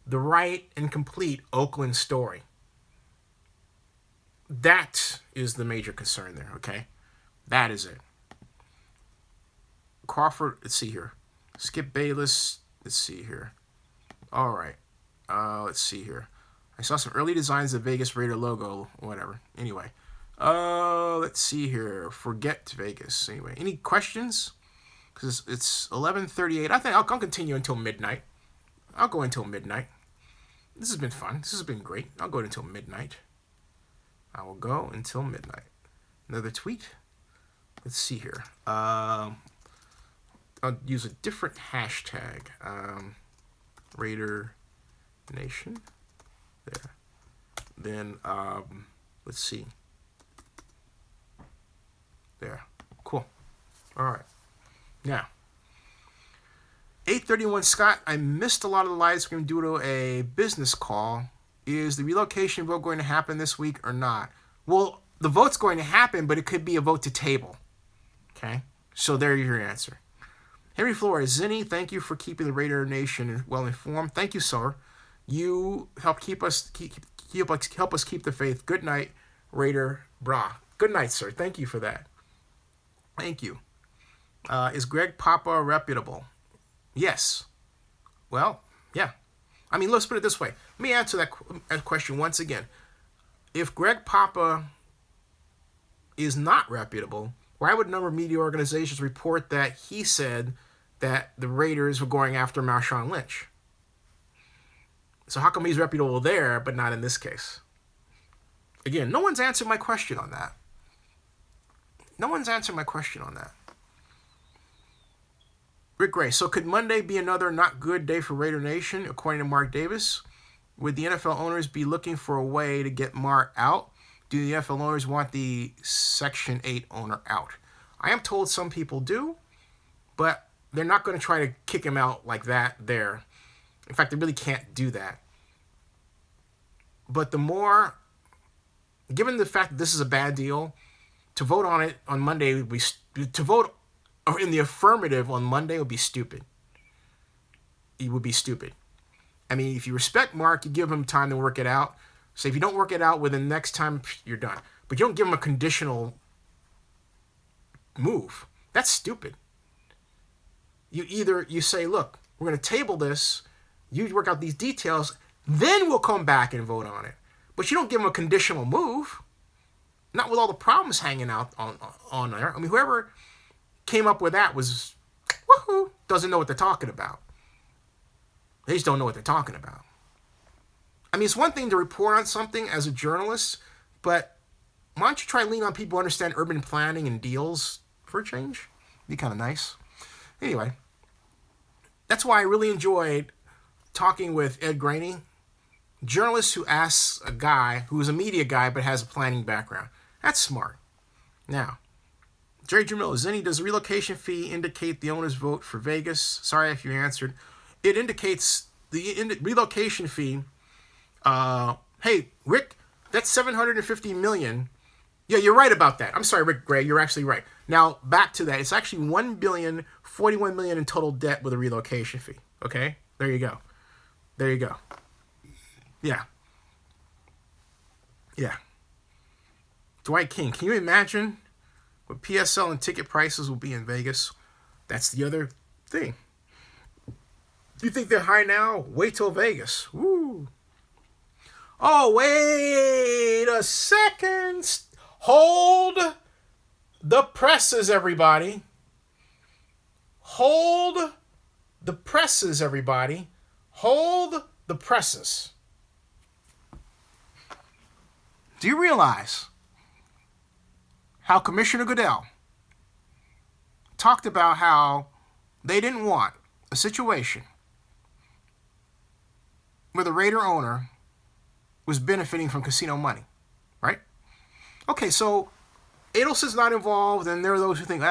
the right and complete Oakland story. That is the major concern there, okay? That is it. Crawford, let's see here. Skip Bayless, let's see here. All right. Let's see here. I saw some early designs of Vegas Raider logo, whatever. Anyway. Let's see here. Forget Vegas. Anyway, any questions? Because it's 11:38. I think I'll continue until midnight. I'll go until midnight. This has been fun. This has been great. I'll go until midnight. I will go until midnight. Another tweet. Let's see here. I'll use a different hashtag. Raider Nation. There. Then, let's see. There. Cool. All right. Now, 8:31 Scott, I missed a lot of the live stream due to a business call. Is the relocation vote going to happen this week or not? Well, the vote's going to happen, but it could be a vote to table. Okay? So there's your answer. Henry Flores, Zinni, thank you for keeping the Raider Nation well informed. Thank you, sir. You help keep us keep the faith. Good night, Raider Bra. Good night, sir. Thank you for that. Thank you. Is Greg Papa reputable? Yes. Well, yeah. I mean, let's put it this way. Let me answer that question once again. If Greg Papa is not reputable, why would a number of media organizations report that he said that the Raiders were going after Marshawn Lynch? So how come he's reputable there, but not in this case? Again, no one's answered my question on that. Rick Gray, so could Monday be another not good day for Raider Nation, according to Mark Davis? Would the NFL owners be looking for a way to get Mark out? Do the NFL owners want the Section 8 owner out? I am told some people do, but they're not going to try to kick him out like that there. In fact, they really can't do that. But given the fact that this is a bad deal, to vote on it on Monday would be, to vote in the affirmative on Monday would be stupid. It would be stupid. I mean, if you respect Mark, you give him time to work it out. So if you don't work it out within the next time, you're done. But you don't give him a conditional move. That's stupid. You say, look, we're going to table this. You work out these details. Then we'll come back and vote on it. But you don't give him a conditional move. Not with all the problems hanging out on there. I mean, whoever came up with that was, woohoo, doesn't know what they're talking about. They just don't know what they're talking about. I mean, it's one thing to report on something as a journalist, but why don't you try and lean on people who understand urban planning and deals for a change? Be kind of nice. Anyway, that's why I really enjoyed talking with Ed Graney, journalist who asks a guy who is a media guy but has a planning background. That's smart. Now, Jerry Jamil, Zinni, does the relocation fee indicate the owner's vote for Vegas? Sorry if you answered. It indicates the relocation fee. Hey, Rick, that's $750 million. Yeah, you're right about that. I'm sorry, Rick Gray, you're actually right. Now, back to that. It's actually $1,041 million in total debt with a relocation fee. Okay? There you go. Yeah. Dwight King, can you imagine what PSL and ticket prices will be in Vegas? That's the other thing. You think they're high now? Wait till Vegas. Woo. Oh, wait a second. Hold the presses, everybody. Hold the presses, everybody. Hold the presses. Do you realize how Commissioner Goodell talked about how they didn't want a situation where the Raider owner was benefiting from casino money, right? Okay, so Adelson's not involved, and there are those who think,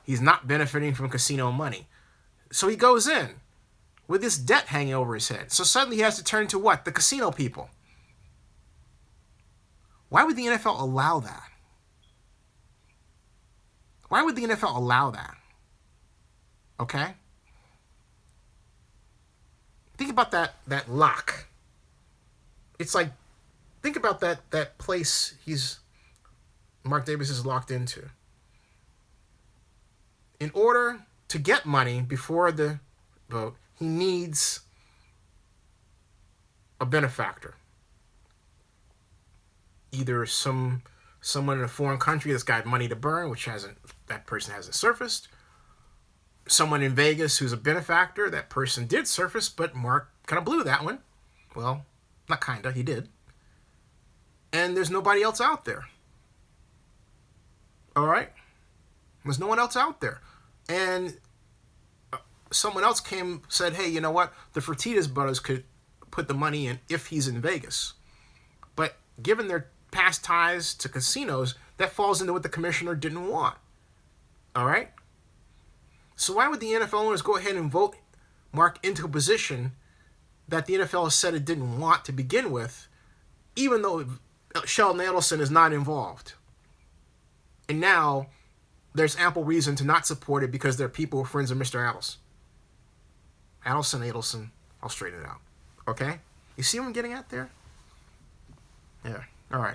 he's not benefiting from casino money. So he goes in with this debt hanging over his head. So suddenly he has to turn to what? The casino people. Why would the NFL allow that? Why would the NFL allow that? Okay? Think about that lock. It's like, think about that place Mark Davis is locked into. In order to get money before the vote, he needs a benefactor. Either someone in a foreign country that's got money to burn, that person hasn't surfaced. Someone in Vegas who's a benefactor, that person did surface, but Mark kind of blew that one. Well, not kinda, he did. And there's nobody else out there. All right? There's no one else out there. And someone else said, hey, you know what? The Fertitas brothers could put the money in if he's in Vegas. But given their past ties to casinos, that falls into what the commissioner didn't want. All right? So why would the NFL owners go ahead and vote Mark into a position that the NFL has said it didn't want to begin with, even though Sheldon Adelson is not involved? And now there's ample reason to not support it because they're people friends of Mr. Adelson. Adelson, I'll straighten it out. Okay? You see what I'm getting at there? Yeah. All right.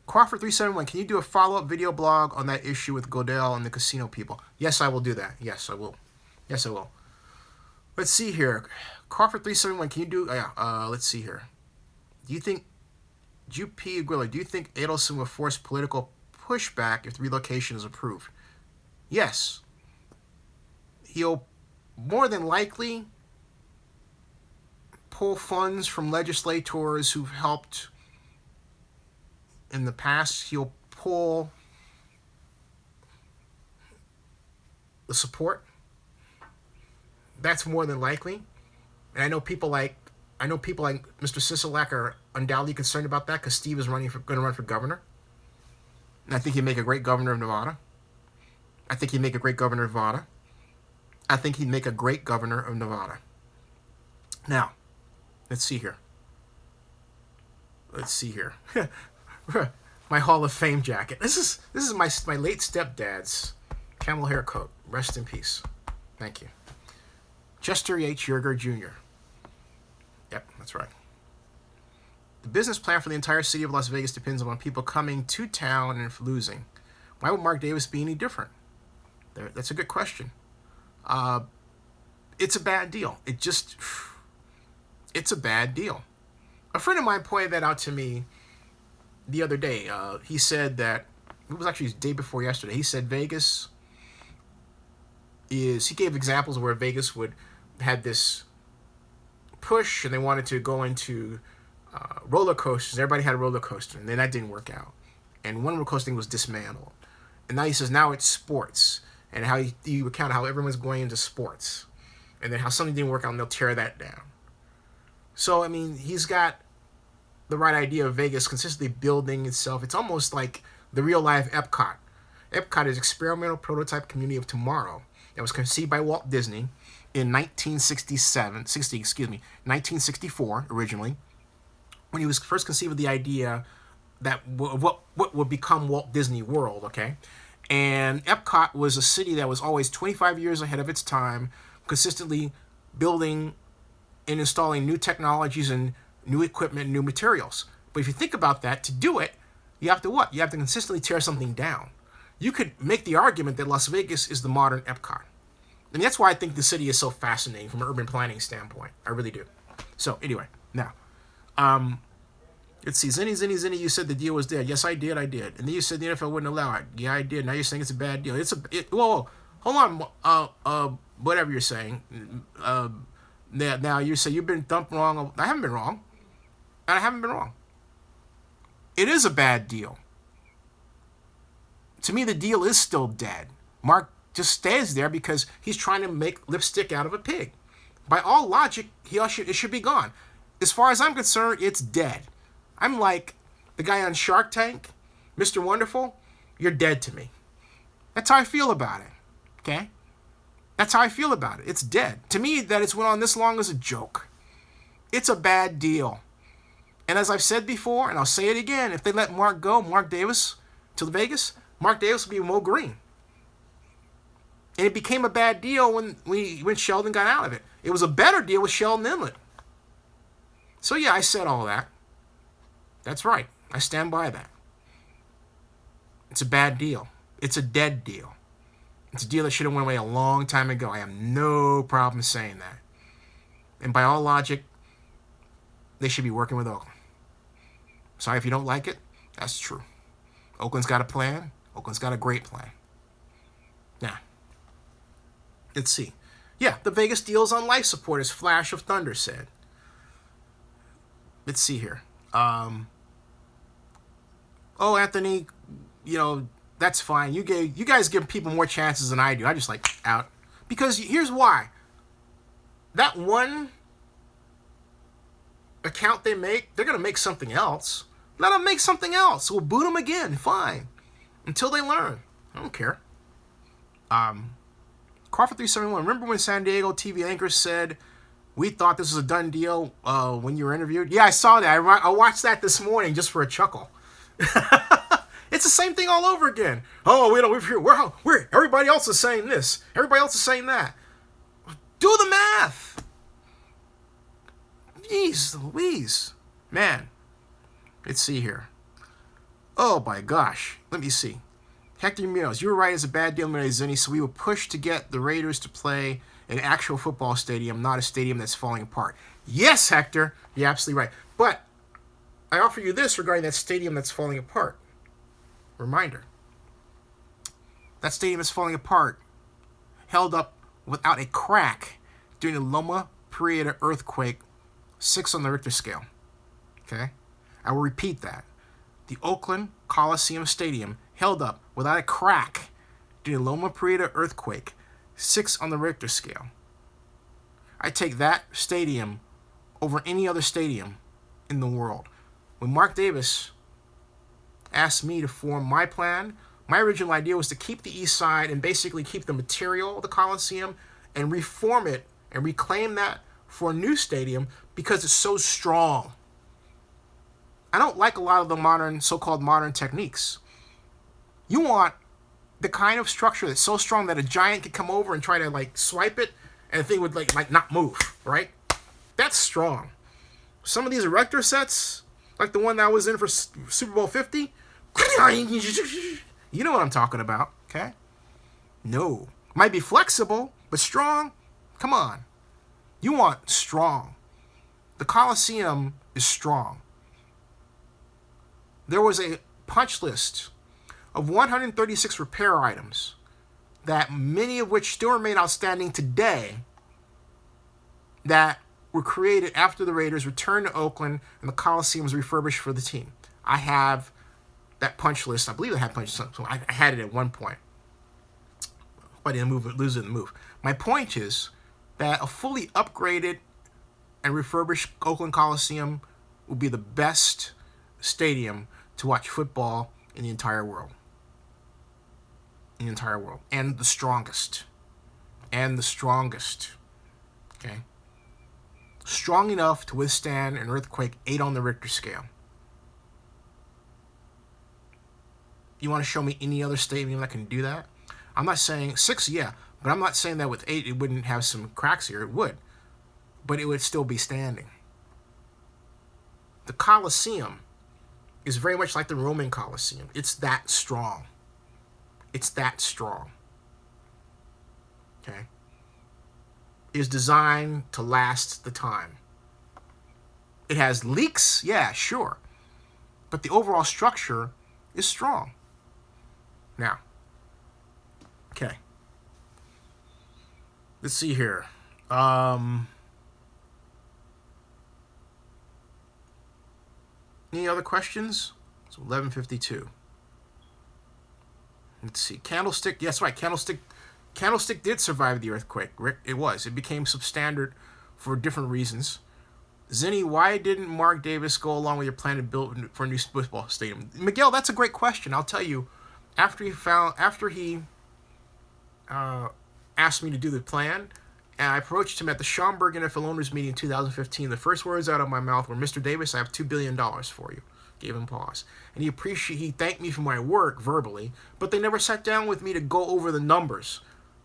Crawford371, can you do a follow-up video blog on that issue with Goodell and the casino people? Yes, I will do that. Yes, I will. Yes, I will. Let's see here. Crawford371, can you do... let's see here. Do you think... GP Aguila, do you think Adelson will force political pushback if the relocation is approved? Yes. He'll more than likely pull funds from legislators who've helped in the past. He'll pull the support. That's more than likely. And I know people like Mr. Sisolak are undoubtedly concerned about that because Steve is going to run for governor. And I think he'd make a great governor of Nevada. I think he'd make a great governor of Nevada. Now, let's see here. My Hall of Fame jacket. This is my late stepdad's camel hair coat. Rest in peace. Thank you. Chester H. Yerger Jr. Yep, that's right. The business plan for the entire city of Las Vegas depends upon people coming to town and losing. Why would Mark Davis be any different? That's a good question. It's a bad deal. It's a bad deal. A friend of mine pointed that out to me the other day. He said that, it was actually the day before yesterday, he said Vegas he gave examples where Vegas had this push and they wanted to go into roller coasters. Everybody had a roller coaster, and then that didn't work out. And one roller coaster was dismantled. And now he says now it's sports, and how you recount how everyone's going into sports, and then how something didn't work out and they'll tear that down. So, I mean, he's got the right idea of Vegas consistently building itself. It's almost like the real-life Epcot. Epcot is experimental prototype community of tomorrow that was conceived by Walt Disney in 1964 originally, when he was first conceived of the idea that what would become Walt Disney World, okay? And Epcot was a city that was always 25 years ahead of its time, consistently building and installing new technologies and new equipment and new materials. But if you think about that, to do it, you have to what? You have to consistently tear something down. You could make the argument that Las Vegas is the modern Epcot. And that's why I think the city is so fascinating from an urban planning standpoint. I really do. So anyway, now, let's see. Zinny, you said the deal was dead. Yes, I did. And then you said the NFL wouldn't allow it. Yeah, I did. Now you're saying it's a bad deal. Whoa, hold on. Whatever you're saying. Now you say you've been dumped wrong. I haven't been wrong. And I haven't been wrong. It is a bad deal. To me, the deal is still dead. Mark just stays there because he's trying to make lipstick out of a pig. By all logic, it should be gone. As far as I'm concerned, it's dead. I'm like the guy on Shark Tank, Mr. Wonderful. You're dead to me. That's how I feel about it. Okay? That's how I feel about it. It's dead. To me, that it's went on this long is a joke. It's a bad deal. And as I've said before, and I'll say it again, if they let Mark Davis, to Vegas, Mark Davis will be Mo Green. And it became a bad deal when Sheldon got out of it. It was a better deal with Sheldon Inlet. So yeah, I said all that. That's right. I stand by that. It's a bad deal. It's a dead deal. It's a deal that should have went away a long time ago. I have no problem saying that. And by all logic, they should be working with Oakland. Sorry if you don't like it. That's true. Oakland's got a plan. Oakland's got a great plan. Now, let's see. Yeah, the Vegas deal's on life support, as Flash of Thunder said. Let's see here. Anthony, that's fine. You guys give people more chances than I do. I just out. Because here's why. That one account they make, they're going to make something else. Let them make something else. We'll boot them again. Fine. Until they learn. I don't care. Crawford 371. Remember when San Diego TV anchors said, we thought this was a done deal when you were interviewed? Yeah, I saw that. I watched that this morning just for a chuckle. It's the same thing all over again. Oh, we're everybody else is saying this. Everybody else is saying that. Do the math. Jeez Louise. Man. Let's see here. Oh, my gosh. Let me see. Hector Munoz, you were right, it's a bad deal, Zinni, so we will push to get the Raiders to play an actual football stadium, not a stadium that's falling apart. Yes, Hector, you're absolutely right. But I offer you this regarding that stadium that's falling apart. Reminder. That stadium that's falling apart held up without a crack during the Loma Prieta earthquake, 6 on the Richter scale. Okay? I will repeat that. The Oakland Coliseum Stadium held up without a crack during the Loma Prieta earthquake, 6 on the Richter scale. I take that stadium over any other stadium in the world. When Mark Davis asked me to form my plan, my original idea was to keep the east side and basically keep the material of the Coliseum and reform it and reclaim that for a new stadium because it's so strong. I don't like a lot of the so-called modern techniques. You want the kind of structure that's so strong that a giant could come over and try to swipe it and the thing would not move, right? That's strong. Some of these erector sets, like the one that I was in for Super Bowl 50, you know what I'm talking about, okay? No. Might be flexible, but strong? Come on. You want strong. The Coliseum is strong. There was a punch list of 136 repair items, that many of which still remain outstanding today, that were created after the Raiders returned to Oakland and the Coliseum was refurbished for the team. I have that punch list. I believe I had punch list. So I had it at one point. But I didn't lose it in the move. My point is that a fully upgraded and refurbished Oakland Coliseum will be the best stadium to watch football in the entire world. In the entire world. And the strongest. Okay? Strong enough to withstand an earthquake 8 on the Richter scale. You want to show me any other stadium that can do that? I'm not saying 6, yeah. But I'm not saying that with 8 it wouldn't have some cracks here. It would. But it would still be standing. The Coliseum is very much like the Roman Coliseum. It's that strong. It's that strong. Okay? is designed to last the time. It has leaks, yeah, sure. But the overall structure is strong. Now, okay. Let's see here. Any other questions? It's 11:52. Let's see. Candlestick. Yes, right. Candlestick did survive the earthquake, Rick. It was. It became substandard for different reasons. Zinni, why didn't Mark Davis go along with your plan to build for a new football stadium? Miguel, that's a great question. I'll tell you. After he asked me to do the plan, and I approached him at the Schaumburg NFL owners meeting in 2015, the first words out of my mouth were, "Mr. Davis, I have $2 billion for you." Gave him pause. And he thanked me for my work verbally, but they never sat down with me to go over the numbers.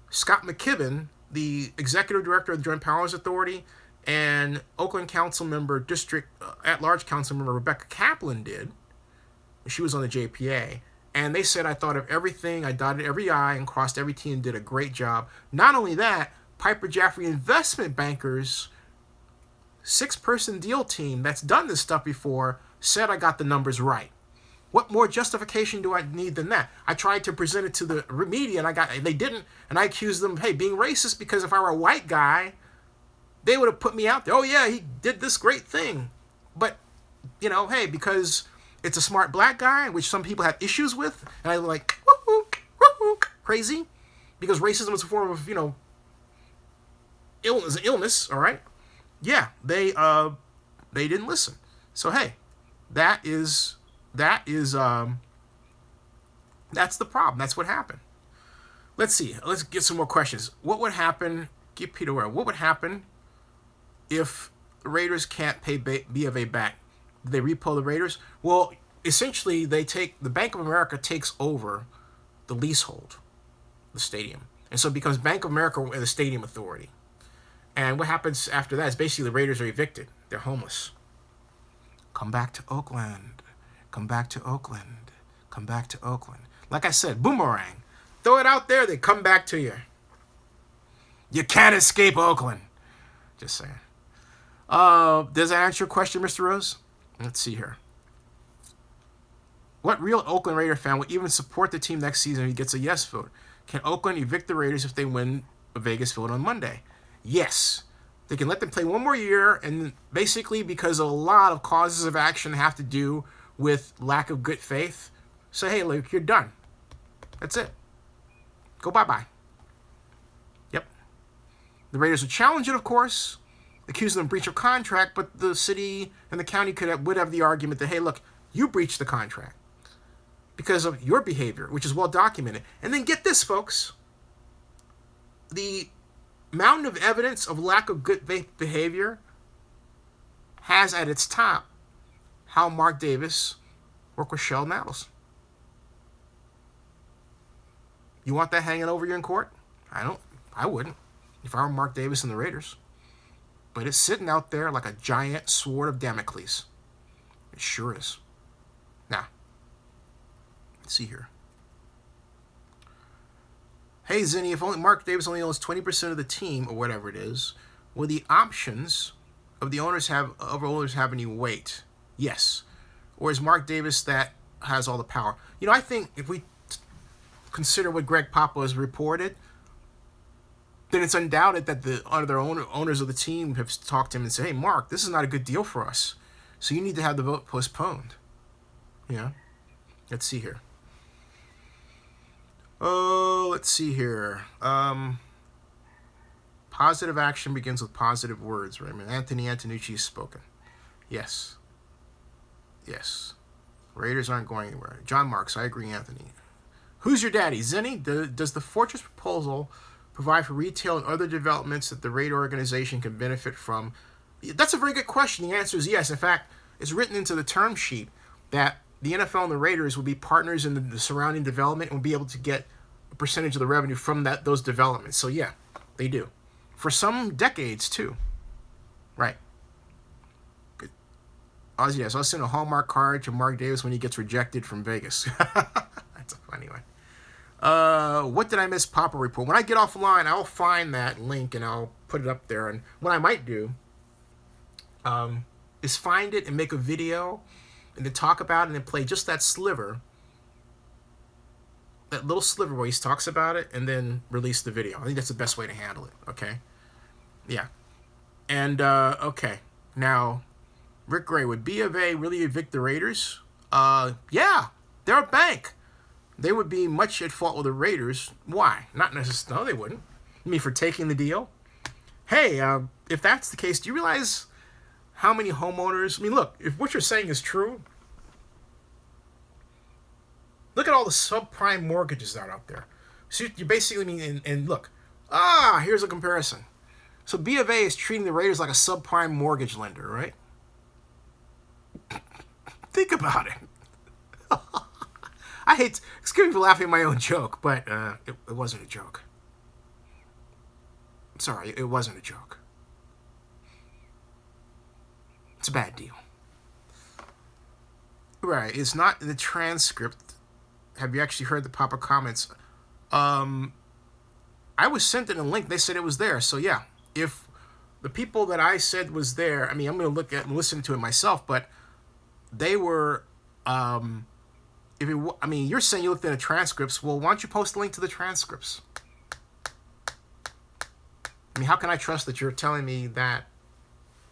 Scott McKibben, the executive director of the Joint Powers Authority, and Oakland council member, district at-large council member Rebecca Kaplan did. She was on the JPA. And they said I thought of everything, I dotted every I and crossed every T and did a great job. Not only that, Piper Jaffray Investment Bankers, 6-person deal team that's done this stuff before, said I got the numbers right. What more justification do I need than that? I tried to present it to the media and they didn't, and I accused them, hey, being racist, because if I were a white guy, they would have put me out there. Oh yeah, he did this great thing. But, hey, because it's a smart black guy, which some people have issues with, and I'm like, woo-hoo, woo-hoo, crazy, because racism is a form of, illness, all right? Yeah, they didn't listen. So hey, that's the problem. That's what happened. Let's see. Let's get some more questions. What would happen? Give Peter away. What would happen if the Raiders can't pay B of A back? Do they repo the Raiders? Well, essentially, the Bank of America takes over the leasehold, the stadium, and so it becomes Bank of America and the Stadium Authority. And what happens after that is basically the Raiders are evicted. They're homeless. Come back to Oakland. Come back to Oakland. Come back to Oakland. Like I said, boomerang. Throw it out there, they come back to you. You can't escape Oakland. Just saying. Does that answer your question, Mr. Rose? Let's see here. What real Oakland Raider fan would even support the team next season if he gets a yes vote? Can Oakland evict the Raiders if they win a Vegas vote on Monday? Yes. They can let them play one more year, and basically because a lot of causes of action have to do with lack of good faith, say, hey, look, you're done. That's it. Go bye-bye. Yep. The Raiders would challenge it, of course, accuse them of breach of contract, but the city and the county would have the argument that, hey, look, you breached the contract because of your behavior, which is well documented. And then get this, folks. The mountain of evidence of lack of good faith behavior has at its top how Mark Davis worked with Shell Nattles. You want that hanging over you in court? I wouldn't if I were Mark Davis and the Raiders. But it's sitting out there like a giant sword of Damocles. It sure is. Now, let's see here. Hey, Zinni, if only Mark Davis only owns 20% of the team, or whatever it is, will the options of the owners have any weight? Yes. Or is Mark Davis that has all the power? I think if we consider what Greg Papa has reported, then it's undoubted that the other owners of the team have talked to him and said, hey, Mark, this is not a good deal for us. So you need to have the vote postponed. Let's see here. Oh, let's see here. Positive action begins with positive words, right? Anthony Antonucci has spoken. Yes. Raiders aren't going anywhere. John Marks, I agree, Anthony. Who's your daddy? Zinni, does the Fortress proposal provide for retail and other developments that the Raider organization can benefit from? That's a very good question. The answer is yes. In fact, it's written into the term sheet that the NFL and the Raiders will be partners in the surrounding development and will be able to get a percentage of the revenue from those developments. So yeah, they do. For some decades too. Right. Good. Ozzy, yes, I'll send a Hallmark card to Mark Davis when he gets rejected from Vegas. That's a funny one. What did I miss? Papa report. When I get offline, I'll find that link and I'll put put it up there. And what I might do is find it and make a video and then talk about it and then play just that sliver, that little sliver where he talks about it, and then release the video. I think that's the best way to handle it. Okay. Yeah. And, okay. Now, Rick Gray, would B of A really evict the Raiders? Yeah. They're a bank. They would be much at fault with the Raiders. Why? Not necessarily. No, they wouldn't. I mean, for taking the deal? Hey, if that's the case, do you realize how many homeowners... I mean, look, if what you're saying is true, look at all the subprime mortgages that are out there. So you basically mean... And look, here's a comparison. So B of A is treating the Raiders like a subprime mortgage lender, right? Think about it. I hate... Excuse me for laughing at my own joke, but it wasn't a joke. Sorry, it wasn't a joke. It's a bad deal. Right, it's not in the transcript. Have you actually heard the proper comments? I was sent in a link. They said it was there. So, yeah, if the people that I said was there, I mean, I'm going to look at and listen to it myself, but they were... you're saying you looked at the transcripts. Well, why don't you post a link to the transcripts? I mean, how can I trust that you're telling me that?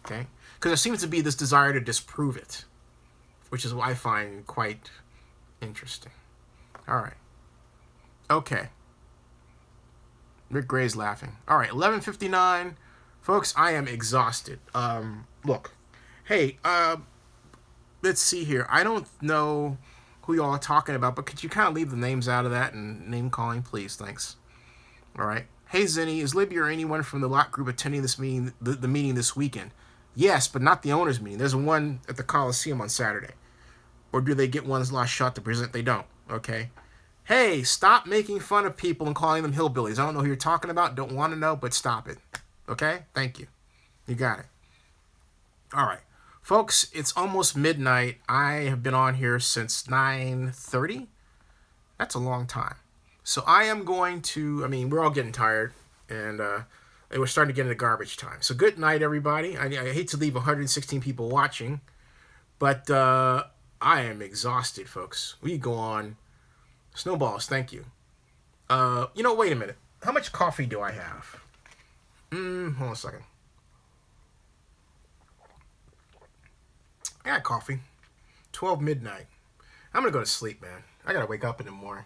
Okay? Because there seems to be this desire to disprove it, which is what I find quite interesting. All right. Okay. Rick Gray's laughing. All right, 11:59. Folks, I am exhausted. Look. Hey, let's see here. I don't know who y'all are talking about, but could you kind of leave the names out of that and name calling, please? Thanks. All right. Hey, Zinni, is Libby or anyone from the lot group attending this meeting, the meeting this weekend? Yes, but not the owners' meeting. There's one at the Coliseum on Saturday. Or do they get one's last shot to present? They don't. Okay. Hey, stop making fun of people and calling them hillbillies. I don't know who you're talking about. Don't want to know, but stop it. Okay? Thank you. You got it. All right. Folks, it's almost midnight. I have been on here since 9:30. That's a long time. So I am going to, I mean, we're all getting tired, and we're starting to get into garbage time. So good night, everybody. I hate to leave 116 people watching, but I am exhausted, folks. We go on. Snowballs, thank you. Wait a minute. How much coffee do I have? Hold on a second. I got coffee. 12 midnight. I'm going to go to sleep, man. I got to wake up in the morning.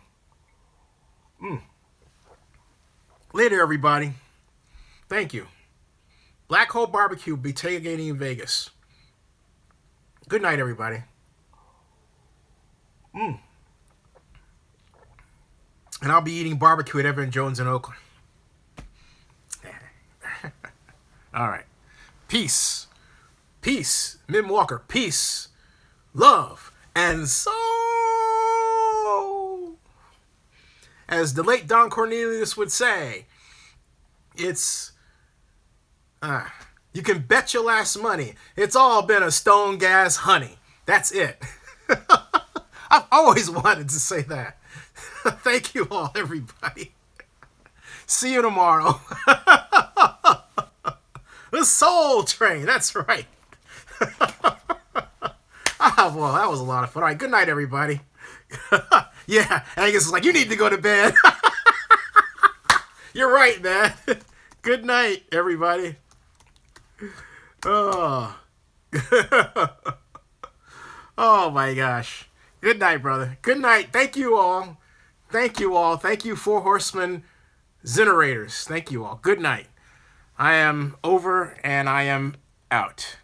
Later, everybody. Thank you. Black Hole Barbecue will be tailgating in Vegas. Good night, everybody. And I'll be eating barbecue at Evan Jones in Oakland. All right. Peace. Peace. Mim Walker. Peace. Love. And so... As the late Don Cornelius would say, it's, you can bet your last money. It's all been a stone gas honey. That's it. I've always wanted to say that. Thank you all, everybody. See you tomorrow. The Soul Train. That's right. Well, that was a lot of fun. All right, good night, everybody. Yeah, Angus is like, you need to go to bed. You're right, man. Good night, everybody. Oh. Oh, my gosh. Good night, brother. Good night. Thank you all. Thank you all. Thank you, Four Horsemen Zenerators. Thank you all. Good night. I am over and I am out.